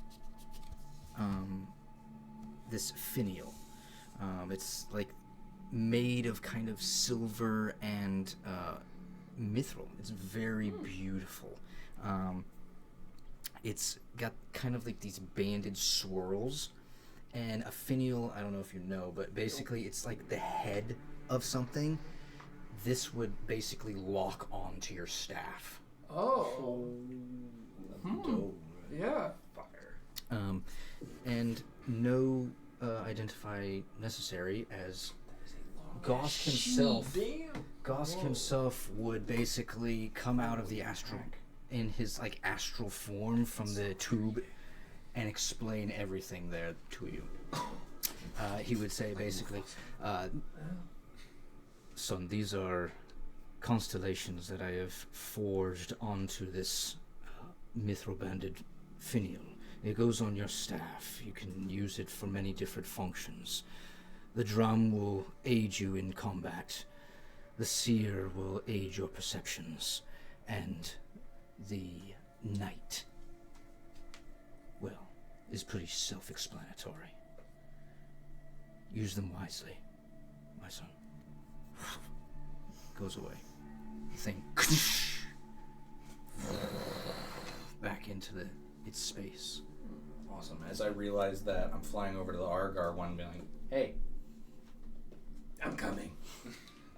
this finial. It's like made of kind of silver and mithril. It's very beautiful. It's got kind of like these banded swirls, and a finial, I don't know if you know, but basically it's like the head of something. This would basically lock onto your staff.
Oh. Yeah.
Fire. And no identify necessary, as Gosk himself would basically come out of the astral in his like astral form from the tube and explain everything there to you. He would say basically, son, these are constellations that I have forged onto this mithril banded finial. It goes on your staff. You can use it for many different functions. The drum will aid you in combat. The seer will aid your perceptions. And the night, well, is pretty self-explanatory. Use them wisely, my son. Goes away. The thing back into its space.
Awesome. As I realize that, I'm flying over to the Argar one, being like, "Hey,
I'm coming."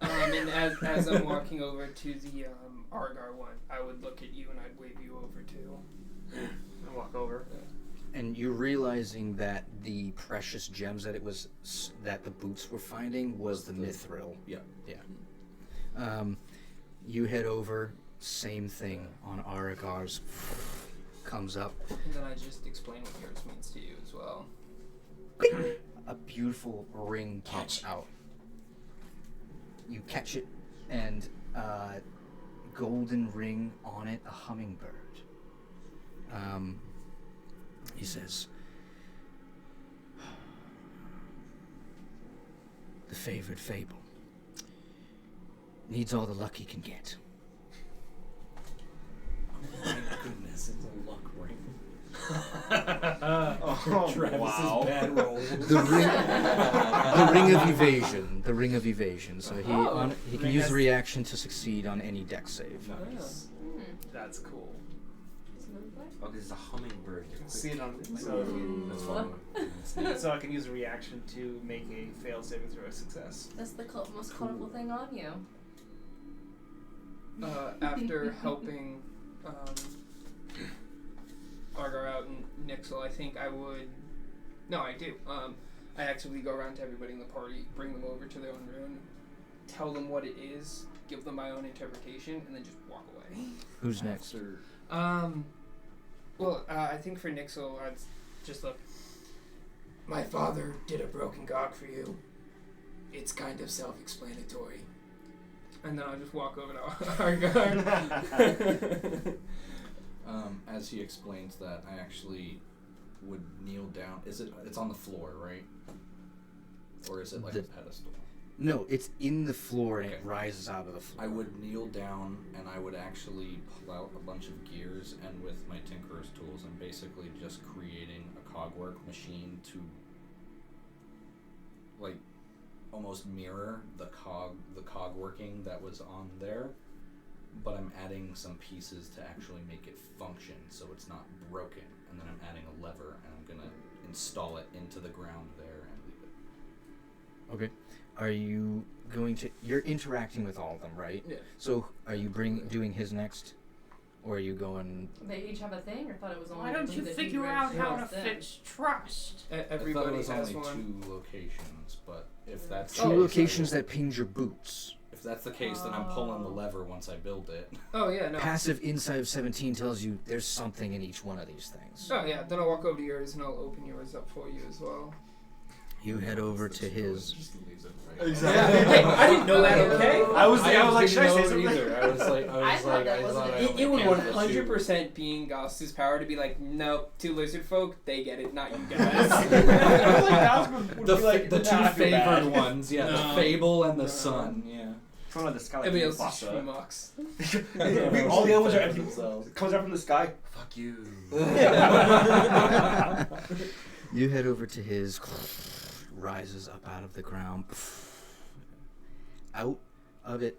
And as I'm walking over to the Argar one, I would look at you and I'd wave you over too.
And walk over.
And you realizing that the precious gems that that the boots were finding was the mithril.
Yeah.
You head over, same thing on Aragar's. Comes up.
And then I just explain what yours means to you as well.
A beautiful ring pops out. You catch it, and golden ring on it, a hummingbird. He says, "The favored fable needs all the luck he can get."
Oh my goodness, it's a luck ring.
Wow.
Bad roll.
The ring of evasion. The ring of evasion. So he can use reaction to succeed on any dex save.
Nice. That's cool.
Oh, this is a hummingbird.
See it on.
That's fun.
So I can use a reaction to make a failed saving throw a success.
That's the most colorful thing on you.
After helping Argar out and Nixel, I think I would... No, I do. I actively go around to everybody in the party, bring them over to their own room, tell them what it is, give them my own interpretation, and then just walk away.
Who's next?
I think for Nixel, I'd just look.
My father did a broken gog for you. It's kind of self-explanatory.
And then I'll just walk over to Argar.
As he explains that, I actually would kneel down. It's on the floor, right? Or is it like a pedestal?
No, it's in the floor and it rises out of the floor.
I would kneel down and I would actually pull out a bunch of gears and with my tinkerer's tools and basically just creating a cogwork machine to like almost mirror the cog working that was on there, but I'm adding some pieces to actually make it function so it's not broken, and then I'm adding a lever and I'm gonna install it into the ground there and leave it.
Okay. Are you going to... You're interacting with all of them, right?
Yeah.
So are you doing his next? Or are you going...
They each have a thing? Or thought it was only...
Why don't you figure out how to fix trust?
Everybody
I thought it was
has
only
one.
2 locations, but if that's
Two locations that pinged your boots.
If that's the case, then I'm pulling the lever once I build it.
Oh, yeah, no.
Passive inside of 17 tells you there's something in each one of these things.
Oh, yeah. Then I'll walk over to yours and I'll open yours up for you as well.
You head over to his...
Exactly.
I didn't know that, okay?
I was like, should I say something?
Either. I thought
It would 100% be in Gauss's power to be like, nope, 2 lizard folk, they get it, not you guys.
The 2 favored ones, yeah, the Fable and the Sun, yeah.
From the sky,
Everybody else is Schmucks.
All the other ones are empty. Comes out from the sky. Fuck you.
You head over to his... rises up out of the ground. Out of it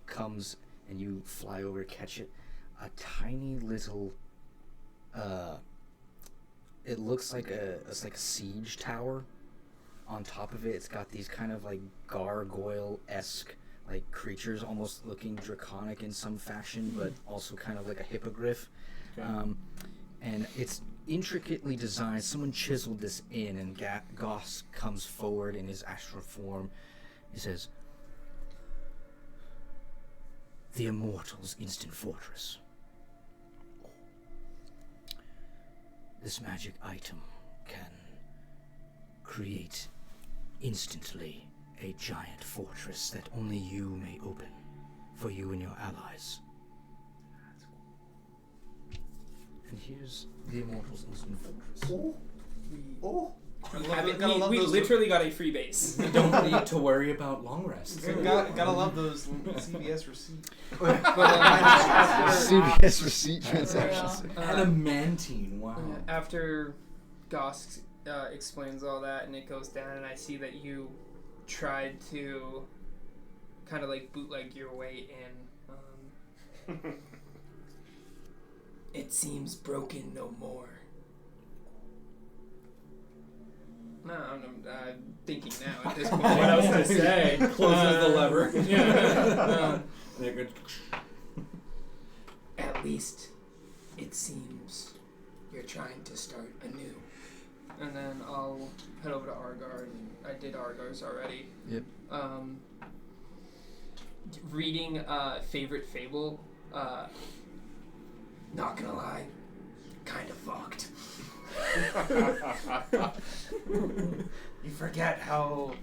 comes, and you fly over, catch it, a tiny little, it looks like it's like a siege tower. On top of it, it's got these kind of like gargoyle-esque like creatures, almost looking draconic in some fashion, but also kind of like a hippogriff.
Okay.
And it's intricately designed. Someone chiseled this in, and Goss comes forward in his astral form. He says, "The Immortals' Instant Fortress. This magic item can create instantly a giant fortress that only you may open for you and your allies. And here's the Immortals' Instant Fortress."
We literally got a free base.
We don't need to worry about long rests.
Gotta love those CVS receipts.
CVS receipt transactions.
Adamantine, wow.
After Goss explains all that and it goes down, and I see that you tried to kind of like bootleg your way in.
It seems broken no more.
I'm thinking now at this point.
What else to say?
Closes the lever.
Yeah.
At least it seems you're trying to start anew.
And then I'll head over to Argar, and I did Argar's already.
Yep.
Reading favorite fable.
Not gonna lie, kind of fucked.
You forget how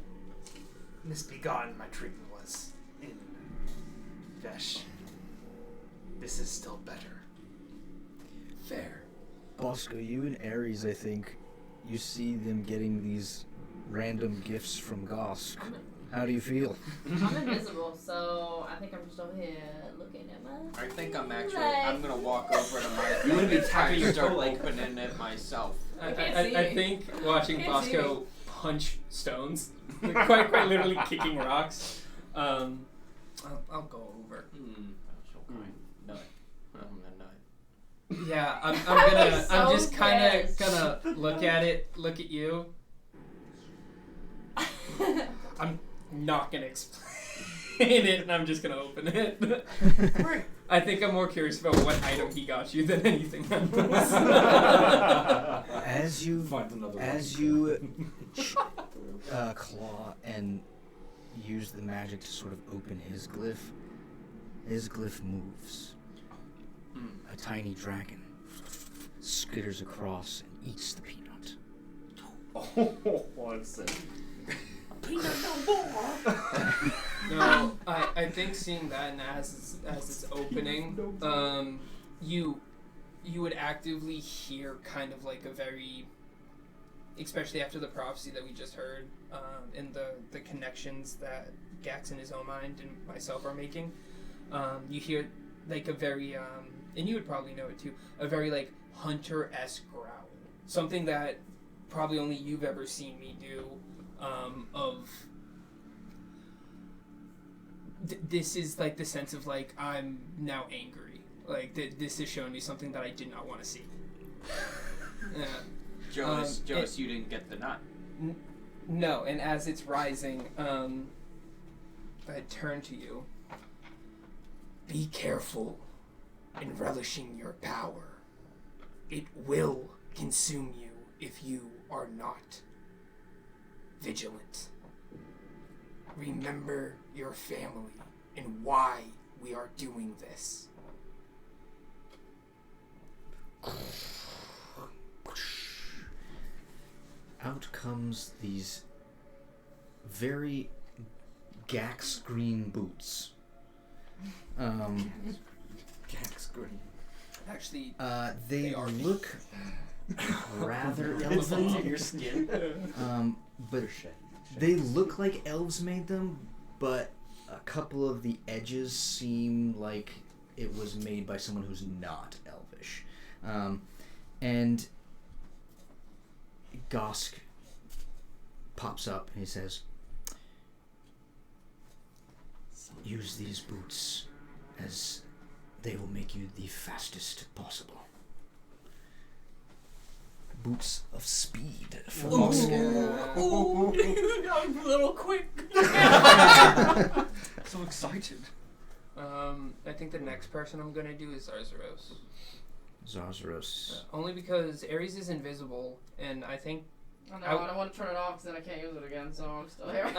misbegotten my treatment was in Vesh. This is still better.
Fair.
Bosco, you and Ares, I think, you see them getting these random gifts from Gosk. How do you feel?
I'm invisible, so I think I'm just over here looking at my.
I think I'm gonna walk over to my.
You wanna be tapping your
start
toe like
opening it myself.
I think watching Bosco punch stones, quite literally kicking rocks. I'll go over. Yeah, I'm just kind of gonna look at you. I'm not gonna explain it, and I'm just gonna open it. I think I'm more curious about what item he got you than anything else.
As you claw and use the magic to sort of open his glyph moves. A tiny dragon skitters across and eats the peanut.
Oh, what's it?
Peanut no more.
No, I think seeing that and as it's opening, you would actively hear kind of like a very, especially after the prophecy that we just heard, and the connections that Gax in his own mind and myself are making. You hear like a very, and you would probably know it too, a very like hunter-esque growl. Something that probably only you've ever seen me do. This is like the sense of like I'm now angry. Like this is showing me something that I did not want to see. Yeah.
Jonas, you didn't get the nut.
No, and as it's rising, I turn to you.
Be careful in relishing your power. It will consume you if you are not vigilant. Remember your family and why we are doing this.
Out comes these very Gax green boots.
Gax green.
Actually,
they look rather elven.
Your skin.
But they look like elves made them, but a couple of the edges seem like it was made by someone who's not elvish. And Gosk pops up and he says, use these boots as they will make you the fastest possible. Boots of speed for Gosk.
Ooh, dude, I'm a little quick.
So excited.
I think the next person I'm gonna do is Zarzaros.
Zarzaros.
Only because Ares is invisible, and I think.
I know, I don't want to turn it off because then I can't use it again, so I'm still here.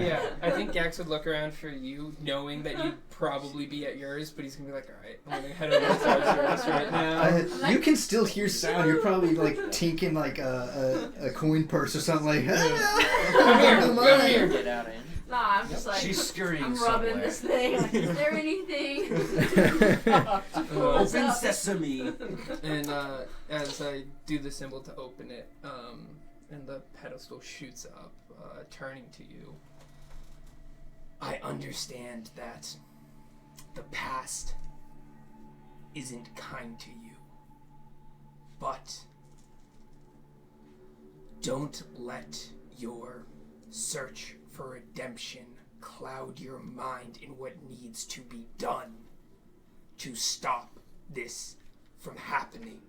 Yeah, I think Gax would look around for you, knowing that you'd probably be at yours, but he's gonna be like, alright, I'm gonna head over to Zarzaros right now.
You can still hear sound. You're probably like tinking like a coin purse or something like.
Come here.
Get out of here.
Nah, I'm just like,
she's scurrying
I'm
somewhere.
rubbing this thing. Like, is there anything?
Open sesame.
And as I do the symbol to open it, and the pedestal shoots up, turning to you.
I understand that the past isn't kind to you, but don't let your search for redemption cloud your mind in what needs to be done to stop this from happening.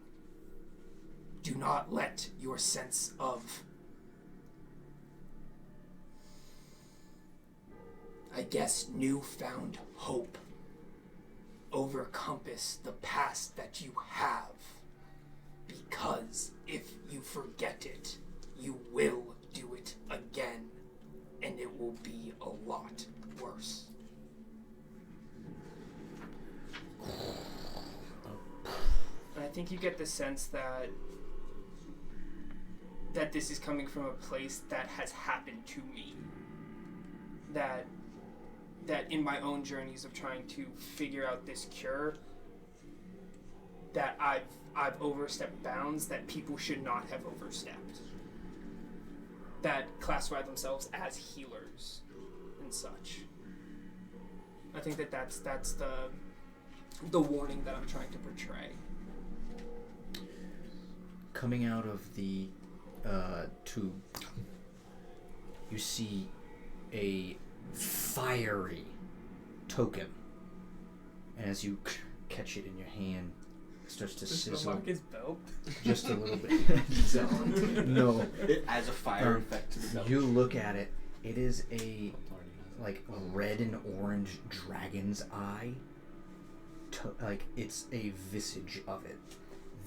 Do not let your sense of I guess, newfound hope overcompass the past that you have. Because if you forget it, you will do it again, and it will be a lot worse.
And I think you get the sense that this is coming from a place that has happened to me. That in my own journeys of trying to figure out this cure, that I've overstepped bounds that people should not have overstepped. That classify themselves as healers and such. I think that's the warning that I'm trying to portray.
Coming out of the tube, you see a fiery token, and as you catch it in your hand, it starts to sizzle.
Unlock his belt?
Just a little bit. No.
It adds a fire effect to the belt.
You look at it. It is a red and orange dragon's eye. It's a visage of it.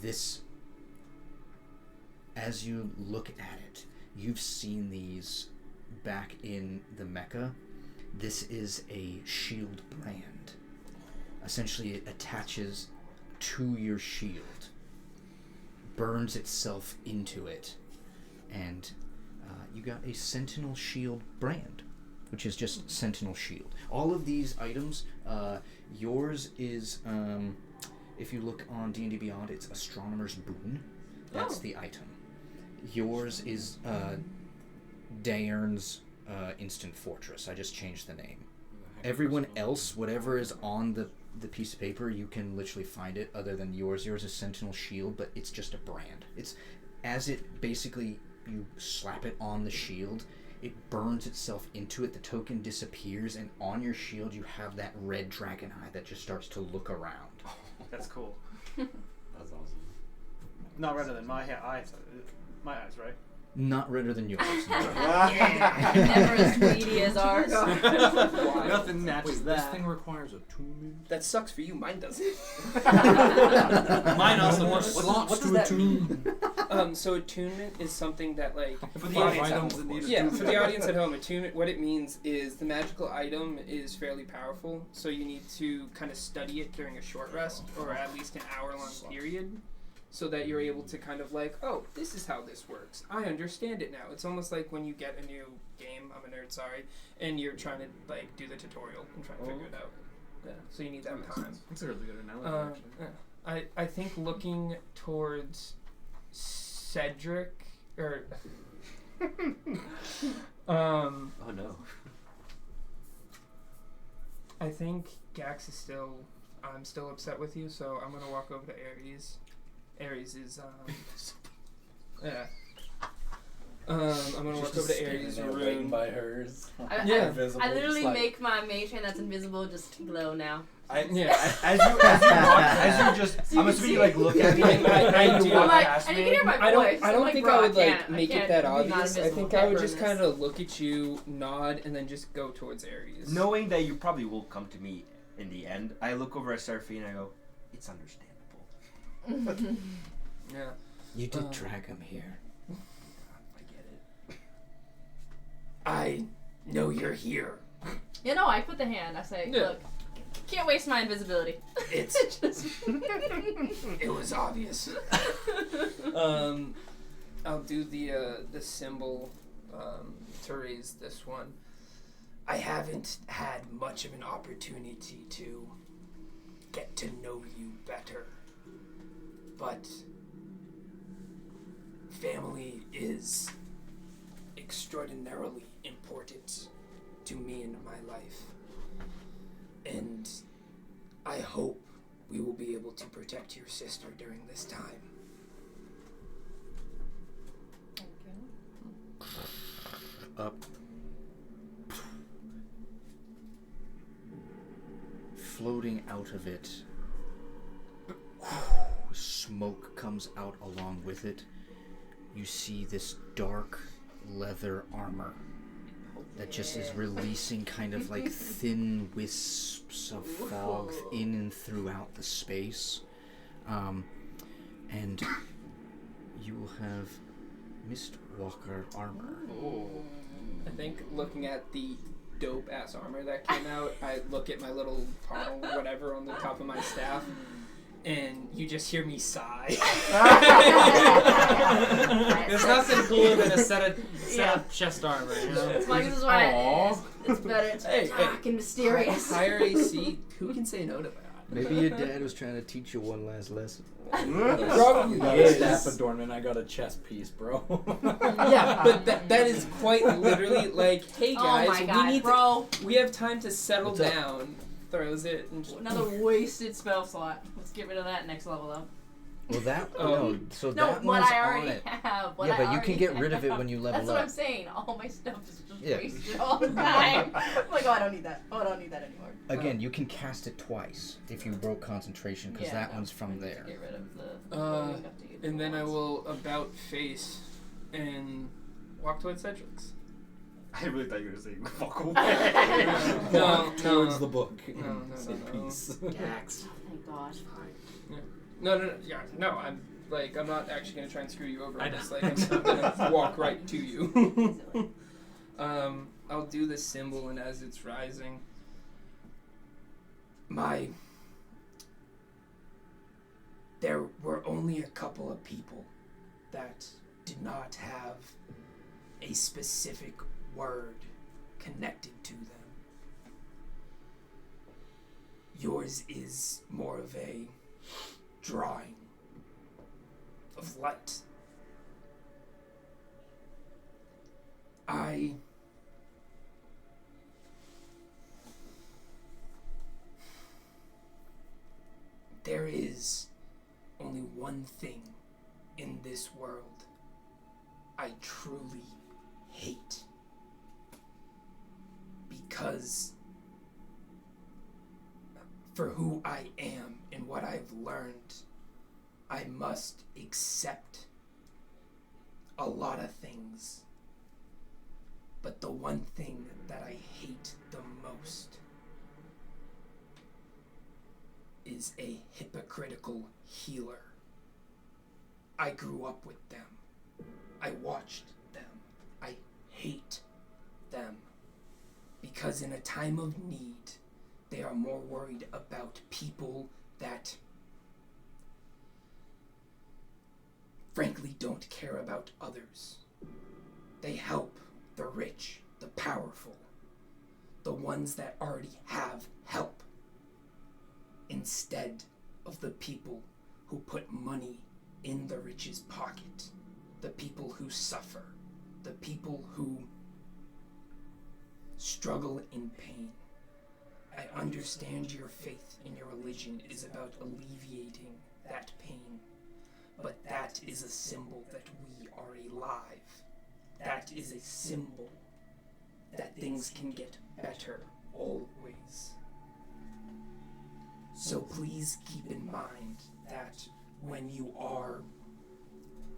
This, as you look at it, you've seen these back in the Mecca. This is a shield brand. Essentially, it attaches to your shield, burns itself into it, and you got a Sentinel Shield brand, which is just Sentinel Shield. All of these items, yours is, if you look on D&D Beyond, it's Astronomer's Boon. That's the item. Yours is Daern's Instant Fortress. I just changed the name. Everyone else, whatever is on the piece of paper, you can literally find it other than yours. Yours is Sentinel Shield, but it's just a brand. It's as it basically, you slap it on the shield, it burns itself into it, the token disappears, and on your shield you have that red dragon eye that just starts to look around.
That's cool.
That's awesome.
Not redder than my eyes. My eyes, right?
Not redder than yours. No.
Never as weedy as ours.
Nothing matches
Wait,
that.
This thing requires attunement?
That sucks for you. Mine doesn't.
Mine also wants
What does that mean?
So attunement is something that, like,
for the audience at home,
for the audience at home, attunement, what it means is the magical item is fairly powerful, so you need to kind of study it during a short rest, or at least an hour-long period, so that you're able to kind of like, oh, this is how this works. I understand it now. It's almost like when you get a new game, I'm a nerd, sorry, and you're trying to like do the tutorial and try to figure it out. Yeah, so you need that time.
That's a really good analogy, actually.
I think looking towards Cedric, or...
oh no.
I think Gax is still... I'm still upset with you, so I'm gonna walk over to Ares. Ares is, yeah. I'm gonna walk over to Ares' room.
By hers.
I literally make my mage hand that's invisible just glow now.
As you just, I'm assuming you like look at me.
I do.
I'm like, and you can hear my voice.
I don't
like,
think
bro,
I would like
I
make
can't
it that
be
obvious. I think I would just
burn
kind of look at you, nod, and then just go towards Ares.
Knowing that you probably will come to me in the end, I look over at Seraphine and I go, it's understandable.
Yeah.
You did drag him here.
I get it.
I know you're here.
You know, I put the hand. I say, look, can't waste my invisibility.
It's it was obvious.
I'll do the symbol to raise this one.
I haven't had much of an opportunity to get to know you better, but family is extraordinarily important to me in my life, and I hope we will be able to protect your sister during this time.
Up. Floating out of it, smoke comes out along with it. You see this dark leather armor that just is releasing kind of like thin wisps of fog in and throughout the space. And you will have Mistwalker armor.
Oh. I think looking at the dope ass armor that came out, I look at my little parnel, whatever, on the top of my staff, and you just hear me sigh.
There's nothing cooler than a set of chest armor, you know?
It's like, this is why it's better to dark and mysterious.
Higher AC, who can say no to that?
Maybe your dad was trying to teach you one last lesson.
Probably got a staff adornment. I got a chest piece, bro.
Yeah, but that is quite literally like, hey guys,
oh my God,
we need we have time to settle
What's up?
down. Throws it and just
Another wasted spell slot. Let's get rid of that next level up.
Well, that so
No,
that
what
one's
I
on
already
it.
have.
Yeah, but you can get rid of it when you level
That's what
up.
I'm saying. All my stuff is just
Yeah.
wasted all the time. I'm like, oh, I don't need that. Oh, I don't need that anymore.
Again, you can cast it twice if you broke concentration, because that one's from there.
Get rid of the stuff to use
and then I
once.
will about face and walk towards Cedric's.
I really thought you were going to say walk away.
No,
towards the book.
No.
Peace.
Gax. Thank God.
No. Yeah, no. I'm not actually gonna try and screw you over. I'm gonna walk right to you. I'll do the symbol, and as it's rising,
there were only a couple of people that did not have a specific word connected to them. Yours is more of a drawing of light. There is only one thing in this world I truly hate. Because for who I am and what I've learned, I must accept a lot of things. But the one thing that I hate the most is a hypocritical healer. I grew up with them. I watched them. I hate them. Because in a time of need, they are more worried about people that frankly don't care about others. They help the rich, the powerful, the ones that already have help, instead of the people who put money in the rich's pocket, the people who suffer, the people who struggle in pain. I understand your faith in your religion is about alleviating that pain, but that is a symbol that we are alive. That is a symbol that things can get better always. So please keep in mind that when you are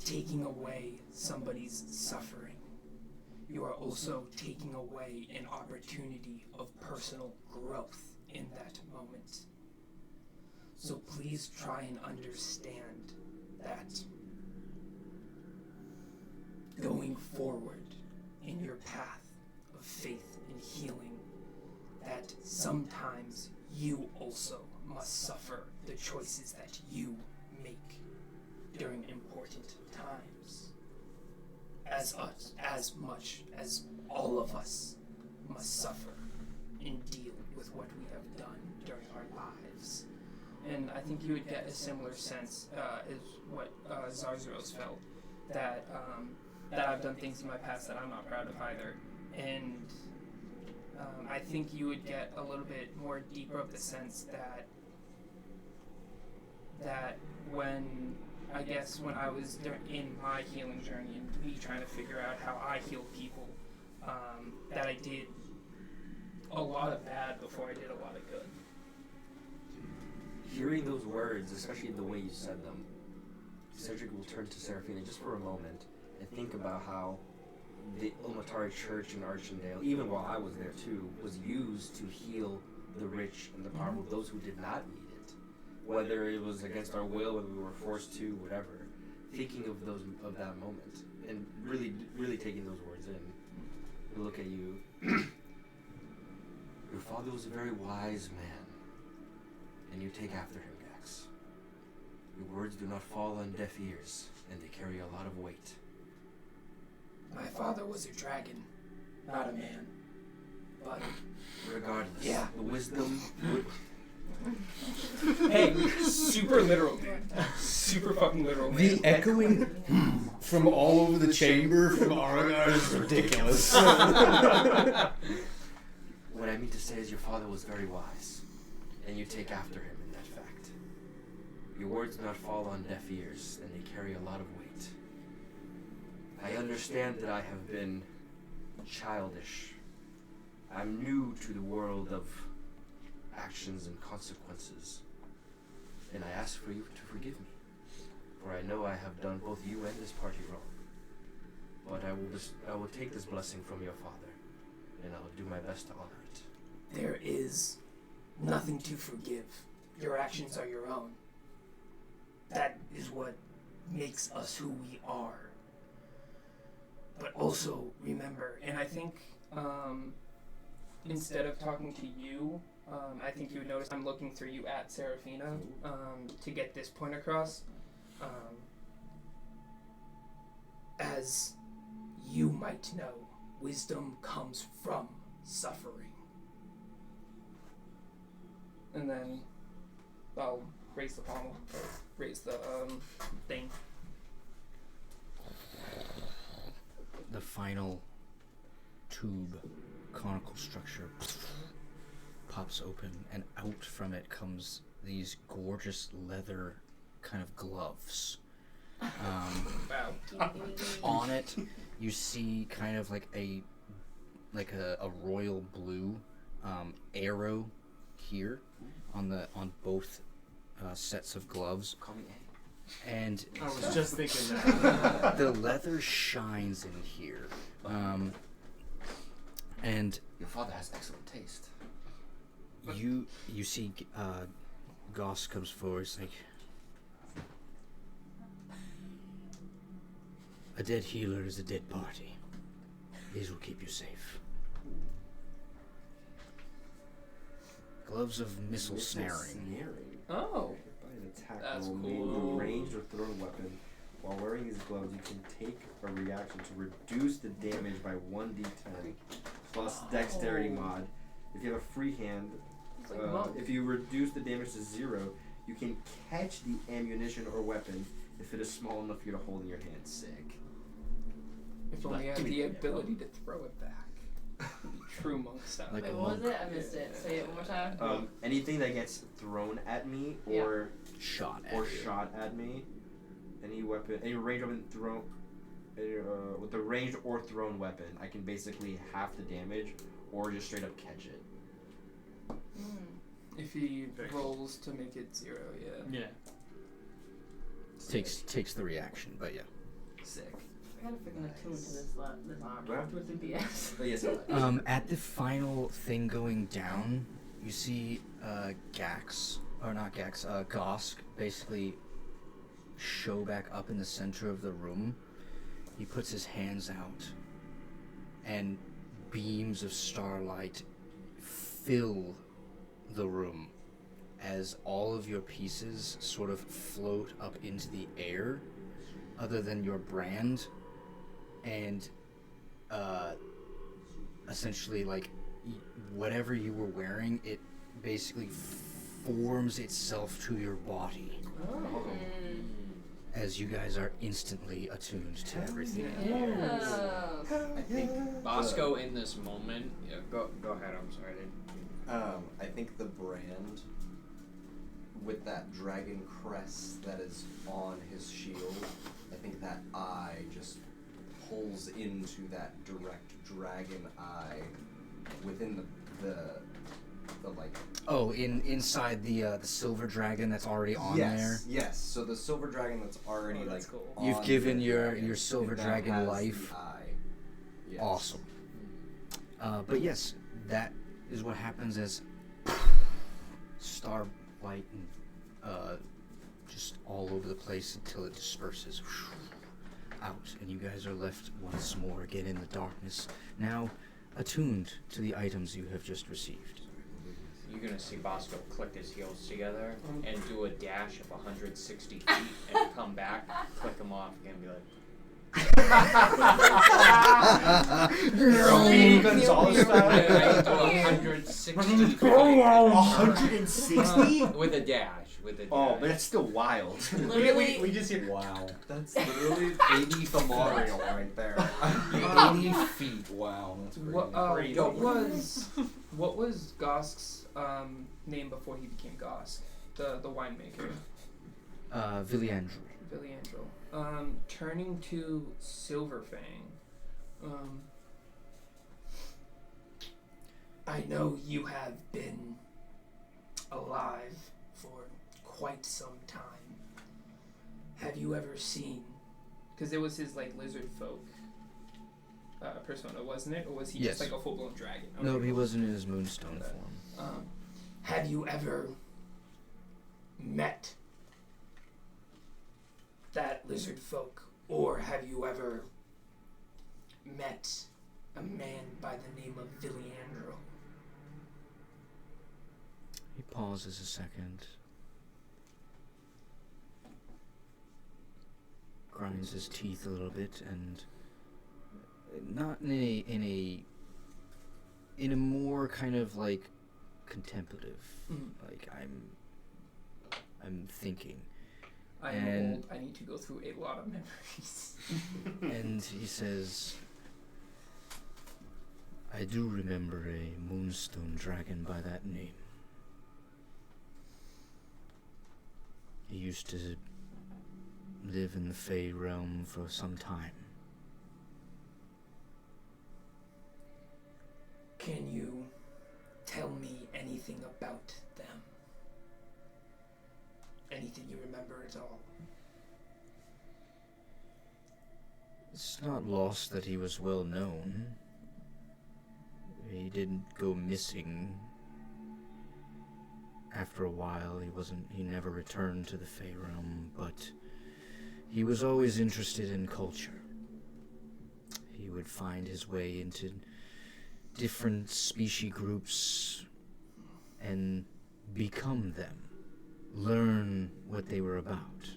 taking away somebody's suffering, you are also taking away an opportunity of personal growth in that moment. So please try and understand that going forward in your path of faith and healing, that sometimes you also must suffer the choices that you make during important times. As much as all of us must suffer and deal with what we have done during our lives.
and I think you would get a similar sense as what Zarzaros felt, that I've done things in my past that I'm not proud of either, and I think you would get a little bit more deeper of the sense that when I was in my healing journey and me trying to figure out how I heal people, that I did a lot of bad before I did a lot of good.
Hearing those words, especially the way you said them, Cedric will turn to Seraphina just for a moment and think about how the Ilmatari Church in Archendale, even while I was there too, was used to heal the rich and the powerful, those who did not need it. Whether it was against our will, whether we were forced to, whatever. Thinking of that moment and really taking those words in. We look at you. Your father was a very wise man, and you take after him, Gax. Your words do not fall on deaf ears, and they carry a lot of weight.
My father was a dragon, not a man. But
regardless,
yeah,
the wisdom.
Hey, super literal, dude. Super fucking literal.
The
man.
echoing from all over the chamber from Aragar is ridiculous.
What I mean to say is your father was very wise, and you take after him in that fact. Your words do not fall on deaf ears, and they carry a lot of weight. I understand that I have been childish. I'm new to the world of actions and consequences, and I ask for you to forgive me, for I know I have done both you and this party wrong. But I will take this blessing from your father, and I will do my best to honor it.
There is nothing to forgive. Your actions are your own. That is what makes us who we are. But also remember, and I think instead of talking to you, I think you would notice I'm looking through you at Serafina to get this point across. As you might know, wisdom comes from suffering. And then I'll raise the pommel, raise the thing.
The final tube, conical structure pops open, and out from it comes these gorgeous leather kind of gloves.
Wow.
On it, you see kind of like a royal blue arrow here on both sets of gloves.
Call me A.
And
I was just thinking that.
the leather shines in here, and
your father has excellent taste.
You see, Goss comes forward. It's like, a dead healer is a dead party. These will keep you safe. Gloves of missile snaring.
Oh.
By an attack
That's
roll
cool.
made with ranged or thrown weapon. While wearing these gloves, you can take a reaction to reduce the damage by 1d10 plus dexterity mod. If you have a free hand, if you reduce the damage to 0, you can catch the ammunition or weapon if it is small enough for you to hold in your hand. Sick.
If only I had the ability to throw it back. True monk style.
Wait, what was it? I missed it. Say it one more time.
Anything that gets thrown at me or
shot
at me, any weapon, any ranged weapon thrown, with the ranged or thrown weapon, I can basically half the damage or just straight up catch it.
If he rolls to make it 0, yeah.
Yeah.
Takes the reaction, but yeah.
Sick.
I gotta freaking attune to this arm.
Where?
With the BS.
Oh, yes,
At the final thing going down, you see Gosk basically show back up in the center of the room. He puts his hands out, and beams of starlight fill the room as all of your pieces sort of float up into the air, other than your brand, and essentially like whatever you were wearing, it basically forms itself to your body. As you guys are instantly attuned to everything.
I think Bosco in this moment. Yeah, go ahead. I'm sorry.
I think the brand with that dragon crest that is on his shield, I think that eye just pulls into that direct dragon eye within the like.
Oh, inside the silver dragon that's already on there.
Yes. So the silver dragon that's already
that's cool.
You've given your silver
that
dragon
has
life.
the eye. Yes.
Awesome. But yes, that is what happens as starlight and just all over the place until it disperses out, and you guys are left once more again in the darkness, now attuned to the items you have just received.
You're gonna see Bosco click his heels together and do a dash of 160 feet and come back, click him off again, and be like.
Speedy Gonzalez style.
I do 160 feet.
160?
With a dash.
Oh, but it's still wild.
Literally.
we just hear.
Wow.
That's literally 80 Femorial right there.
80 feet. Wow, that's crazy.
What was Gosk's name before he became Gosk? The winemaker.
Villiandre.
Villiandre. Turning to Silverfang.
I know you have been alive for quite some time. Have you ever seen?
Because it was his lizard folk persona, wasn't it? Or was he
Yes.
just a full blown dragon? Okay,
No, he
cool.
wasn't in his moonstone form.
Have you ever met that lizard folk, or have you ever met a man by the name of Villiandro?
He pauses a second, grinds his teeth a little bit, and not in a more kind of contemplative, I'm thinking.
I am old. I need to go through a lot of memories.
And he says, I do remember a moonstone dragon by that name. He used to live in the Fey realm for some time.
Can you tell me anything about them? Anything you remember at all?
It's not lost that he was well known. He didn't go missing. After a while, he never returned to the Fey realm, but he was always interested in culture. He would find his way into different species groups and become them. Learn what they were about,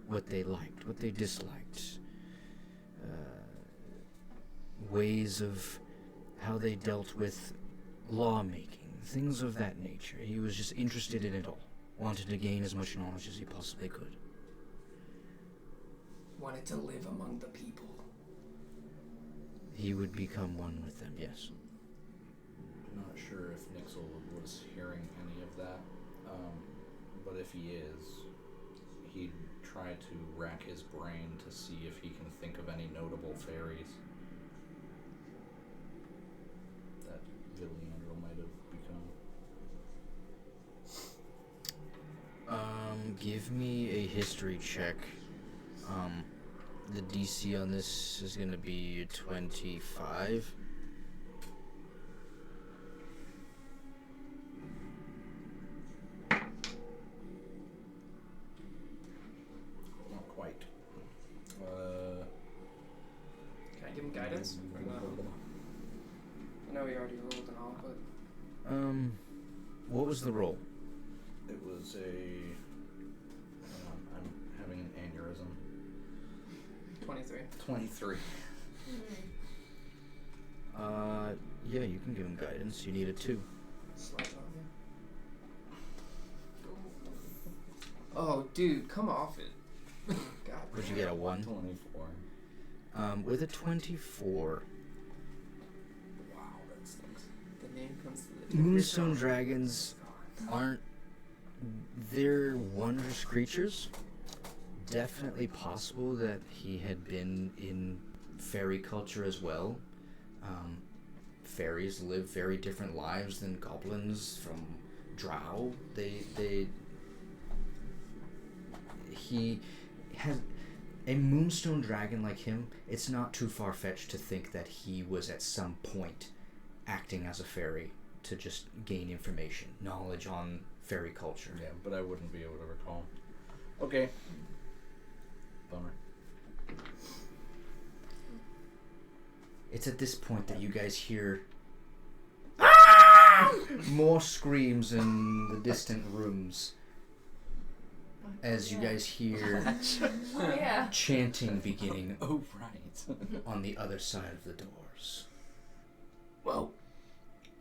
what they liked, what they disliked, ways of how they dealt with lawmaking, things of that nature. He was just interested in it all, wanted to gain as much knowledge as he possibly could.
Wanted to live among the people.
He would become one with them, yes.
I'm not sure if Nixel was hearing any of that, but if he is, he'd try to rack his brain to see if he can think of any notable fairies that Villiandro might have become.
Give me a history check. The DC on this is going to be 25.
Not quite.
Can I give him guidance? Or no? I know he already rolled and all, but...
What was the roll?
It was I'm having an aneurysm.
23.
23.
Yeah, you can give him guidance. You need a 2.
Slide on you. Oh, dude, come off it. God.
Would you get a 1?
24.
With a 24,
Wow, that stinks.
The name comes to the
Moonstone dragons aren't... They're wondrous creatures. Definitely possible that he had been in fairy culture as well. Fairies live very different lives than goblins from drow. He has... a moonstone dragon like him, it's not too far-fetched to think that he was at some point acting as a fairy to just gain information, knowledge on fairy culture.
Yeah, but I wouldn't be able to recall. Okay. Bummer.
It's at this point that you guys hear more screams in the distant rooms as you guys hear chanting beginning on the other side of the doors.
Well,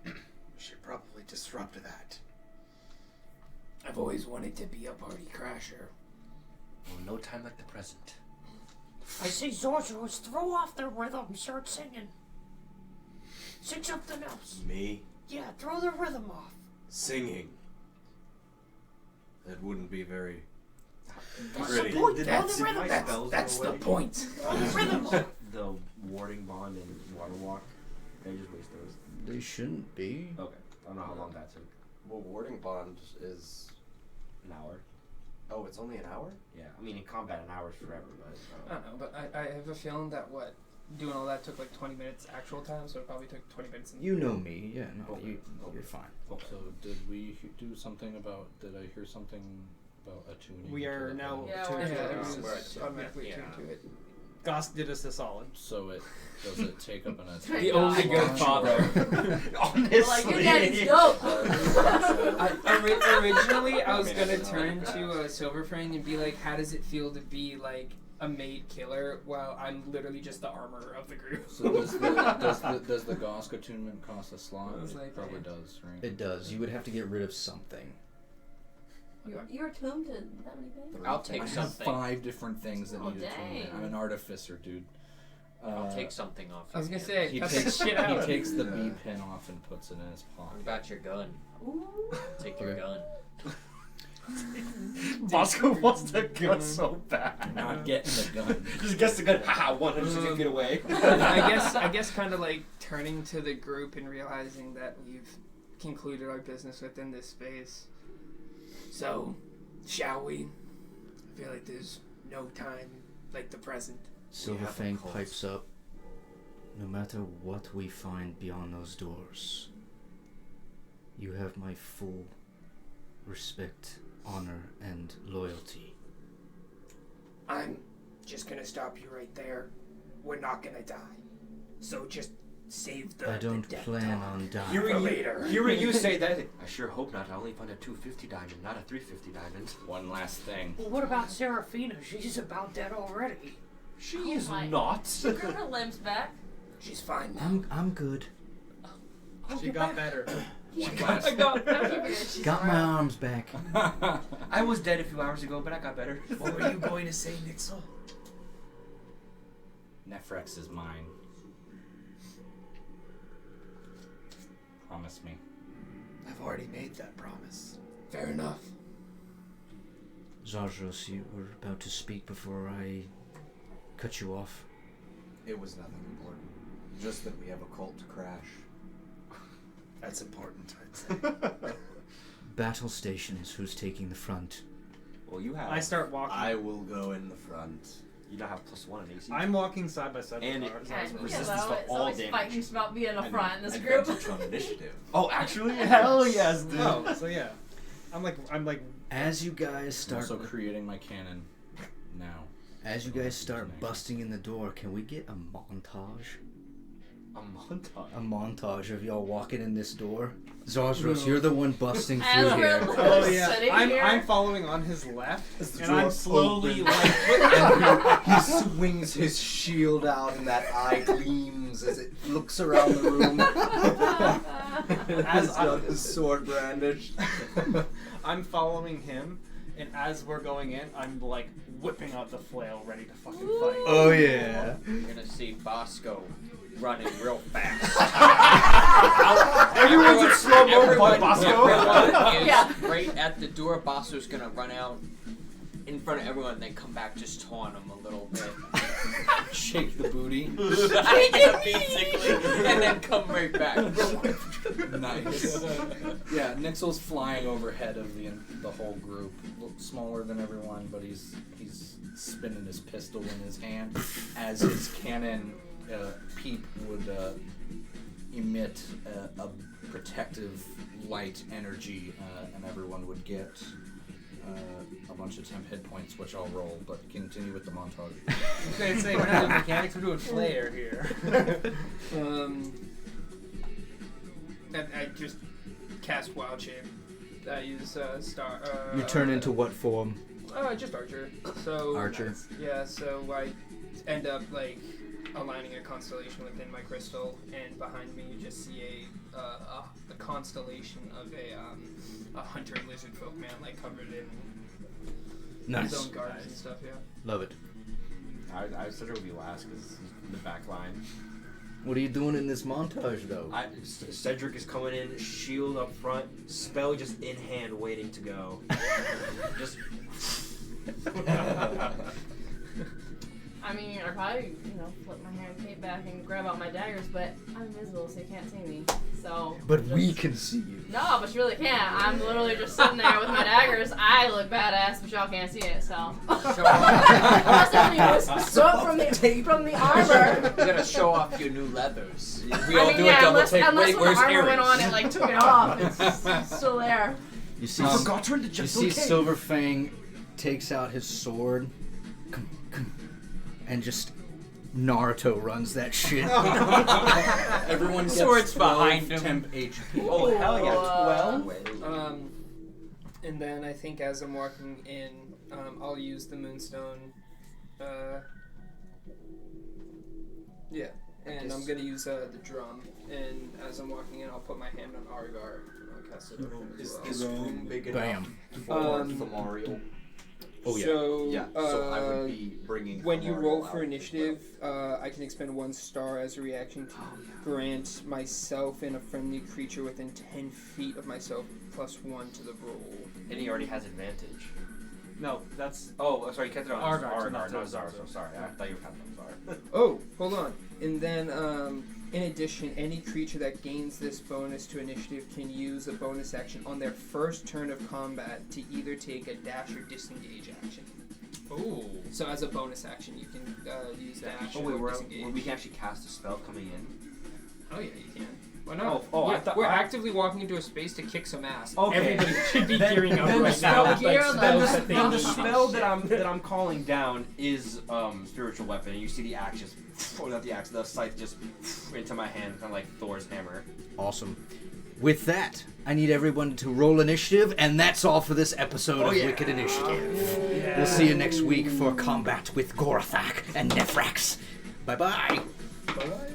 we should probably disrupt that.
I've always wanted to be a party crasher.
Well, no time like the present.
I say Zorzo's throw off their rhythm, start singing. Sing something else.
Me?
Yeah, throw the rhythm off.
Singing. That wouldn't be very
That's
pretty.
the point.
That's
Throw the rhythm off.
That's the point.
Throw the rhythm off.
The warding bond and water walk. Can I just waste those?
They shouldn't be.
Okay. I don't know how long that took.
Well, warding bond is
An hour.
Oh, it's only an hour?
Yeah. I mean, in combat, an hour is forever, but.
I don't know, but I have a feeling that doing all that took like 20 minutes actual time, so it probably took 20 minutes.
You know me, yeah, no, you're fine.
Okay. So did we do something about, did I hear something about attuning?
We are now
tuned to it.
automatically tuned to it. Gosk did us a solid.
So does it take up an attention?
The only good father.
Honestly.
Like, your daddy's dope.
Originally, I was gonna turn to Silverfang and be like, how does it feel to be like a maid killer while I'm literally just the armor of the group?
So does the Gosk attunement cost a slot? It probably does, right?
It does. You would have to get rid of something.
You're attuned to that many things?
I'll take
I have
something.
5 different things that
Oh,
need attunement.
dang.
I'm an artificer, dude.
I'll take something off.
I was
your
gonna
hand.
say, cut that shit out.
He takes the B pin off and puts it in his
What
pocket.
about your gun?
Ooh.
Take your
Okay.
gun.
Bosco wants the gun so bad.
Not getting the gun.
Just gets the gun. Haha, one. I'm just gonna get away.
I guess kind of like turning to the group and realizing that we've concluded our business within this space.
So, shall we? I feel like there's no time like the present.
Silverfang pipes up. No matter what we find beyond those doors, you have my full respect, honor, and loyalty.
I'm just gonna stop you right there. We're not gonna die. So just save the
I don't
the death
plan
talk
on dying.
for later.
Hearing you say that, I sure hope not. I only found a 250 diamond, not a 350 diamond.
One last thing.
Well, what about Seraphina? She's about dead already.
She
Oh
is
my-
not.
She grew her limbs back.
She's fine now.
I'm good.
She got better.
I got
Got my arms back.
I was dead a few hours ago, but I got better.
What were you going to say, Nixel?
Nefrex is mine. Promise me.
I've already made that promise.
Fair enough.
Zarjos, you were about to speak before I cut you off.
It was nothing important. Just that we have a cult to crash.
That's important, I'd say.
Battle stations, who's taking the front?
Well, you have.
I start walking.
I will go in the front.
You now have +1 in AC.
I'm walking side by side
And
with
it-
ours.
God,
resistance
yeah,
to
it's
all
always
damage.
fighting about being a front in this group.
Advantage on initiative.
Oh, actually? Hell yes, dude.
Oh, so yeah. I'm like.
As you guys
I'm
start,
also creating my cannon now.
as you guys start busting in the door, can we get a montage?
A montage.
A montage of y'all walking in this door. Zarjos, you're the one busting
As
through
we're
here.
Oh yeah.
sitting
I'm
here.
following on his left,
the
and I'm
door
slowly
opens.
like.
He swings his shield out and that eye gleams as it looks around the room.
As
He's got his sword brandished.
I'm following him, and as we're going in, I'm like whipping out the flail, ready to fucking fight.
Oh yeah.
You're gonna see Bosco running real fast.
Everyone's in slow-mo but Bosco.
Everyone is
Yeah.
right at the door. Bosco's gonna run out in front of everyone, and then come back just taunt him a little bit.
Shake the booty.
Basically, and then come right back.
Nice. Yeah, Nixel's flying overhead of the whole group. Smaller than everyone, but he's spinning his pistol in his hand as his cannon peep would emit a protective light energy, and everyone would get a bunch of temp hit points, which I'll roll, but continue with the montage.
I was say, we're not doing mechanics, we're doing flair here.
I just cast Wild Shape. I use Star.
You turn into what form?
Just Archer. So
Archer.
Yeah, so I end up like aligning a constellation within my crystal, and behind me you just see a constellation of a hunter lizard folk man, like covered in his own gardens and stuff. Yeah.
Love it.
I said it would be last because it's in the back line.
What are you doing in this montage, though?
Cedric is coming in, shield up front, spell just in hand, waiting to go. Just.
I mean, I'd probably, flip my hair and cape back and grab out my daggers, but I'm invisible, so you can't see me. So.
But we can see you.
No, but you really can't. I'm literally just sitting there with my daggers. I look badass, but y'all can't see it, so. Unless there's any smoke from the armor.
You gotta show off your new leathers. We all do
yeah,
a double
unless,
take.
Unless
Wait,
when
where's
the armor
Ares?
went on, it like took it off. It's still there.
You see,
you
see Silverfang takes out his sword, and just Naruto runs that shit.
Everyone gets
Swords
12
behind him.
temp HP.
Oh, hell yeah, 12?
And then I think as I'm walking in, I'll use the Moonstone. Yeah, and I'm gonna use the drum. And as I'm walking in, I'll put my hand on Argar and I'll cast it over him as
Is
well.
this room big
Bam.
enough for Mario?
Oh yeah.
So,
I would be bringing.
when you roll
Mario
for
out.
initiative, I can expend 1 star as a reaction to grant myself and a friendly creature within 10 feet of myself +1 to the roll.
And he already has advantage.
No, that's.
Oh, sorry, you kept it on
Argar,
not
not
Zar.
Zar.
So sorry, I thought you were counting on Zar.
Oh, hold on. And then, in addition, any creature that gains this bonus to initiative can use a bonus action on their first turn of combat to either take a dash or disengage action.
Ooh.
So as a bonus action, you can use dash
Oh
or
wait,
disengage.
we can actually cast a spell coming in.
Oh yeah, you can. Why not?
We're
actively walking into a space to kick some ass.
Okay.
Everybody should be gearing up right now.
Then the spell that I'm calling down is spiritual weapon. And you see the axe just, or not the axe, the scythe just into my hand, kind of like Thor's hammer.
Awesome. With that, I need everyone to roll initiative, and that's all for this episode of Wicked Initiative.
Yeah.
We'll see you next week for combat with Gorathak and Nefrax. Bye-bye.
Bye.